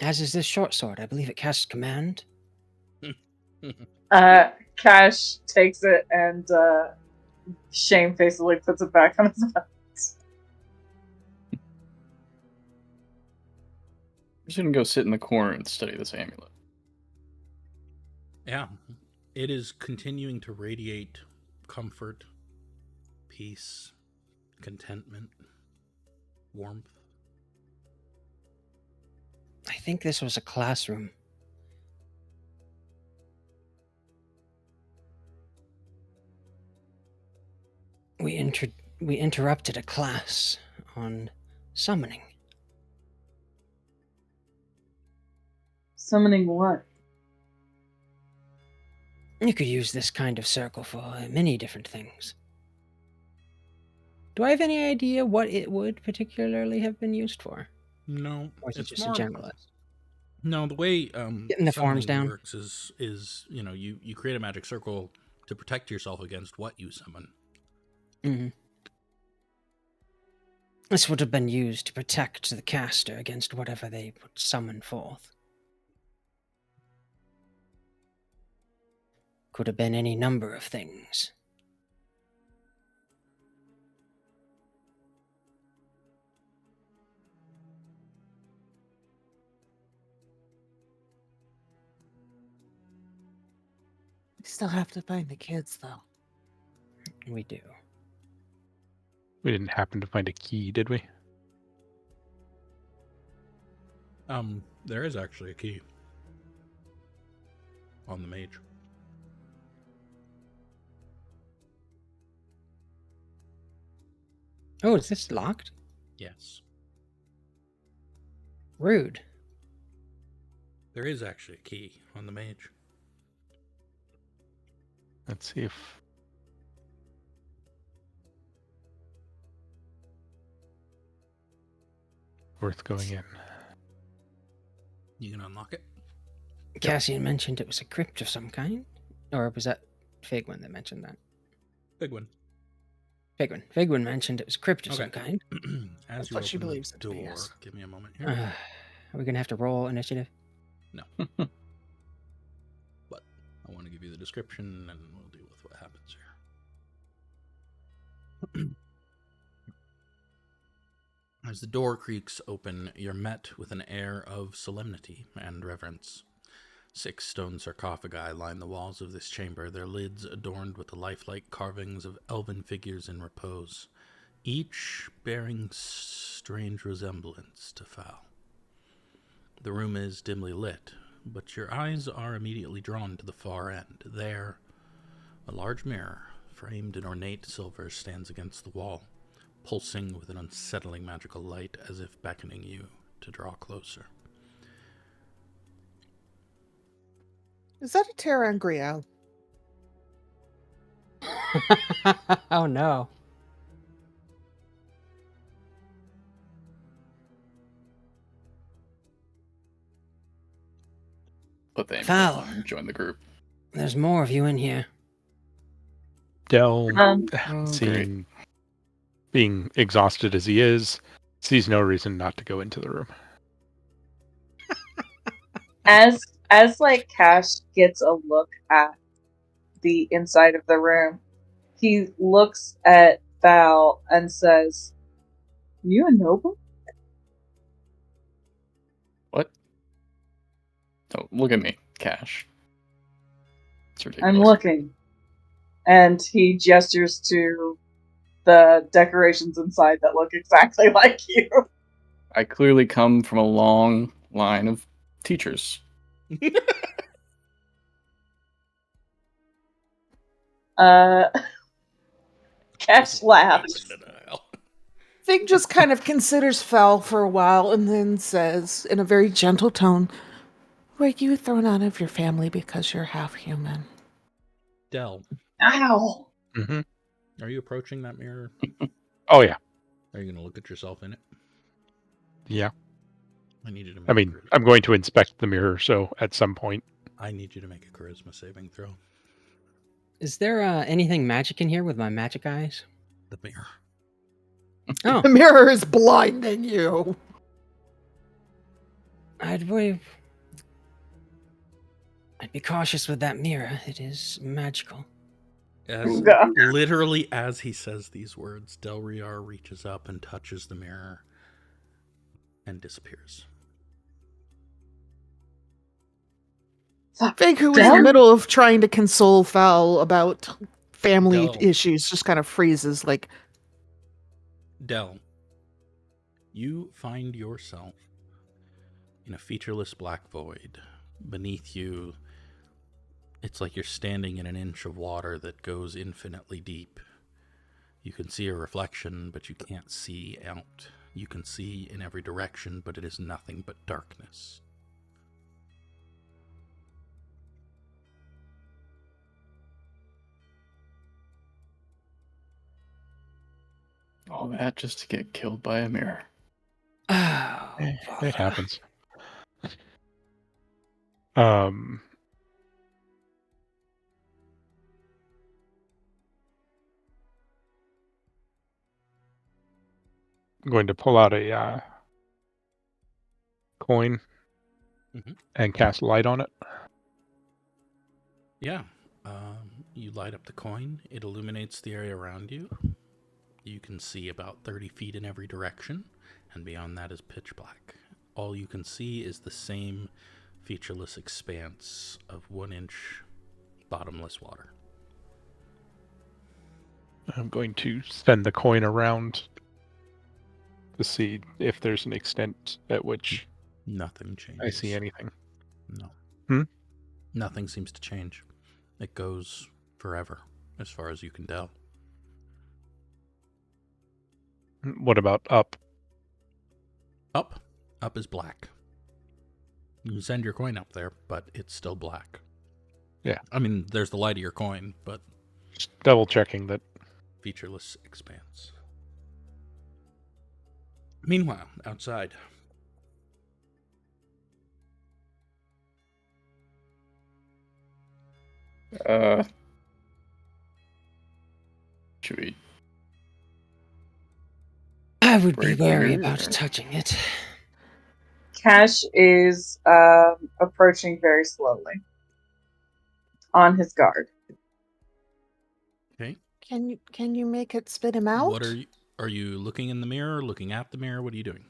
As is this short sword. I believe it casts command. Cash takes it and shamefacedly puts it back on his belt. I'm just gonna go sit in the corner and study this amulet. Yeah, it is continuing to radiate comfort, peace, contentment, warmth. I think this was a classroom. We interrupted a class on summoning. Summoning what? You could use this kind of circle for many different things. Do I have any idea what it would particularly have been used for? No, Or is it it's just more a generalist? No, the way Getting the forms summoning down? works is you create a magic circle to protect yourself against what you summon. Mm-hmm. This would have been used to protect the caster against whatever they would summon forth. Could have been any number of things. We still have to find the kids, though. We do. We didn't happen to find a key, did we? There is actually a key on the mage. Oh, is this locked? Yes, Rude. there is actually a key on the mage. Let's see if... worth going in. You can unlock it. Cassian mentioned it was a crypt of some kind? Or was that Figwyn that mentioned that? Big one. Figwyn. Figwyn mentioned it was a crypt of Okay. some kind. As That's you what she open believes the it to be, door, yes. give me a moment here. Are we going to have to roll initiative? No. But I want to give you the description, and we'll deal with what happens here. As the door creaks open, you're met with an air of solemnity and reverence. 6 stone sarcophagi line the walls of this chamber, their lids adorned with the lifelike carvings of elven figures in repose, each bearing strange resemblance to Fal. The room is dimly lit, but your eyes are immediately drawn to the far end. There, a large mirror, framed in ornate silver, stands against the wall, pulsing with an unsettling magical light as if beckoning you to draw closer. Is that a Terangriel? Oh no. Let the Val. join the group. There's more of you in here. Del, Great. seeing being exhausted as he is, sees no reason not to go into the room. As like Cash gets a look at the inside of the room, he looks at Val and says, "You a noble?" What? Oh, look at me, Cash. It's ridiculous. I'm looking. And he gestures to the decorations inside that look exactly like you. I clearly come from a long line of teachers. Cash laughs. Fig just kind of considers Fal for a while and then says, in a very gentle tone, "Were you thrown out of your family because you're half human?" Del, Ow! Mm-hmm. are you approaching that mirror? Oh, yeah. Are you going to look at yourself in it? Yeah. I need you to make I mean, I'm going to inspect the mirror, so at some point. I need you to make a charisma saving throw. Is there anything magic in here with my magic eyes? The mirror. Oh, The mirror is blinding you. I'd be cautious with that mirror. It is magical. Literally as he says these words, Delryar reaches up and touches the mirror and disappears. Fig, who was in the middle of trying to console Fal about family Del. issues, just kind of freezes, like, Del, you find yourself in a featureless black void. Beneath you, it's like you're standing in an inch of water that goes infinitely deep. You can see a reflection, but you can't see out. You can see in every direction, but it is nothing but darkness. All that just to get killed by a mirror. Oh, It happens. I'm going to pull out a coin and cast light on it. Yeah. You light up the coin. It illuminates the area around you. You can see about 30 feet in every direction, and beyond that is pitch black. All you can see is the same featureless expanse of 1-inch bottomless water. I'm going to send the coin around to see if there's an extent at which Nothing changes. I see anything. No. Nothing seems to change. It goes forever, as far as you can tell. What about up? Up is black. You can send your coin up there, but it's still black. Yeah. I mean, there's the light of your coin, but Just double checking that. featureless expanse. Meanwhile, outside, Should we I would be break wary here, about or- touching it. Cash is approaching very slowly, on his guard. Okay. Can you make it spit him out? What are you looking in the mirror, looking at the mirror? What are you doing?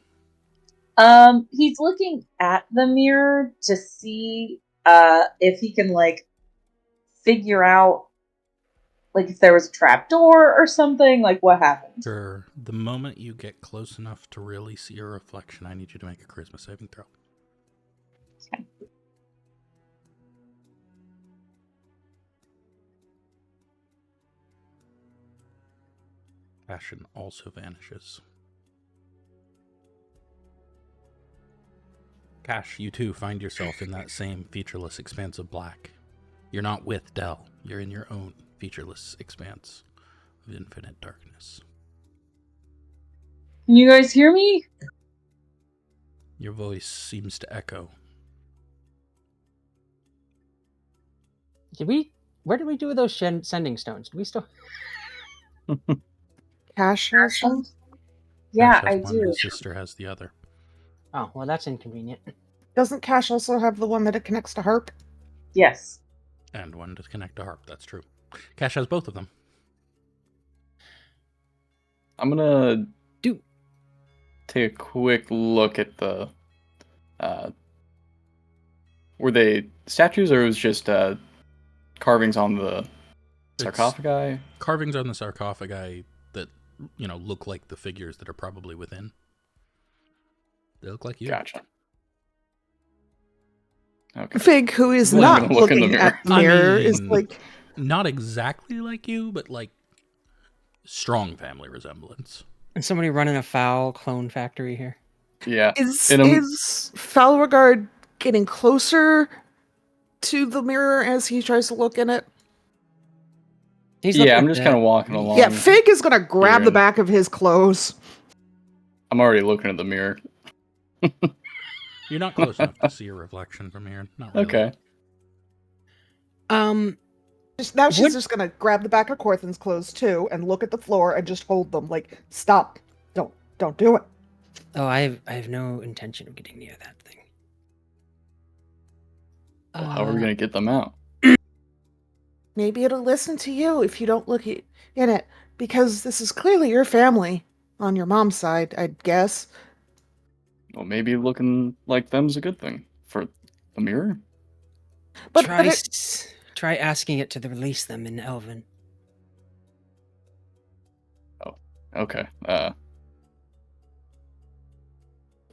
He's looking at the mirror to see if he can like figure out like if there was a trap door or something, like what happened. Sure. The moment you get close enough to really see your reflection, I need you to make a charisma saving throw. Okay. Cassian also vanishes. Cash, you too find yourself in that same featureless expanse of black. You're not with Del. You're in your own featureless expanse of infinite darkness. Can you guys hear me? Your voice seems to echo. Where did we do with those sending stones? Do we still? Cash has some? Yeah, Cash has I one, do. his sister has the other. Oh, well, that's inconvenient. Doesn't Cash also have the one that it connects to Harp? Yes. And one to connect to Harp, that's true. Cash has both of them. I'm gonna take a quick look at the. Were they statues or it was just carvings on the sarcophagi? Carvings on the sarcophagi that, look like the figures that are probably within. They look like you. Gotcha. Okay. Fig, who is Well, not I'm gonna look in the looking at the I mirror, is mean- like, Not exactly like you, but like strong family resemblance. And somebody running a foul clone factory here. Yeah. is And I'm- Falaghard getting closer to the mirror as he tries to look in it? He's looking Yeah, I'm at just the- kind of walking along. Yeah, Fig is gonna grab the and- back of his clothes. I'm already looking at the mirror. You're not close enough to see your reflection from here. Not really. Okay. Now she's Would- just gonna grab the back of Corthyn's clothes too and look at the floor and just hold them. Like, stop! Don't do it. Oh, I have no intention of getting near that thing. Well, how are we gonna get them out? Maybe it'll listen to you if you don't look in it, because this is clearly your family on your mom's side, I'd guess. Well, maybe looking like them's a good thing for the mirror. But Try asking it to release them in Elven. Okay.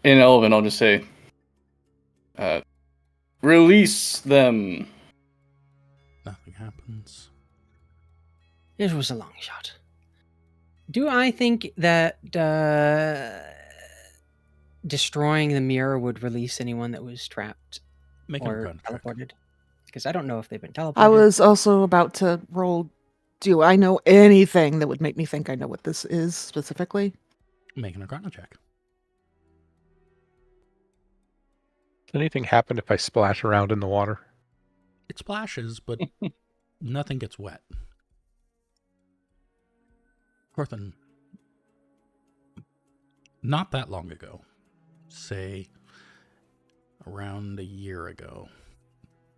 In Elven, I'll just say, release them. Nothing happens. It was a long shot. Do I think that destroying the mirror would release anyone that was trapped Make an or Arcana check. teleported? Because I don't know if they've been teleported. I was also about to roll. Do I know anything that would make me think I know what this is specifically? Make an Arcana check. Does anything happen if I splash around in the water? It splashes, but nothing gets wet. Corthin, not that long ago, say around a year ago,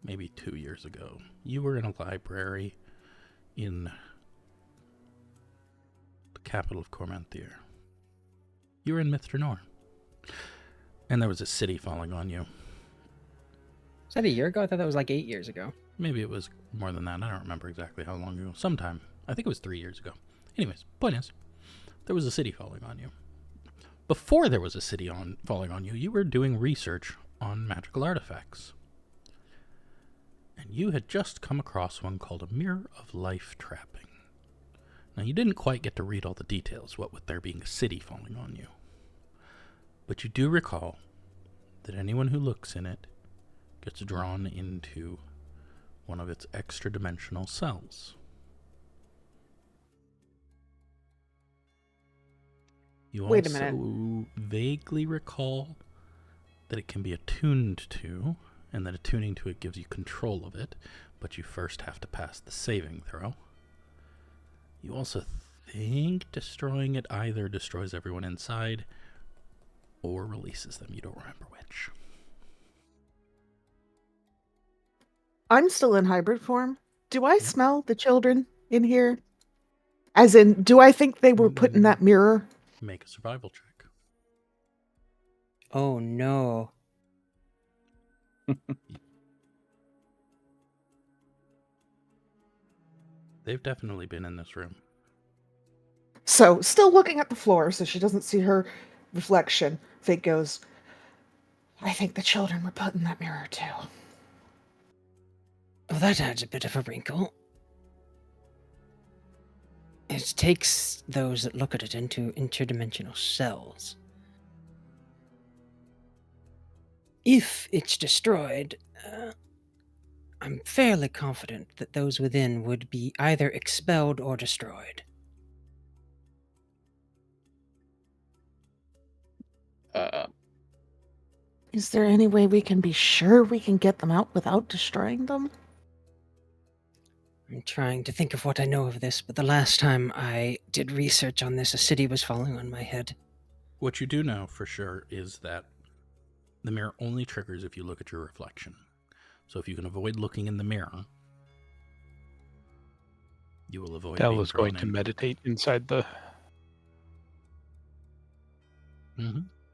maybe 2 years ago, you were in a library in the capital of Cormyr. You were in Mithranor, and there was a city falling on you. Is that a year ago? I thought that was like 8 years ago. Maybe it was more than that. I don't remember exactly how long ago. Sometime. I think it was 3 years ago. Anyways, point is, there was a city falling on you. Before there was a city falling on you, you were doing research on magical artifacts. And you had just come across one called a Mirror of Life Trapping. Now, you didn't quite get to read all the details, what with there being a city falling on you. But you do recall that anyone who looks in it gets drawn into one of its extra-dimensional cells. You Wait a also minute. vaguely recall that it can be attuned to, and that attuning to it gives you control of it, but you first have to pass the saving throw. You also think destroying it either destroys everyone inside or releases them. You don't remember which. I'm still in hybrid form. Do I smell the children in here? As in, do I think they were put in that mirror? Make a survival check. Oh no. They've definitely been in this room. So, still looking at the floor so she doesn't see her reflection, Fig goes, I think the children were put in that mirror too. Well, that adds a bit of a wrinkle. It takes those that look at it into interdimensional cells. If it's destroyed, I'm fairly confident that those within would be either expelled or destroyed. Is there any way we can be sure we can get them out without destroying them? I'm trying to think of what I know of this, but the last time I did research on this, a city was falling on my head. What you do know for sure is that the mirror only triggers if you look at your reflection. So if you can avoid looking in the mirror, you will avoid Del being is going drawn to in. meditate inside the...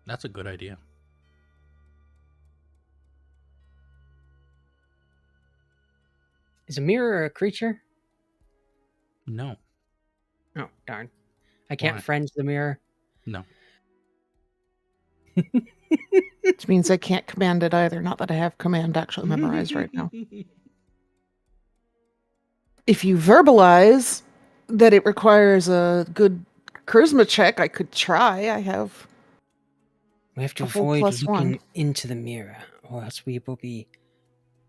That's a good idea. Is a mirror a creature? No. Oh, darn. I can't Why? friend the mirror. No. Which means I can't command it either. Not that I have command actually memorized right now. If you verbalize that it requires a good charisma check, I could try. I have We have to a full avoid +1. looking into the mirror, or else we will be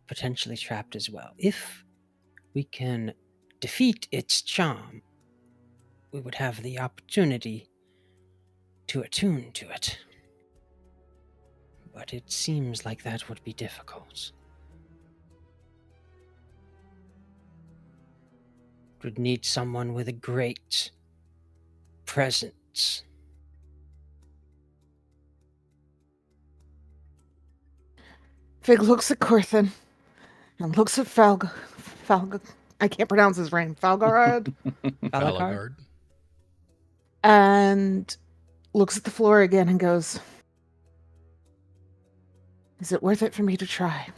potentially trapped as well. If we can defeat its charm, we would have the opportunity to attune to it. But it seems like that would be difficult. It would need someone with a great presence. Fig looks at Corthyn and looks at Falga. I can't pronounce his name. Falaghard. Falaghard. And looks at the floor again and goes, is it worth it for me to try?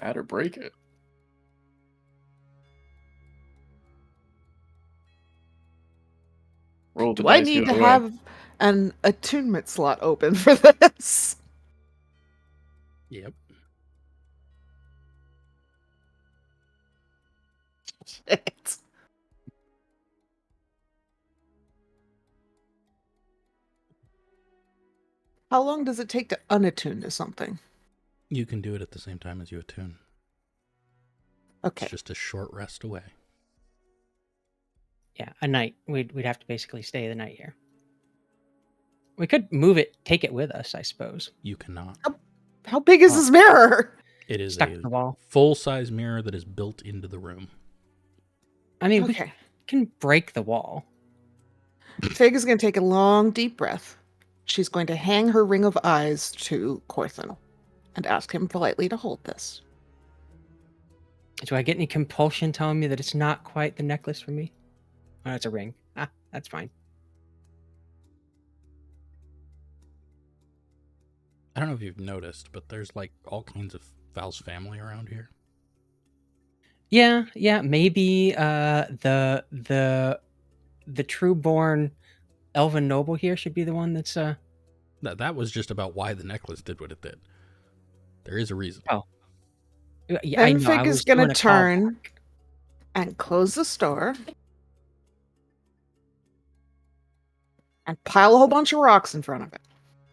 That or break it. Roll the Do I dice need either to way. have an attunement slot open for this? Yep. Shit. How long does it take to unattune to something? You can do it at the same time as you attune. Okay. It's just a short rest away. Yeah, a night. We'd have to basically stay the night here. We could move it, take it with us, I suppose. You cannot. How big is this mirror? It is Stuck a to the wall. full-size mirror that is built into the room. I mean, we Okay. can break the wall. Fig is going to take a long, deep breath. She's going to hang her ring of eyes to Corthyn and ask him politely to hold this. Do I get any compulsion telling me that it's not quite the necklace for me? Oh, it's a ring. Ah, that's fine. I don't know if you've noticed, but there's like all kinds of Val's family around here. Yeah, maybe the true-born elven noble here should be the one that's That was just about why the necklace did what it did. There is a reason. Oh. Yeah, I Then know. I Fig is was going doing to a turn callback. and close the store and pile a whole bunch of rocks in front of it.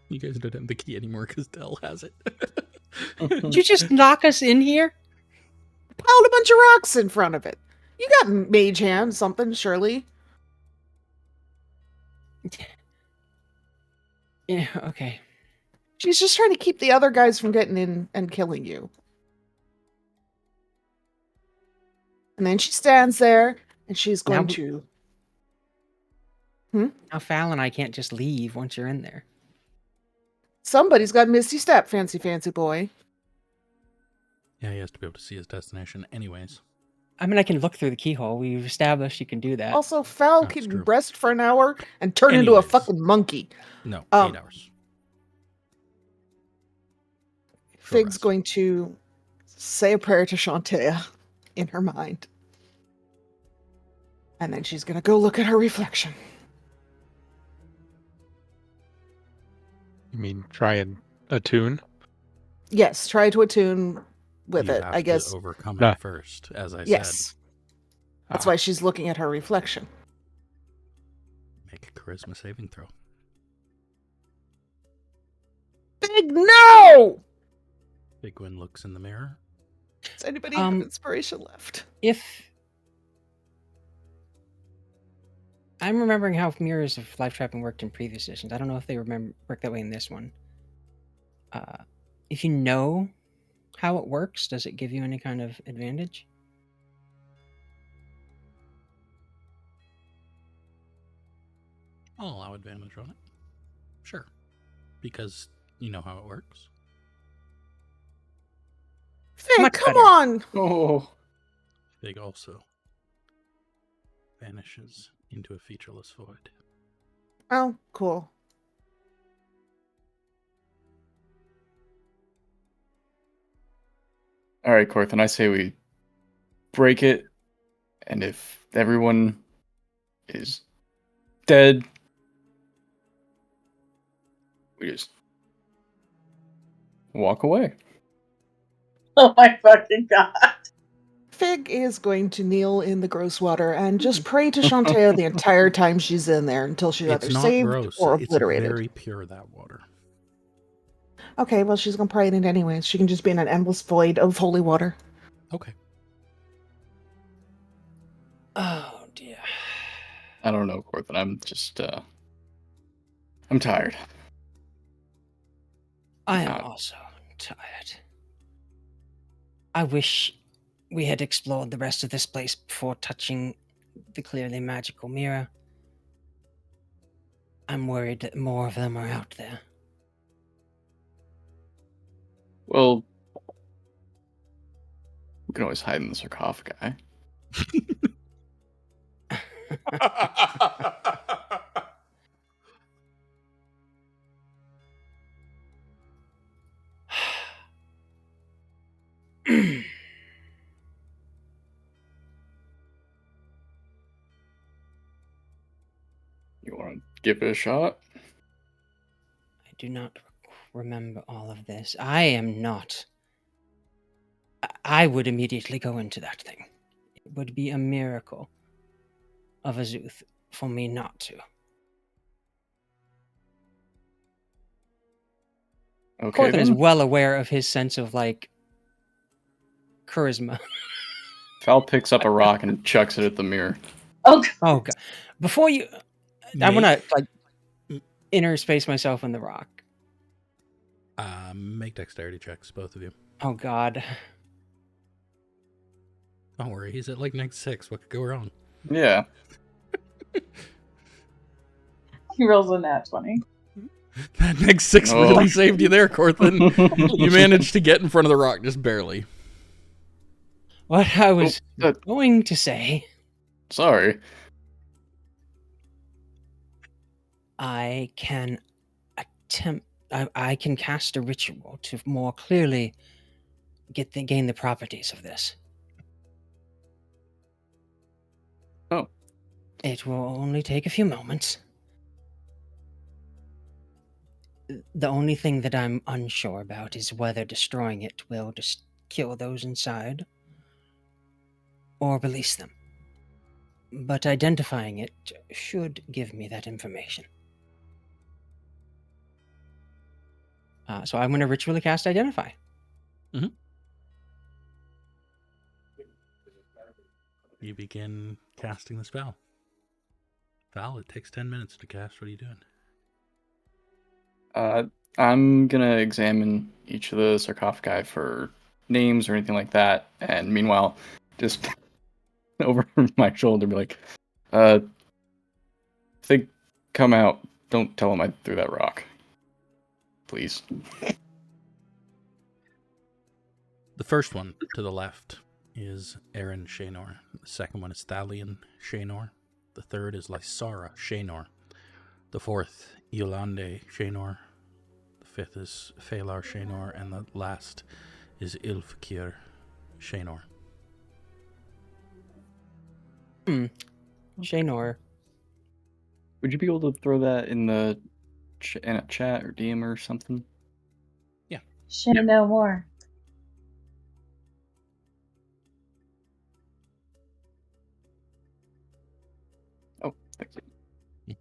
You guys don't have the key anymore because Del has it. Did you just knock us in here? Piled a bunch of rocks in front of it. You got mage hand, something, surely. Yeah, okay. She's just trying to keep the other guys from getting in and killing you. And then she stands there, and she's going to... Now Fal and I can't just leave once you're in there. Somebody's got Misty Step, fancy boy. Yeah, he has to be able to see his destination anyways. I mean, I can look through the keyhole. We've established you can do that. Also, Fal That's can true. rest for an hour and turn into a Anyways. fucking monkey. No, 8 hours. Short Fig's rest. going to say a prayer to Shantea in her mind. And then she's going to go look at her reflection. You mean try and attune? Yes, try to attune with You it, have I guess. to overcome Nah. it first, as I said. Yes. That's Ah. why she's looking at her reflection. Make a charisma saving throw. Big no! Figwyn looks in the mirror. Does anybody have inspiration left? If I'm remembering how mirrors of life trapping worked in previous editions, I don't know if they work that way in this one. If you know how it works, does it give you any kind of advantage? I'll allow advantage on it. Sure. Because you know how it works. Fig, Much come better. on! Oh. Fig also vanishes into a featureless void. Oh, cool. All right, Corthynd, I say we break it, and if everyone is dead, we just walk away. Oh my fucking god. Fig is going to kneel in the gross water and just pray to Shantea the entire time she's in there until she's It's either not saved gross. or It's obliterated. very pure, that water. Okay, well, she's going to pray in it anyways. She can just be in an endless void of holy water. Okay. Oh dear. I don't know, Corthynd. I'm just, I'm tired. I am God. also tired. I wish we had explored the rest of this place before touching the clearly magical mirror. I'm worried that more of them are out there. Well, we can always hide in the sarcophagi. You want to give it a shot? I do not remember all of this. I am not. I would immediately go into that thing. It would be a miracle of Azuth for me not to. Okay, Corthynd is then. well aware of his sense of, like, charisma. Val picks up a rock and chucks it at the mirror. Oh god. Oh, God. Before you... I Make- want to, like, inner space myself in the rock. Make dexterity checks, both of you. Oh, God. Don't worry, he's at like next 6. What could go wrong? Yeah. He rolls a nat 20. That next 6 Oh. really saved you there, Corthynd. You managed to get in front of the rock, just barely. What I was Oh, going to say... sorry. I can attempt... I can cast a ritual to more clearly gain the properties of this. Oh. It will only take a few moments. The only thing that I'm unsure about is whether destroying it will just kill those inside or release them. But identifying it should give me that information. So I'm going to ritually cast Identify. You begin casting the spell. Val, it takes 10 minutes to cast. What are you doing? I'm gonna examine each of the sarcophagi for names or anything like that, and meanwhile, just over my shoulder, be like, if they come out, don't tell them I threw that rock. Please. The first one to the left is Aaron Shaynor. The second one is Thalion Shaynor. The third is Lysara Shaynor. The fourth, Yolande Shaynor. The fifth is Phalar Shaynor. And the last is Ilfkir Shaynor. Shaynor. Would you be able to throw that in the in a chat or DM or something? Should know more. Oh, thank you.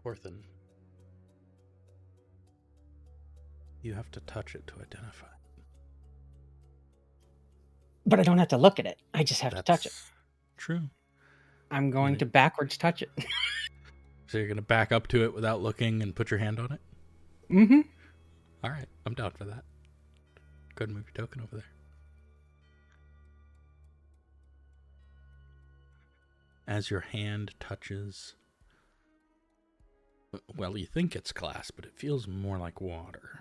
Corthyndahast. You have to touch it to identify. But I don't have to look at it. I just have to touch it. True. I'm going to backwards touch it. So you're going to back up to it without looking and put your hand on it? Mm-hmm. All right, I'm down for that. Go ahead and move your token over there. As your hand touches, well, you think it's glass, but it feels more like water.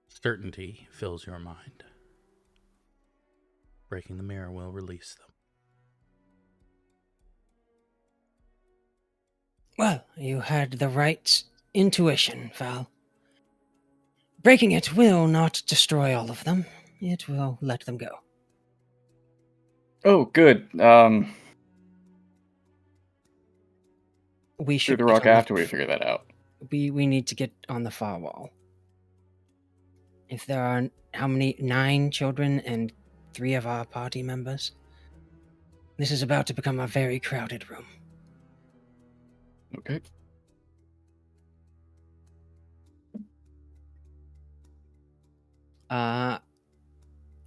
Certainty fills your mind. Breaking the mirror will release them. Well, you had the right intuition, Val. Breaking it will not destroy all of them. It will let them go. Oh, good. We Threw should the get rock on the- after we figure that out. We need to get on the far wall. If there are, how many? 9 children and 3 of our party members? This is about to become a very crowded room. Okay.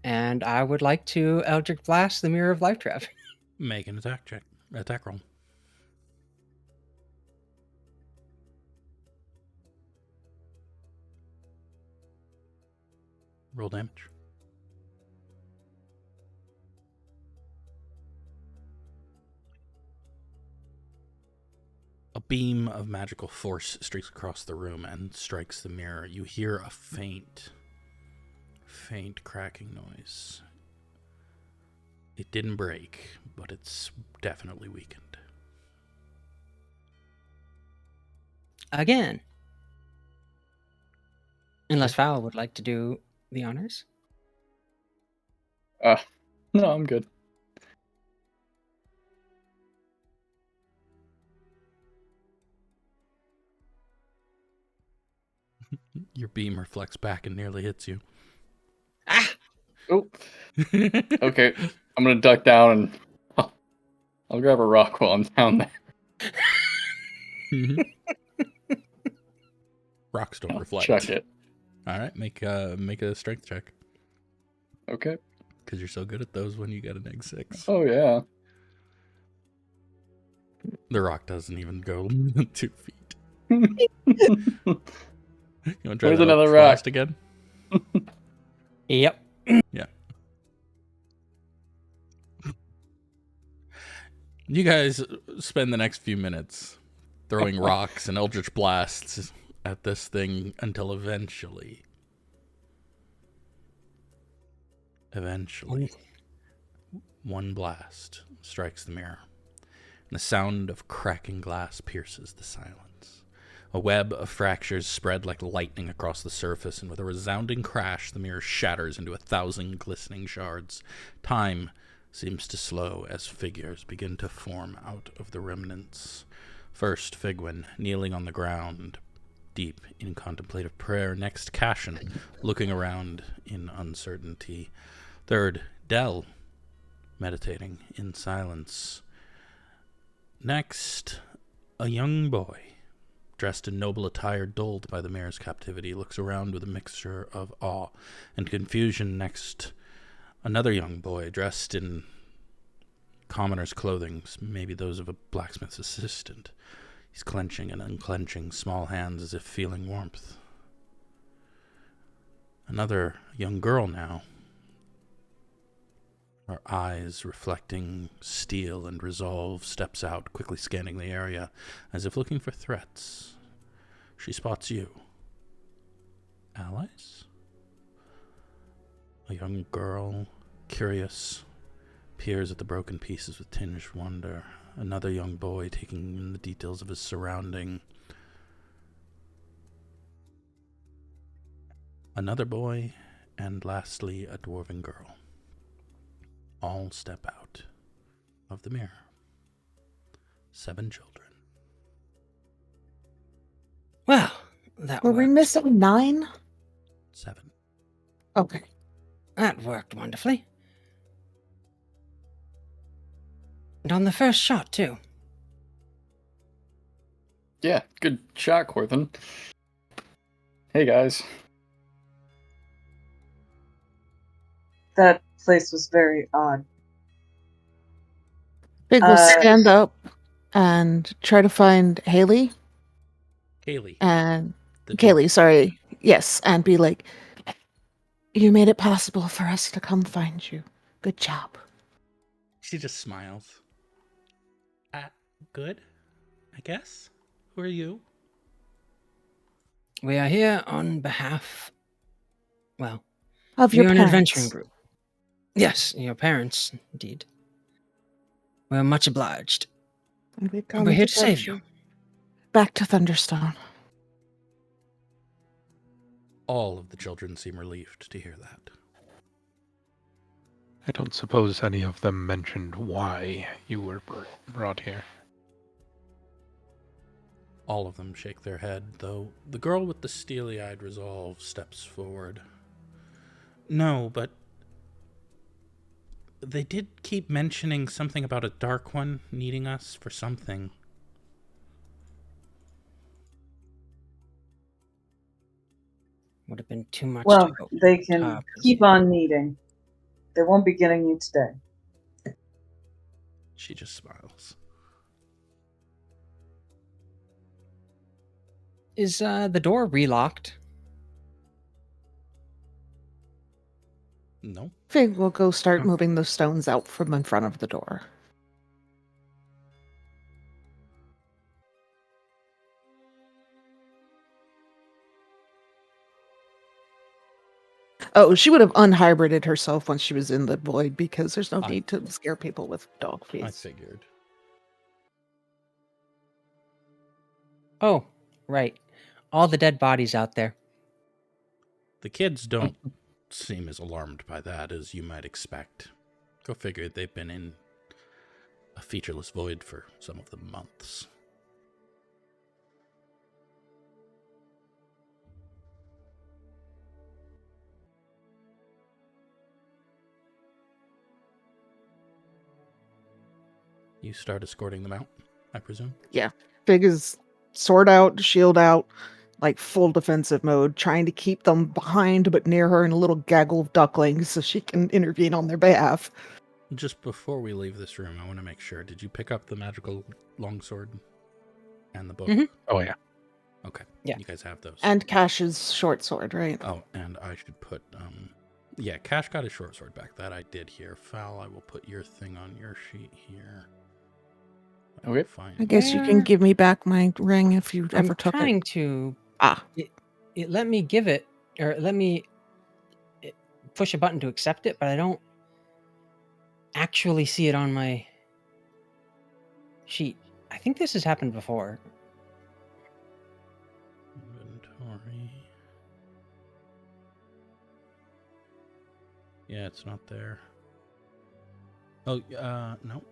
And I would like to Eldritch Blast the Mirror of Life Trap. Make an attack check. Attack roll. Roll damage. A beam of magical force streaks across the room and strikes the mirror. You hear a faint cracking noise. It didn't break, but it's definitely weakened. Again. Unless Val would like to do the honors. No, I'm good. Your beam reflects back and nearly hits you. Ah! Oh. Okay, I'm gonna duck down and I'll grab a rock while I'm down there. Rocks don't I'll reflect. Check it. All right, make a strength check. Okay. Because you're so good at those when you get an egg 6. Oh yeah. The rock doesn't even go 2 feet. You want to try Where's that another up rock? fast again? Yep. Yeah. You guys spend the next few minutes throwing rocks and eldritch blasts at this thing until eventually, one blast strikes the mirror, and the sound of cracking glass pierces the silence. A web of fractures spread like lightning across the surface, and with a resounding crash, the mirror shatters into 1,000 glistening shards. Time seems to slow as figures begin to form out of the remnants. First, Figwyn, kneeling on the ground, deep in contemplative prayer. Next, Cassian, looking around in uncertainty. Third, Del, meditating in silence. Next, a young boy, dressed in noble attire, dulled by the mayor's captivity, looks around with a mixture of awe and confusion. Next, another young boy, dressed in commoner's clothing, maybe those of a blacksmith's assistant. He's clenching and unclenching small hands as if feeling warmth. Another young girl now, her eyes reflecting steel and resolve, steps out, quickly scanning the area as if looking for threats. She spots you. Allies? A young girl, curious, peers at the broken pieces with tinged wonder. Another young boy taking in the details of his surrounding. Another boy, and lastly, a dwarven girl. All step out of the mirror. 7 children. Well, that Were we worked. missing 9? 7. Okay. That worked wonderfully. And on the first shot, too. Yeah, good shot, Corthynd. Hey, guys. That place was very odd. Fig will stand up and try to find Haley. Kaylee. And the Kaylee, sorry. Yes, and be like, you made it possible for us to come find you. Good job. She just smiles. Good, I guess. Who are you? We are here on behalf, well, Of we your are an parents. adventuring group. Yes, your parents, indeed. We're much obliged. And we've And come we're here to to save get you. back to Thunderstone. All of the children seem relieved to hear that. I don't suppose any of them mentioned why you were brought here. All of them shake their head, though the girl with the steely-eyed resolve steps forward. No, but they did keep mentioning something about a dark one needing us for something. Would have been too much Well, to go. they can keep on needing. They won't be getting you today. She just smiles. Is the door relocked? No. Fig will go start moving the stones out from in front of the door. Oh, she would have unhybrided herself once she was in the void because there's no need to scare people with dog face. I figured. Oh, right. All the dead bodies out there. The kids don't seem as alarmed by that as you might expect. Go figure, they've been in a featureless void for some of the months. You start escorting them out, I presume? Yeah. Fig is sword out, shield out, like full defensive mode, trying to keep them behind but near her in a little gaggle of ducklings so she can intervene on their behalf. Just before we leave this room, I want to make sure. Did you pick up the magical longsword and the book? Mhm. Oh, yeah. Okay. Yeah. You guys have those. And Cash's short sword, right? Oh, and I should put, yeah, Cash got his short sword back. That I did here. Fal, I will put your thing on your sheet here. Okay. Fine. I guess you can give me back my ring if you ever I'm took trying it. to. Ah. It let me give it, or let me push a button to accept it, but I don't actually see it on my sheet. I think this has happened before. Inventory. Yeah, it's not there. Oh, no.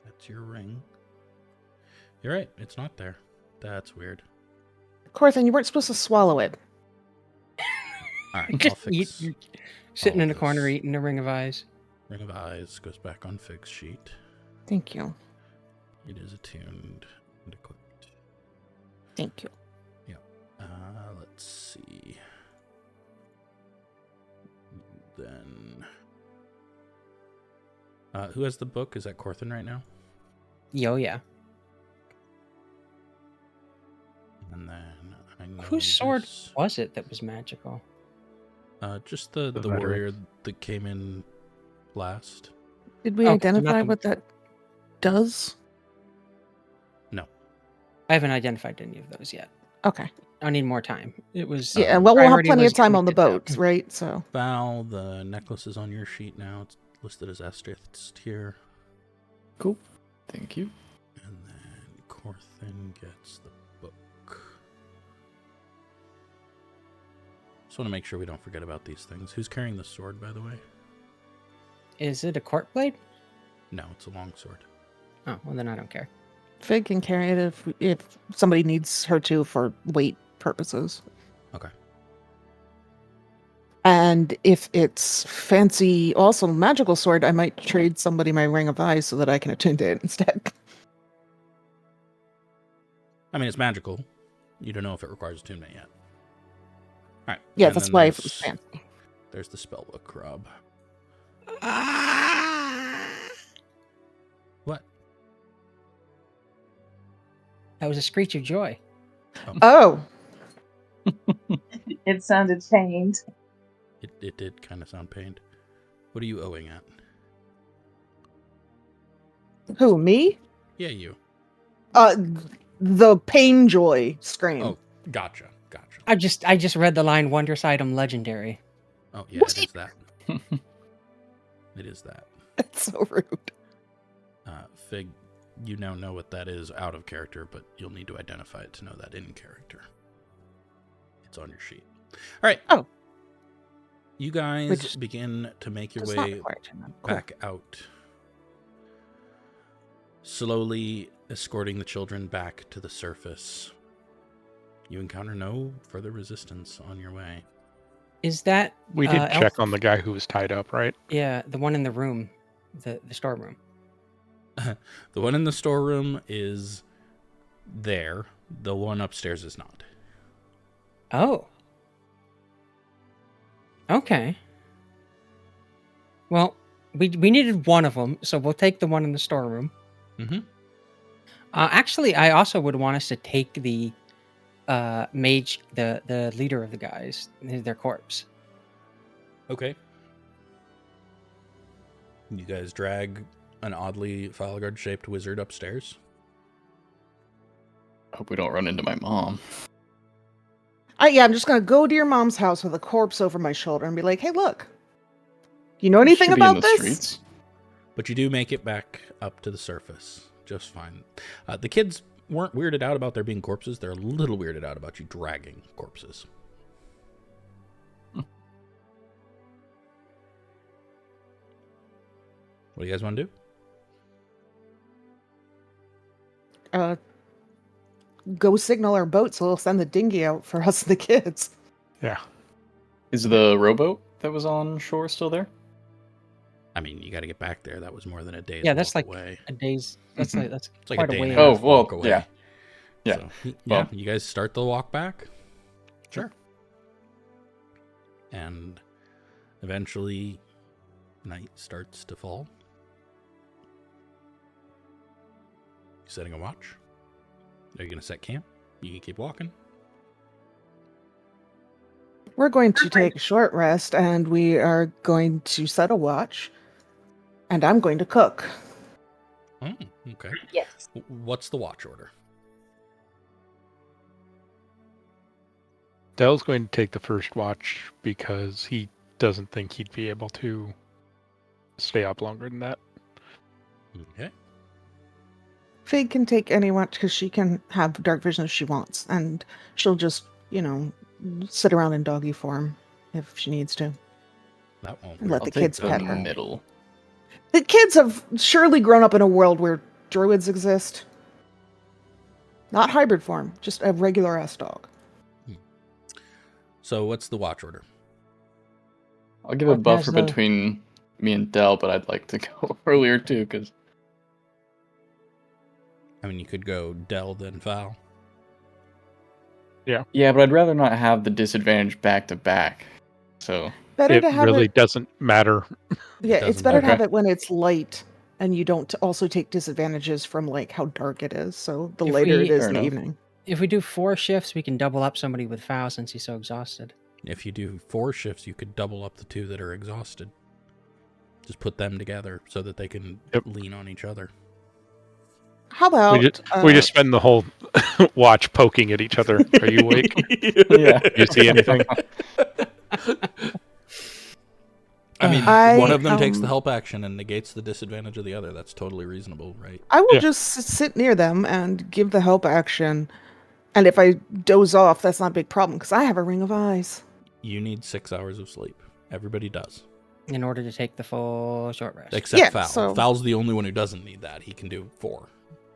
That's your ring. You're right, it's not there. That's weird. Corthynd, you weren't supposed to swallow it. All right, I'll Just fix sitting all in a of corner this. eating a ring of eyes. Ring of Eyes goes back on Fig's sheet. Thank you. It is attuned and equipped. Thank you. Yeah. Let's see. Then Who has the book? Is that Corthynd right now? Yo, yeah. And then I know Whose sword this- was it that was magical? just the veteran. warrior that came in last. Did we Okay, so identify nothing- what that does? No. I haven't identified any of those yet. Okay. I need more time. It was Yeah, well, we'll have priority plenty was of time getting on the kids out. boats, right? So Val, the necklace is on your sheet now. It's listed as Estith's here. Cool. Thank you. And then Corthynd gets the book. Just want to make sure we don't forget about these things. Who's carrying the sword, by the way? Is it a court blade? No, it's a long sword. Oh, well then I don't care. Fig can carry it if somebody needs her to for weight purposes. Okay. And if it's fancy, awesome magical sword, I might trade somebody my ring of eyes so that I can attune to it instead. I mean, it's magical. You don't know if it requires attunement yet. All right. Yeah, and that's then why if there's- it's fancy. There's the spellbook, Rob. What? That was a screech of joy. Oh, It sounded pained. It did kind of sound pained. What are you owing at? who, me? Yeah, you. The pain joy scream. Oh, gotcha. I just read the line wondrous item legendary. Oh, yeah, What? it is that. It is that. That's so rude. Fig, you now know what that is out of character, but you'll need to identify it to know that in character. It's on your sheet. All right. Oh. You guys Which begin to make your It's not way required to know. Cool. back out, slowly escorting the children back to the surface. You encounter no further resistance on your way. Is that We did Elf? check on the guy who was tied up, right? Yeah, the one in the room, the storeroom. The one in the storeroom is there. The one upstairs is not. Oh. Okay. Well, we needed one of them, so we'll take the one in the storeroom. Mm-hmm. Actually, I also would want us to take the mage, the leader of the guys, their corpse. Okay. You guys drag an oddly Falaghard-shaped wizard upstairs. Hope we don't run into my mom. Yeah, I'm just gonna go to your mom's house with a corpse over my shoulder and be like, "Hey, look, you know anything Should be in about the this?" streets. But you do make it back up to the surface just fine. The kids weren't weirded out about there being corpses. They're a little weirded out about you dragging corpses. What do you guys want to do? Go signal our boat so they'll send the dinghy out for us and the kids. Yeah. Is the rowboat that was on shore still there? I mean, you got to get back there. That was more than a day's Yeah, walk that's like away. a day's. That's Mhm. that's It's like quite a day way. and a Oh, half well, walk away. yeah. Yeah. So, Well- you guys start the walk back? Sure. And eventually, night starts to fall. You setting a watch? Are you going to set camp? You can keep walking. We're going to take a short rest, and we are going to set a watch, and I'm going to cook. Oh, okay. Yes. What's the watch order? Dell's going to take the first watch because he doesn't think he'd be able to stay up longer than that. Okay. Fig can take any watch because she can have dark vision if she wants, and she'll just, sit around in doggy form if she needs to. That won't Let work. the I'll kids take pet the her. middle. The kids have surely grown up in a world where druids exist. Not hybrid form, just a regular ass dog. So what's the watch order? I'll give a buffer Corthyndahast- between me and Dell, but I'd like to go earlier too, because I mean, you could go Del then Val. yeah, but I'd rather not have the disadvantage back to back. So better it to have really it. doesn't matter. Yeah, it's doesn't better to matter. have it when it's light, and you don't also take disadvantages from like how dark it is. So the If later we- it is Fair in the enough. evening. If we do 4 shifts, we can double up somebody with foul since he's so exhausted. If you do 4 shifts, you could double up the 2 that are exhausted. Just put them together so that they can Yep. lean on each other. How about We just spend the whole watch poking at each other. Are you awake? Yeah. Do you see anything? I mean, I, one of them takes the um, help action and negates the disadvantage of the other. That's totally reasonable, right? I will Yeah. just sit near them and give the help action. And if I doze off, that's not a big problem because I have a ring of eyes. You need 6 hours of sleep. Everybody does. In order to take the full short rest. Except Yeah, Foul. so- Foul's the only one who doesn't need that. He can do 4.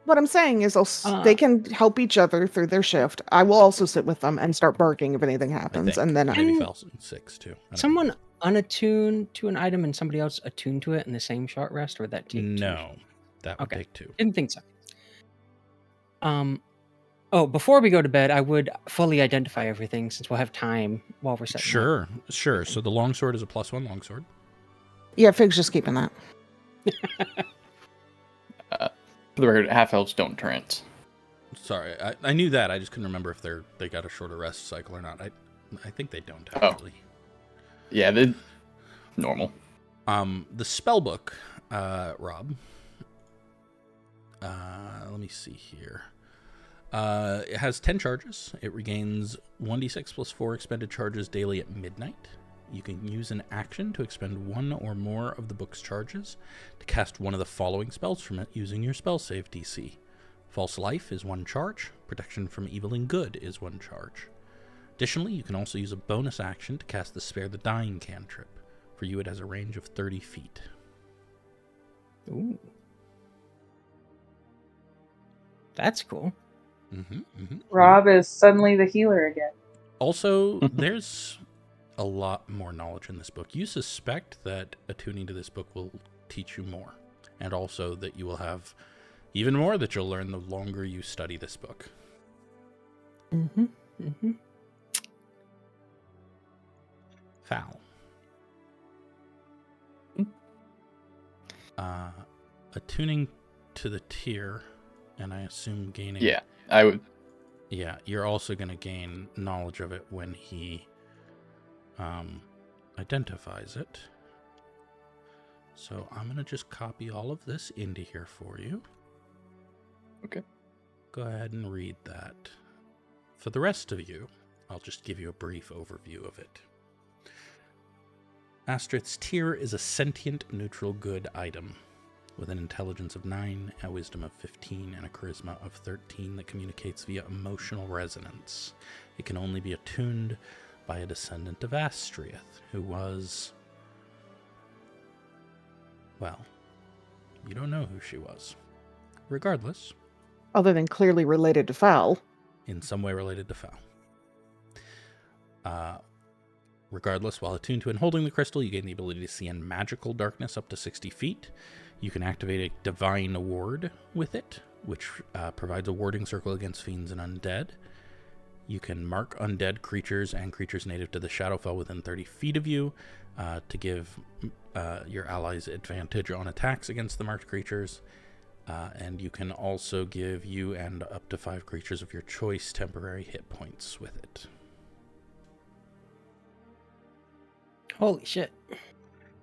What I'm saying is they can help each other through their shift. I will also sit with them and start barking if anything I happens. think. And then Maybe And- Foul's in 6 too. I don't Someone unattuned to an item and somebody else attuned to it in the same short rest, or would that take two? know. No, that would Okay. take 2. Didn't think so. Oh, before we go to bed, I would fully identify everything since we'll have time while we're setting up. Sure. So the longsword is a +1 longsword. yeah, Fig's just keeping that. For the record, half elves don't trance. Sorry, I knew that. I just couldn't remember if they got a shorter rest cycle or not. I think they don't Oh. actually. Yeah, they're normal. The spell book, Rob. Let me see here. It has 10 charges. It regains 1d6 plus 4 expended charges daily at midnight. You can use an action to expend 1 or more of the book's charges to cast one of the following spells from it using your spell save DC. False Life is 1 charge. Protection from Evil and Good is 1 charge. Additionally, you can also use a bonus action to cast the Spare the Dying cantrip. For you, it has a range of 30 feet. Ooh. That's cool. Rob is suddenly the healer again. Also, there's a lot more knowledge in this book. You suspect that attuning to this book will teach you more, and also that you will have even more that you'll learn the longer you study this book. Foul. Attuning to the tier, and I assume gaining... Yeah, I would. Yeah, you're also going to gain knowledge of it when he identifies it. So I'm going to just copy all of this into here for you. Okay. Go ahead and read that. For the rest of you, I'll just give you a brief overview of it. Astrith's tier is a sentient neutral good item with an intelligence of 9, a wisdom of 15, and a charisma of 13 that communicates via emotional resonance. It can only be attuned by a descendant of Astrieth, who was... well, you don't know who she was. Regardless, Other than clearly related to Foul. in some way related to Foul. Regardless, while attuned to and holding the crystal, you gain the ability to see in magical darkness up to 60 feet. You can activate a divine ward with it, which provides a warding circle against fiends and undead. You can mark undead creatures and creatures native to the Shadowfell within 30 feet of you to give your allies advantage on attacks against the marked creatures. And you can also give you and up to 5 creatures of your choice temporary hit points with it. Holy shit.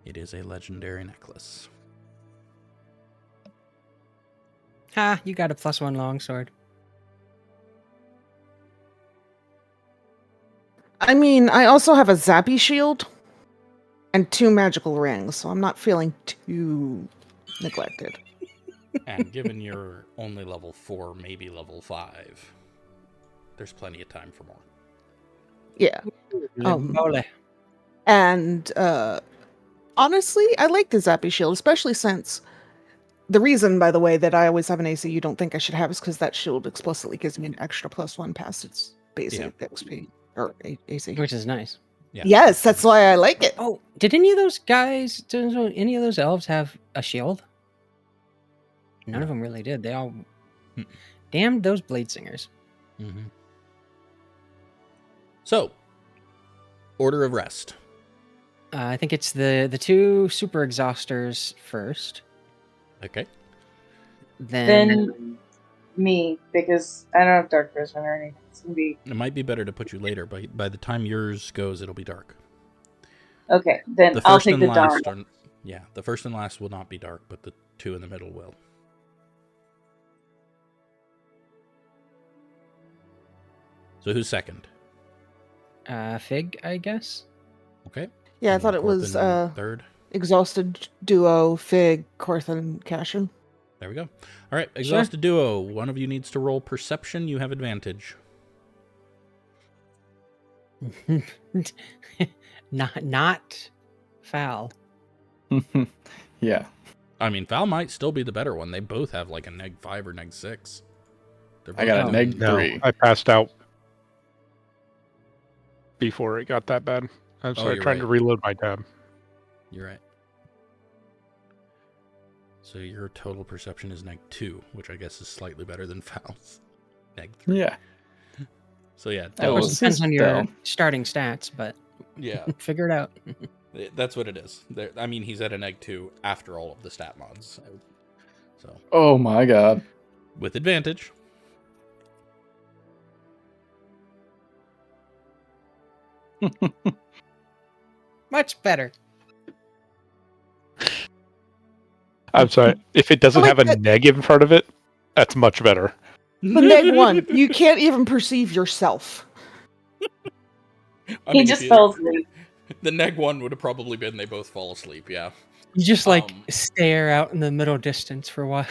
It is a legendary necklace. Ha, you got a +1 longsword. I mean, I also have a Zappy shield and 2 magical rings, so I'm not feeling too neglected. And given you're only level 4, maybe level 5, there's plenty of time for more. Yeah. Limbole. And honestly, I like the Zappy shield, especially since the reason, by the way, that I always have an AC you don't think I should have is because that shield explicitly gives me an extra +1 past its basic XP or AC. Which is nice. Yeah. Yes, that's why I like it. Oh, did any of those guys, did any of those elves have a shield? None of them really did. They all... Damn those blade singers. Mm-hmm. So, order of rest. I think it's the two super exhausters first. Okay. Then me, because I don't have dark vision or anything. It's gonna be It might be better to put you later, but by the time yours goes, it'll be dark. okay. Then The I'll first take and the last dawn. the first and last will not be dark, but the two in the middle will. So who's second? Fig, I guess. Okay. Yeah, I And thought it was Corthin third. exhausted duo, Fig, Corthynd, Cassian. There we go. All right, exhausted duo. One of you needs to roll perception. You have advantage. not foul. Yeah. I mean, Val might still be the better one. They both have like a -5 or -6. They're I got a both neg doing- No, 3. I passed out before it got that bad. I started you're trying to right. reload my tab. You're right. So your total perception is -2, which I guess is slightly better than Val's -3. Yeah. So yeah, That Of course, was it depends on your Del. starting stats, but yeah, figure it out. that's what it is. I mean, he's at a -2 after all of the stat mods. So Oh my god. with advantage. Much better. I'm sorry. If it doesn't I like have a that- neg in front of it, that's much better. The -1, you can't even perceive yourself. I He mean, just fell asleep. The -1 would have probably been they both fall asleep. Yeah. You just like Um, stare out in the middle distance for a while.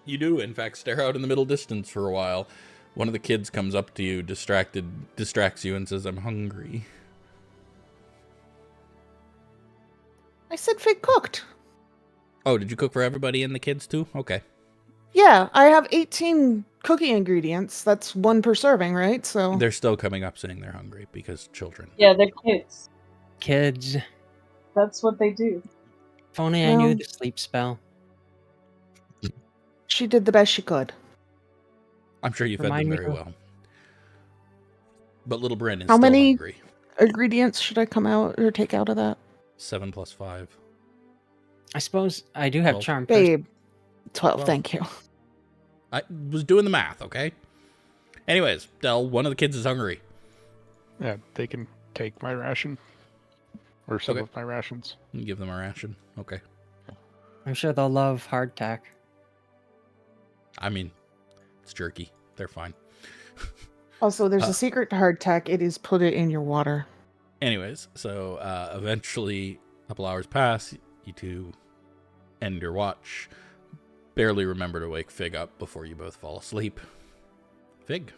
You do, in fact, stare out in the middle distance for a while. One of the kids comes up to you, distracts you, and says, "I'm hungry." I said Fig cooked. Oh, did you cook for everybody and the kids too? Okay. Yeah, I have 18 cookie ingredients. That's one per serving, right? So They're still coming up saying they're hungry because children. Yeah, they're kids. Kids. That's what they do. If only I knew Well- the sleep spell. she did the best she could. I'm sure you fed them Remind me very to- well. But little Bryn is How still many- hungry. Ingredients should I come out or take out of that? 7 + 5. I suppose I do have 12. charm. Babe, 12, Well- thank you. I was doing the math, okay? Anyways, Del, one of the kids is hungry. Yeah, they can take my ration. Or some Okay. of my rations. You give them a ration. Okay. I'm sure they'll love hardtack. I mean, it's jerky. They're fine. Also, there's Uh, a secret to hardtack. It is put it in your water. Anyways, so eventually, a couple hours pass. You two end your watch. Barely remember to wake Fig up before you both fall asleep. Fig.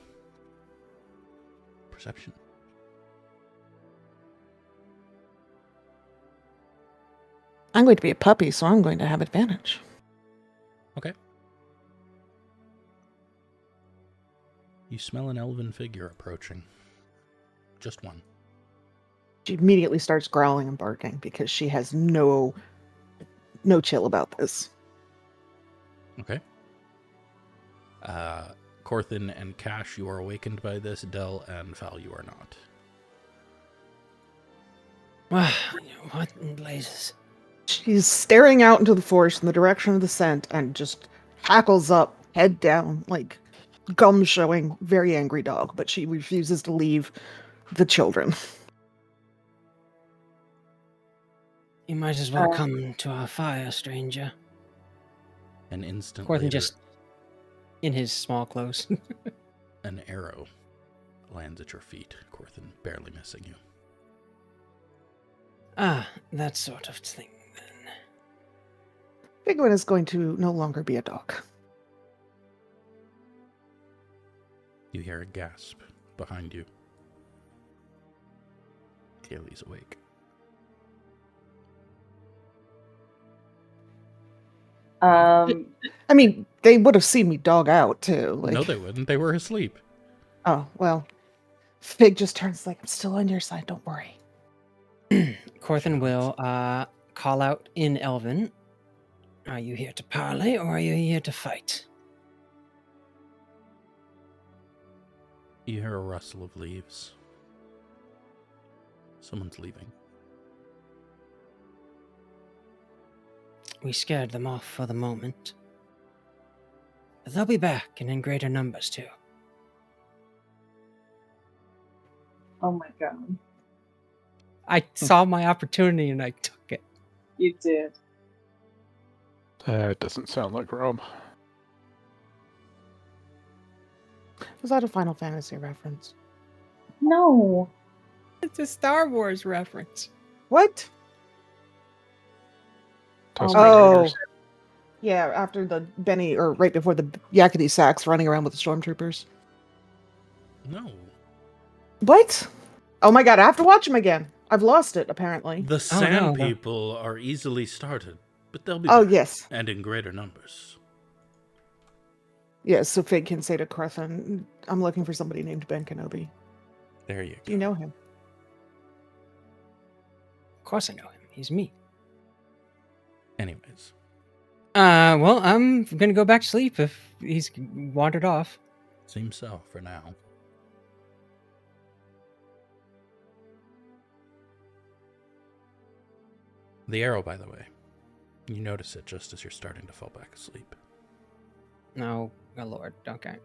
Perception. I'm going to be a puppy, so I'm going to have advantage. Okay. You smell an elven figure approaching. Just one. She immediately starts growling and barking because she has no chill about this. Okay. Corthin and Cash, you are awakened by this. Del and Val, you are not. What in blazes? She's staring out into the forest in the direction of the scent and just hackles up, head down, like gum showing, very angry dog, but she refuses to leave the children. You might as well Uh, come to our fire, stranger. An instant Corthin later, just in his small clothes. an arrow lands at your feet. Corthin barely missing you. That sort of thing then. Figwyn is going to no longer be a dog. You hear a gasp behind you. Kaylee's awake. I mean, they would have seen me dog out too. Like, No, they wouldn't. They were asleep. oh well. Fig just turns like, I'm still on your side. Don't worry. Corthin will call out in Elven. Are you here to parley or are you here to fight? You hear a rustle of leaves. Someone's leaving. We scared them off for the moment. But they'll be back and in greater numbers too. Oh my god. I saw my opportunity and I took it. You did. That doesn't sound like Rome. Was that a Final Fantasy reference? No. It's a Star Wars reference. What? Toast Oh. Raiders. Yeah, after the Benny, or right before the Yakety Sax running around with the stormtroopers. No. What? Oh my god, I have to watch them again. I've lost it, apparently. The Oh, Sand no. People are easily started, but they'll be Oh, back, yes. and in greater numbers. Yes, so Fig can say to Corthynd, I'm looking for somebody named Ben Kenobi. There you go. Do you know him? Of course I know him. He's me. Anyways, Well, I'm gonna go back to sleep if he's wandered off. seems so for now. The arrow, by the way, you notice it just as you're starting to fall back asleep. No, oh lord, okay.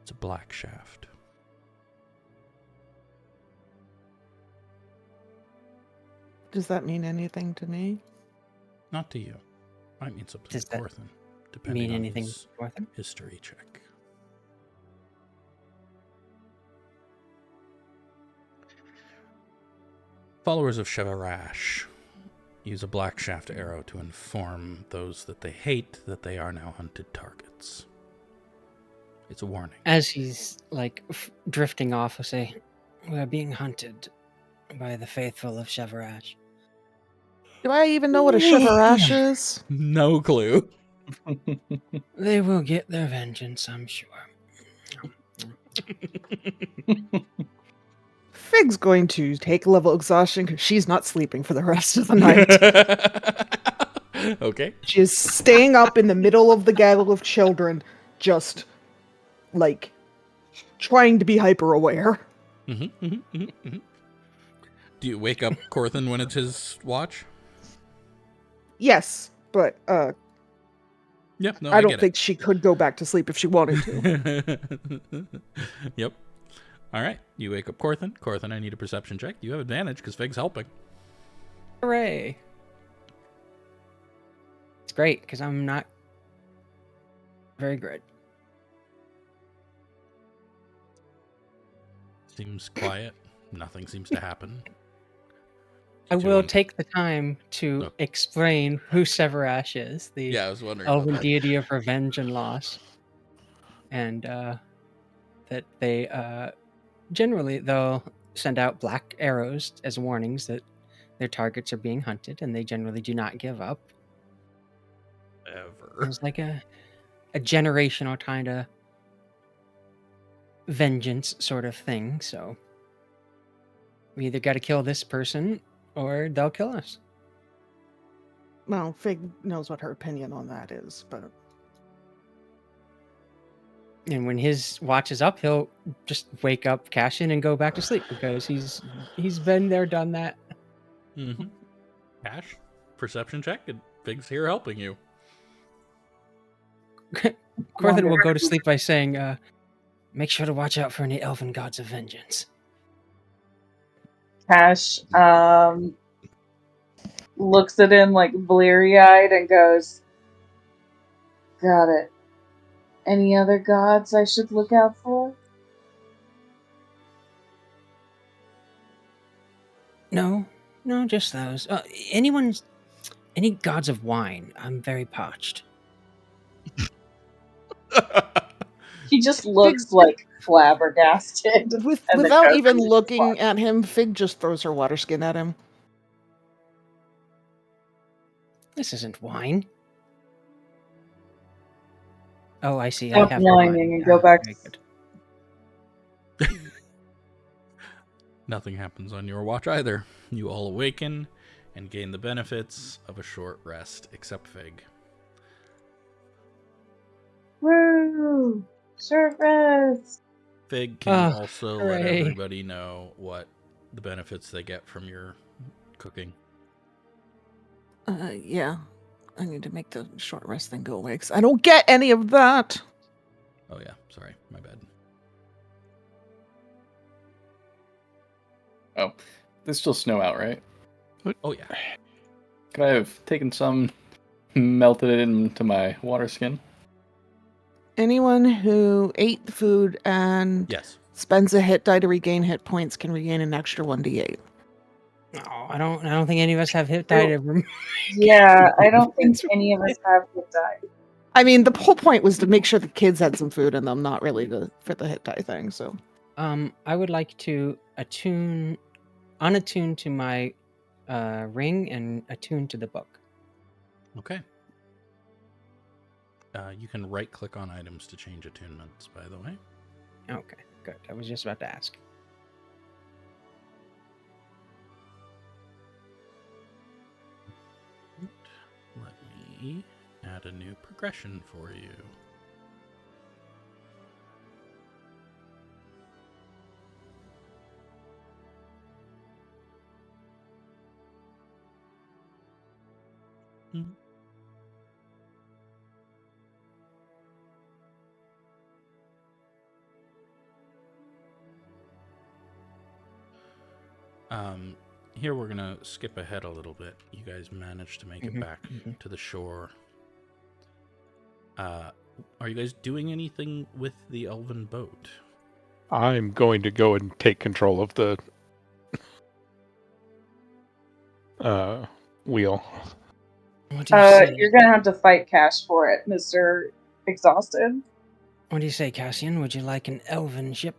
It's a black shaft. Does that mean anything to me? Not to you. Might mean something Does to that Corthynd, depending Mean on anything, his Corthynd? history check. Followers of Shevarash use a black shaft arrow to inform those that they hate that they are now hunted targets. It's a warning. As he's like drifting off, I say, "We're being hunted by the faithful of Shevarash." Do I even know what a Shevarash is? No clue. They will get their vengeance, I'm sure. Fig's going to take level exhaustion because she's not sleeping for the rest of the night. Okay. She is staying up in the middle of the gaggle of children, just like trying to be hyper aware. Do you wake up Corthynd when it's his watch? Yes, but Yep. No, I don't get think she could go back to sleep if she wanted to. it. Yep. All right. You wake up Corthynd. Corthynd, I need a perception check. You have advantage because Fig's helping. Hooray! It's great because I'm not very good. Seems quiet. Nothing seems to happen. I Did you will want- take the time to Oh. explain who Severash is, the Yeah, I was wondering. about elven that. deity of revenge and loss, and that they generally they'll send out black arrows as warnings that their targets are being hunted, and they generally do not give up. Ever. It's like a generational kind of vengeance sort of thing. So we either got to kill this person or they'll kill us. Well, Fig knows what her opinion on that is, but And when his watch is up, he'll just wake up Cassian and go back to sleep because he's been there, done that. Mm-hmm. Cash, perception check, and Fig's here helping you. Corthynd will go to sleep by saying, make sure to watch out for any elven gods of vengeance. Cash looks at him like bleary-eyed and goes, "Got it. Any other gods I should look out for?" No, just those. Any gods of wine? I'm very parched. He just looks like flabbergasted. and then without goes even into his looking watch. at him, Fig just throws her water skin at him. This isn't wine. Oh, I see. Stop I have whining wine. and go back Very to good. Nothing happens on your watch either. You all awaken and gain the benefits of a short rest, except Fig. Woo! Short rest! Fig, can you also let hooray. everybody know what the benefits they get from your cooking. Yeah. I need to make the short rest thing go away, because I don't get any of that. Oh yeah, sorry, my bad. Oh, there's still snow out, right? Oh yeah. Could I have taken some, melted it into my water skin? Anyone who ate the food and Yes. spends a hit die to regain hit points can regain an extra 1d8. No, I don't think any of us have hit die to Yeah, I don't think any of us have hit die. I mean, the whole point was to make sure the kids had some food in them, not really for the hit die thing. So, I would like to unattune to my ring and attune to the book. Okay. You can right-click on items to change attunements, by the way. Okay, good. I was just about to ask. Let me add a new progression for you. Here we're gonna skip ahead a little bit. You guys managed to make it back to the shore. Are you guys doing anything with the elven boat? I'm going to go and take control of the wheel. What do you say? You're gonna have to fight Cash for it, Mr. Exhausted. What do you say, Cassian? Would you like an elven ship?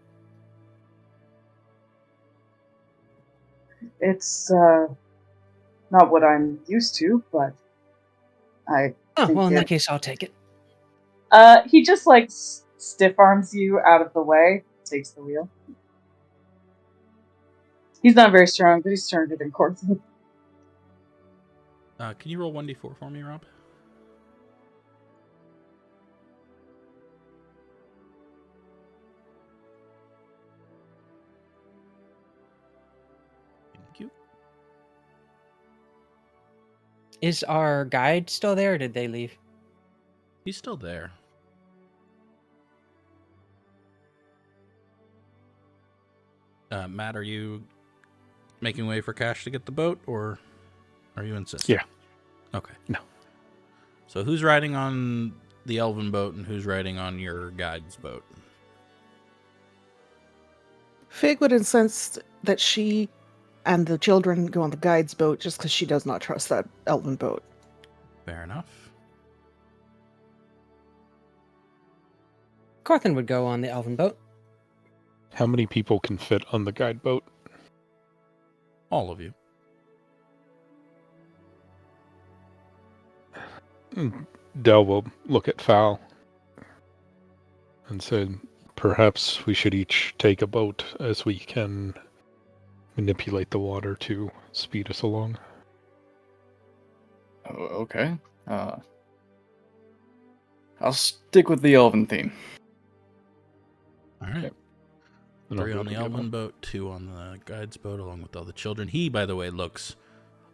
It's not what I'm used to, but I Oh, think well, in it- that case, I'll take it. he just like stiff arms you out of the way, takes the wheel. He's not very strong, but he's stronger than Corthyndahast. Can you roll 1d4 for me, Rob? Thank you. Is our guide still there, or did they leave? He's still there. Matt, are you making way for Cash to get the boat, or are you insisting? Yeah. Okay. No. So who's riding on the elven boat and who's riding on your guide's boat? Fig would insist that she and the children go on the guide's boat just because she does not trust that elven boat. Fair enough. Corthynd would go on the elven boat. How many people can fit on the guide boat? All of you. Del will look at Fal and say, perhaps we should each take a boat as we can manipulate the water to speed us along. Oh, okay. I'll stick with the elven theme. All right. Yep. And I'll 3 go on the to the elven boat, 2 on the guide's boat, along with all the children. He, by the way, looks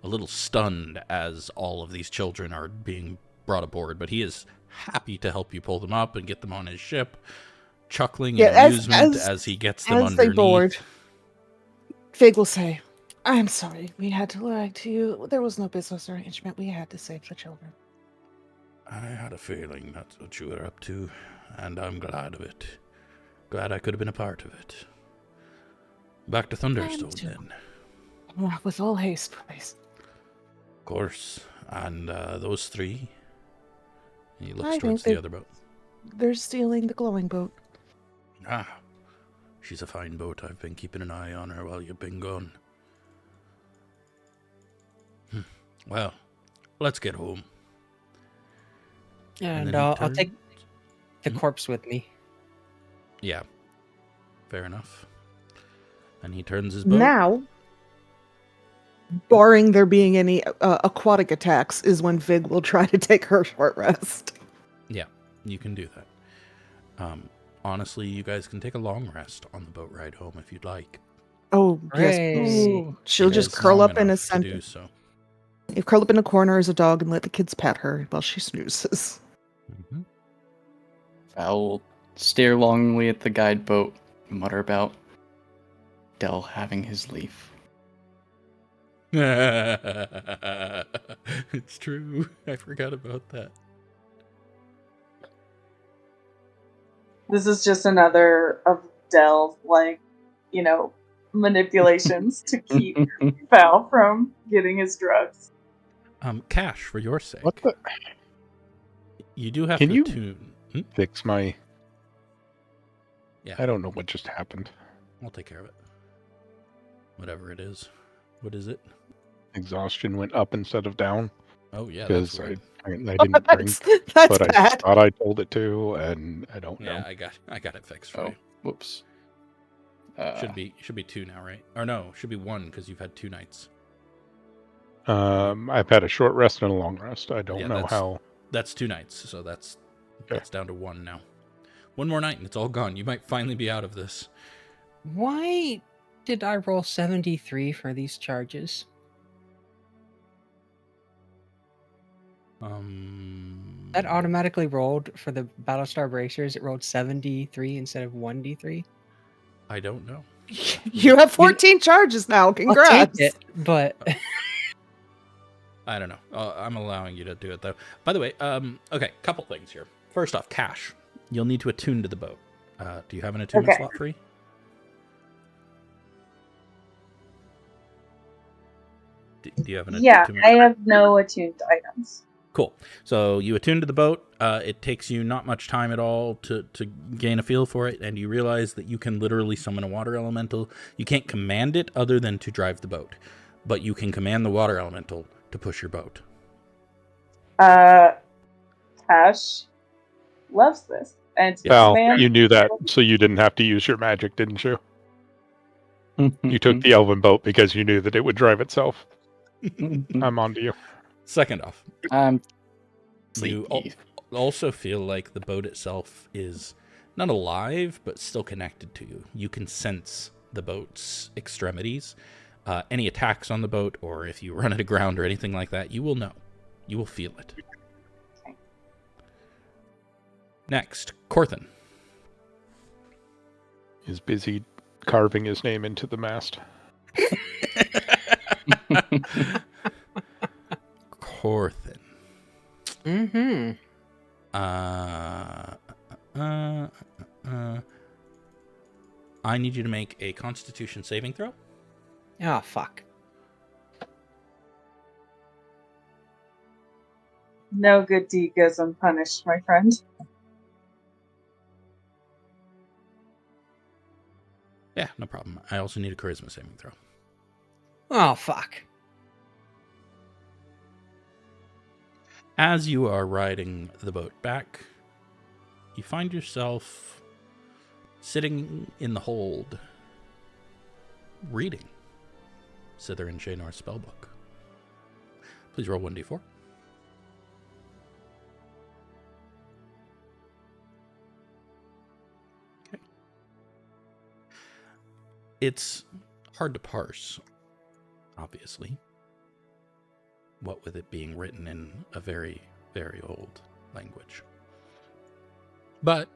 a little stunned as all of these children are being brought aboard, but he is happy to help you pull them up and get them on his ship, chuckling in amusement as he gets them as they underneath. board, Fig will say, "I'm sorry, we had to lie to you. There was no business arrangement. We had to save the children." I had a feeling that's what you were up to, and I'm glad of it. Glad I could have been a part of it. Back to Thunderstone, too. then. With all haste, please. Of course. And those 3? He looks I towards think the other boat. They're stealing the glowing boat. Ah, she's a fine boat. I've been keeping an eye on her while you've been gone. Well, let's get home. And then he I'll take the Hmm? corpse with me. Yeah, fair enough. And he turns his boat. Now, barring there being any aquatic attacks, is when Fig will try to take her short rest. Yeah, you can do that. Honestly, you guys can take a long rest on the boat ride home if you'd like. Oh, yes. Hooray. She'll It just is curl long up in a enough to center. do so. You curl up in a corner as a dog and let the kids pet her while she snoozes. Mhm. I'll stare longingly at the guide boat, mutter about Del having his leaf. It's true. I forgot about that. This is just another of Dell's, manipulations to keep Val from getting his drugs. Cash, for your sake. What the? You do have Can to you- attune. Fix my. Yeah, I don't know what just happened. I'll take care of it. Whatever it is. What is it? Exhaustion went up instead of down Oh, yeah, that's because weird. I didn't drink, That's but I bad. thought I told it to, and I don't Yeah, know. I got it fixed for Oh, you. whoops. Should be 2 now, right? Or no, should be 1 because you've had 2 nights. I've had a short rest and a long rest. I don't Yeah, know that's- how. That's 2 nights, so that's Okay. down to 1 now. 1 more night and it's all gone. You might finally be out of this. Why did I roll 73 for these charges? That automatically rolled for the Battlestar Bracers. It rolled 73 instead of 1d3. I don't know. You have 14 charges now. Congrats. I'll take it, but I don't know. I'm allowing you to do it though. By the way, okay, couple things here. First off, Cash, you'll need to attune to the boat. Do you have an attunement Okay. slot free? Do you have an attunement? I have no attuned items. Cool. So you attune to the boat. It takes you not much time at all to gain a feel for it, and you realize that you can literally summon a water elemental. You can't command it other than to drive the boat, but you can command the water elemental to push your boat. Cash loves this. And Val, command- you knew that, so you didn't have to use your magic, didn't you? You took the elven boat because you knew that it would drive itself. I'm on to you. Second off, I'm you sleepy. also feel like the boat itself is not alive, but still connected to you. You can sense the boat's extremities. Any attacks on the boat, or if you run it aground or anything like that, you will know. You will feel it. Okay. Next, Corthynd. He's busy carving his name into the mast. Corthynd. mm-hmm. I need you to make a Constitution saving throw. Oh fuck. No good deed goes unpunished, my friend. Yeah, no problem. I also need a Charisma saving throw. Oh fuck. As you are riding the boat back, you find yourself sitting in the hold, reading Sither and Shaenor's spellbook. Please roll 1d4. Okay. It's hard to parse, obviously. What with it being written in a very, very old language. But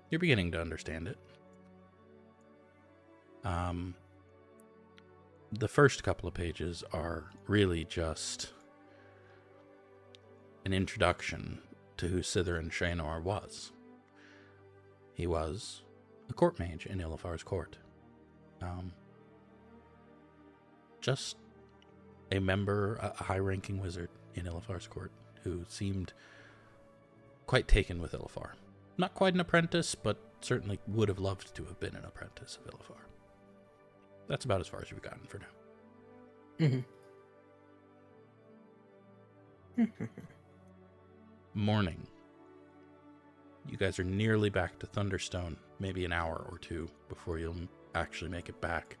you're beginning to understand it. The first couple of pages are really just an introduction to who Sither and Shaenor was. He was a court mage in Illafar's court. Just a member, a high-ranking wizard in Illafar's court who seemed quite taken with Illafar. Not quite an apprentice, but certainly would have loved to have been an apprentice of Illafar. That's about as far as we've gotten for now. Mm-hmm. Morning. You guys are nearly back to Thunderstone, maybe an hour or two before you'll actually make it back.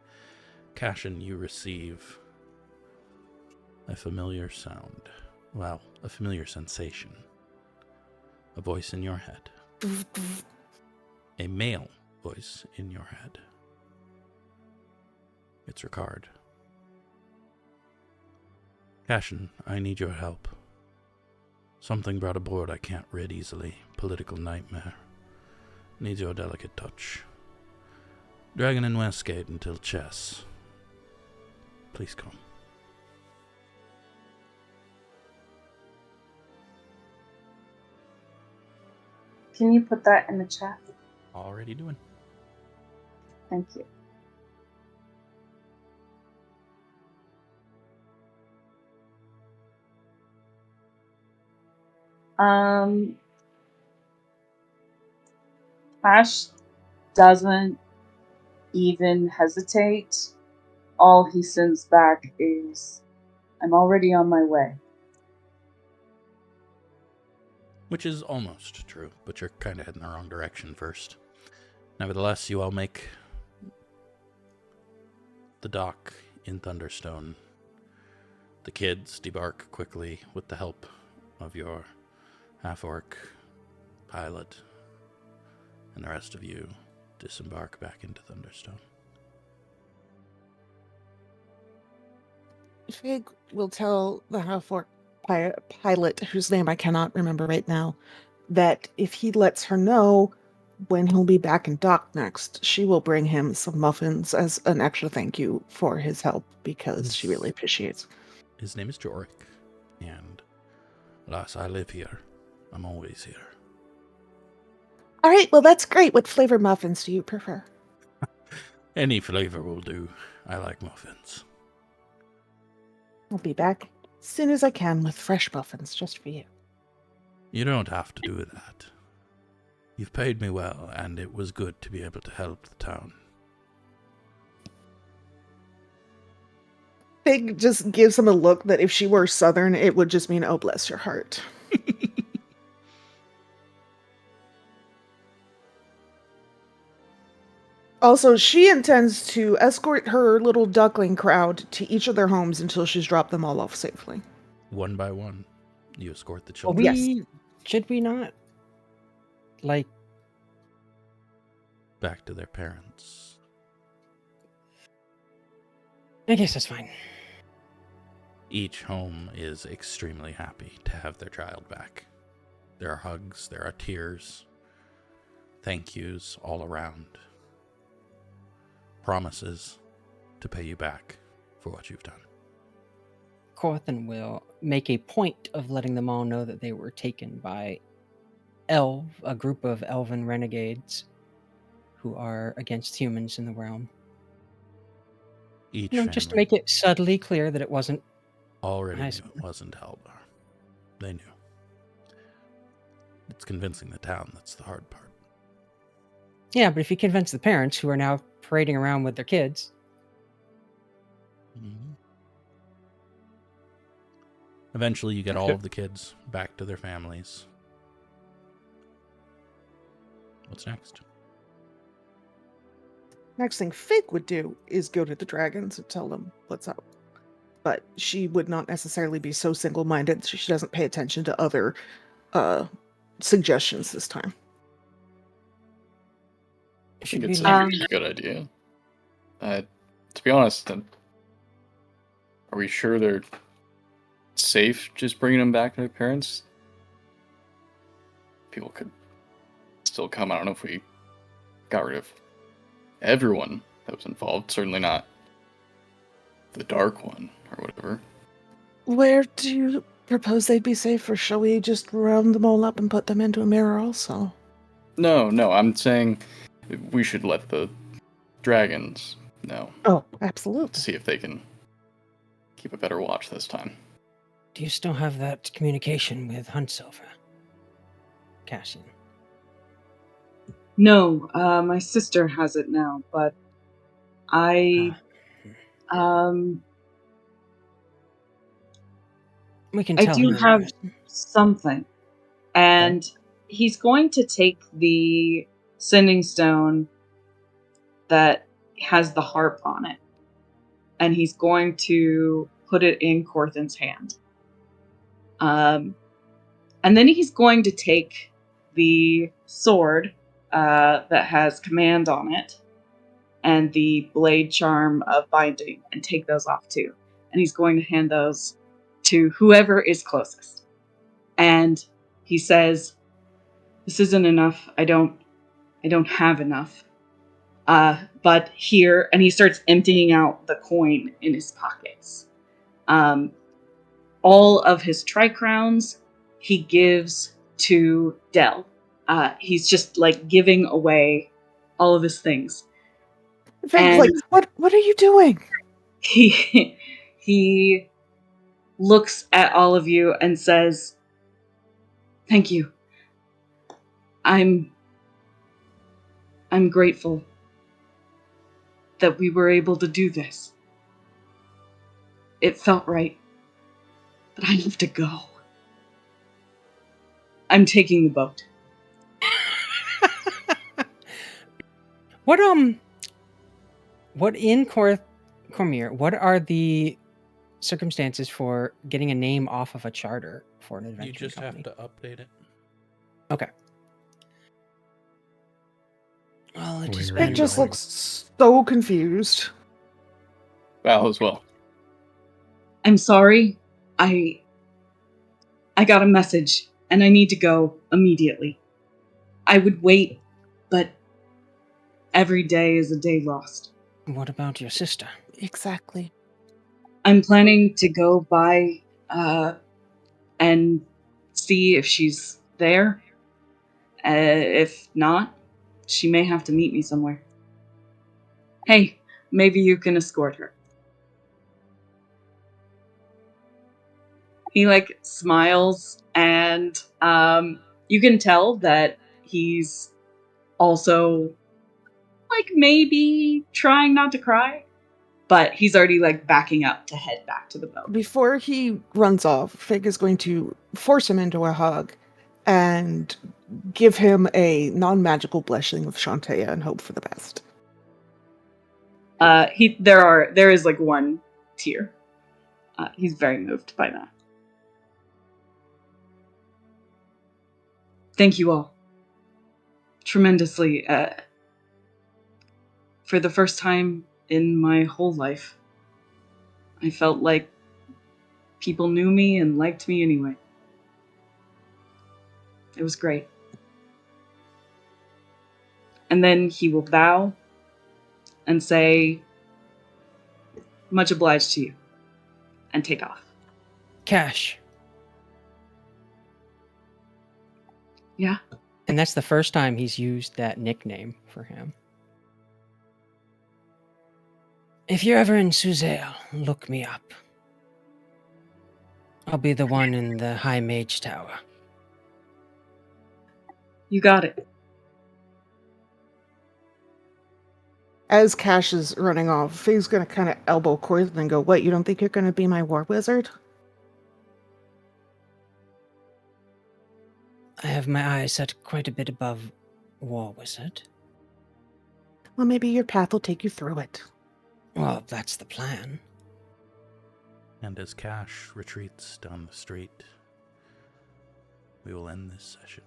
Cassian, you receive a familiar sound. Well, a familiar sensation. A voice in your head. A male voice in your head. It's Ricard. Cassian, I need your help. Something brought aboard I can't rid easily. Political nightmare. Needs your delicate touch. Dragon in Westgate until chess. Please come. Can you put that in the chat? Already doing. Thank you. Ash doesn't even hesitate. All he sends back is, "I'm already on my way." Which is almost true, but you're kind of heading the wrong direction first. Nevertheless, you all make the dock in Thunderstone. The kids debark quickly with the help of your half-orc pilot, and the rest of you disembark back into Thunderstone. Fig will tell the half-orc pilot, whose name I cannot remember right now, that if he lets her know when he'll be back in dock next, she will bring him some muffins as an extra thank you for his help, because she really appreciates. His name is Jorik, and alas, I live here. I'm always here. All right, well, that's great. What flavor muffins do you prefer? Any flavor will do. I like muffins. I'll be back as soon as I can with fresh muffins just for you. You don't have to do that. You've paid me well, and it was good to be able to help the town. Fig just gives him a look that if she were Southern, it would just mean, oh, bless your heart. Also, she intends to escort her little duckling crowd to each of their homes until she's dropped them all off safely. One by one, you escort the Well, children Yes. should we not? Like, back to their parents. I guess that's fine. Each home is extremely happy to have their child back. There are hugs, there are tears, thank yous all around. Promises to pay you back for what you've done. Corthyndahast will make a point of letting them all know that they were taken by a group of elven renegades who are against humans in the realm. Each Just to family make it subtly clear that it wasn't. already I knew see. it wasn't Haldar. They knew. It's convincing the town that's the hard part. Yeah, but if you convince the parents who are now parading around with their kids. Mm-hmm. Eventually, you get all of the kids back to their families. What's next? Next thing Fig would do is go to the dragons and tell them what's up. But she would not necessarily be so single-minded, so she doesn't pay attention to other suggestions this time. I think Should it's we a let good idea. To be honest, are we sure they're safe just bringing them back to their parents? People could still come. I don't know if we got rid of everyone that was involved. Certainly not the Dark One or whatever. Where do you propose they'd be safe, or shall we just round them all up and put them into a mirror also? No, I'm saying we should let the dragons know. Oh, absolutely. See if they can keep a better watch this time. Do you still have that communication with Huntsilver, Cassian? No, my sister has it now, but I We can I tell do him in have person. something. And he's going to take the sending stone that has the harp on it, and he's going to put it in Corthyndahast's hand. And then he's going to take the sword that has command on it, and the blade charm of binding and take those off too. And he's going to hand those to whoever is closest. And he says, "This isn't enough. I don't have enough. But here," and he starts emptying out the coin in his pockets. All of his tri-crowns he gives to Del. He's just like giving away all of his things. Fig's like, what are you doing? He looks at all of you and says, "Thank you. I'm grateful that we were able to do this. It felt right, but I have to go. I'm taking the boat." What in Cormyr, what are the circumstances for getting a name off of a charter for an adventure You just company? have to update it. Okay. Well, it has Weird. Fig been just Right. looks so confused. Val as well. "I'm sorry. I got a message, and I need to go immediately. I would wait, but every day is a day lost. What about your sister? Exactly. I'm planning to go by and see if she's there. If not, she may have to meet me somewhere. Hey, maybe you can escort her." He like smiles, and you can tell that he's also like maybe trying not to cry, but he's already like backing up to head back to the boat. Before he runs off, Fig is going to force him into a hug and give him a non-magical blessing of Shantae and hope for the best. There is like one tear. He's very moved by that. Thank you all tremendously. For the first time in my whole life, I felt like people knew me and liked me anyway. It was great. And then he will bow and say, "Much obliged to you," and take off. Cash. Yeah? And that's the first time he's used that nickname for him. If you're ever in Suzail, look me up. I'll be the one in the High Mage Tower. You got it. As Cash is running off, Fig's going to kind of elbow Corthyndahast and go, "What, you don't think you're going to be my war wizard?" I have my eyes set quite a bit above War Wizard. Well, maybe your path will take you through it. Well, that's the plan. And as Cash retreats down the street, we will end this session.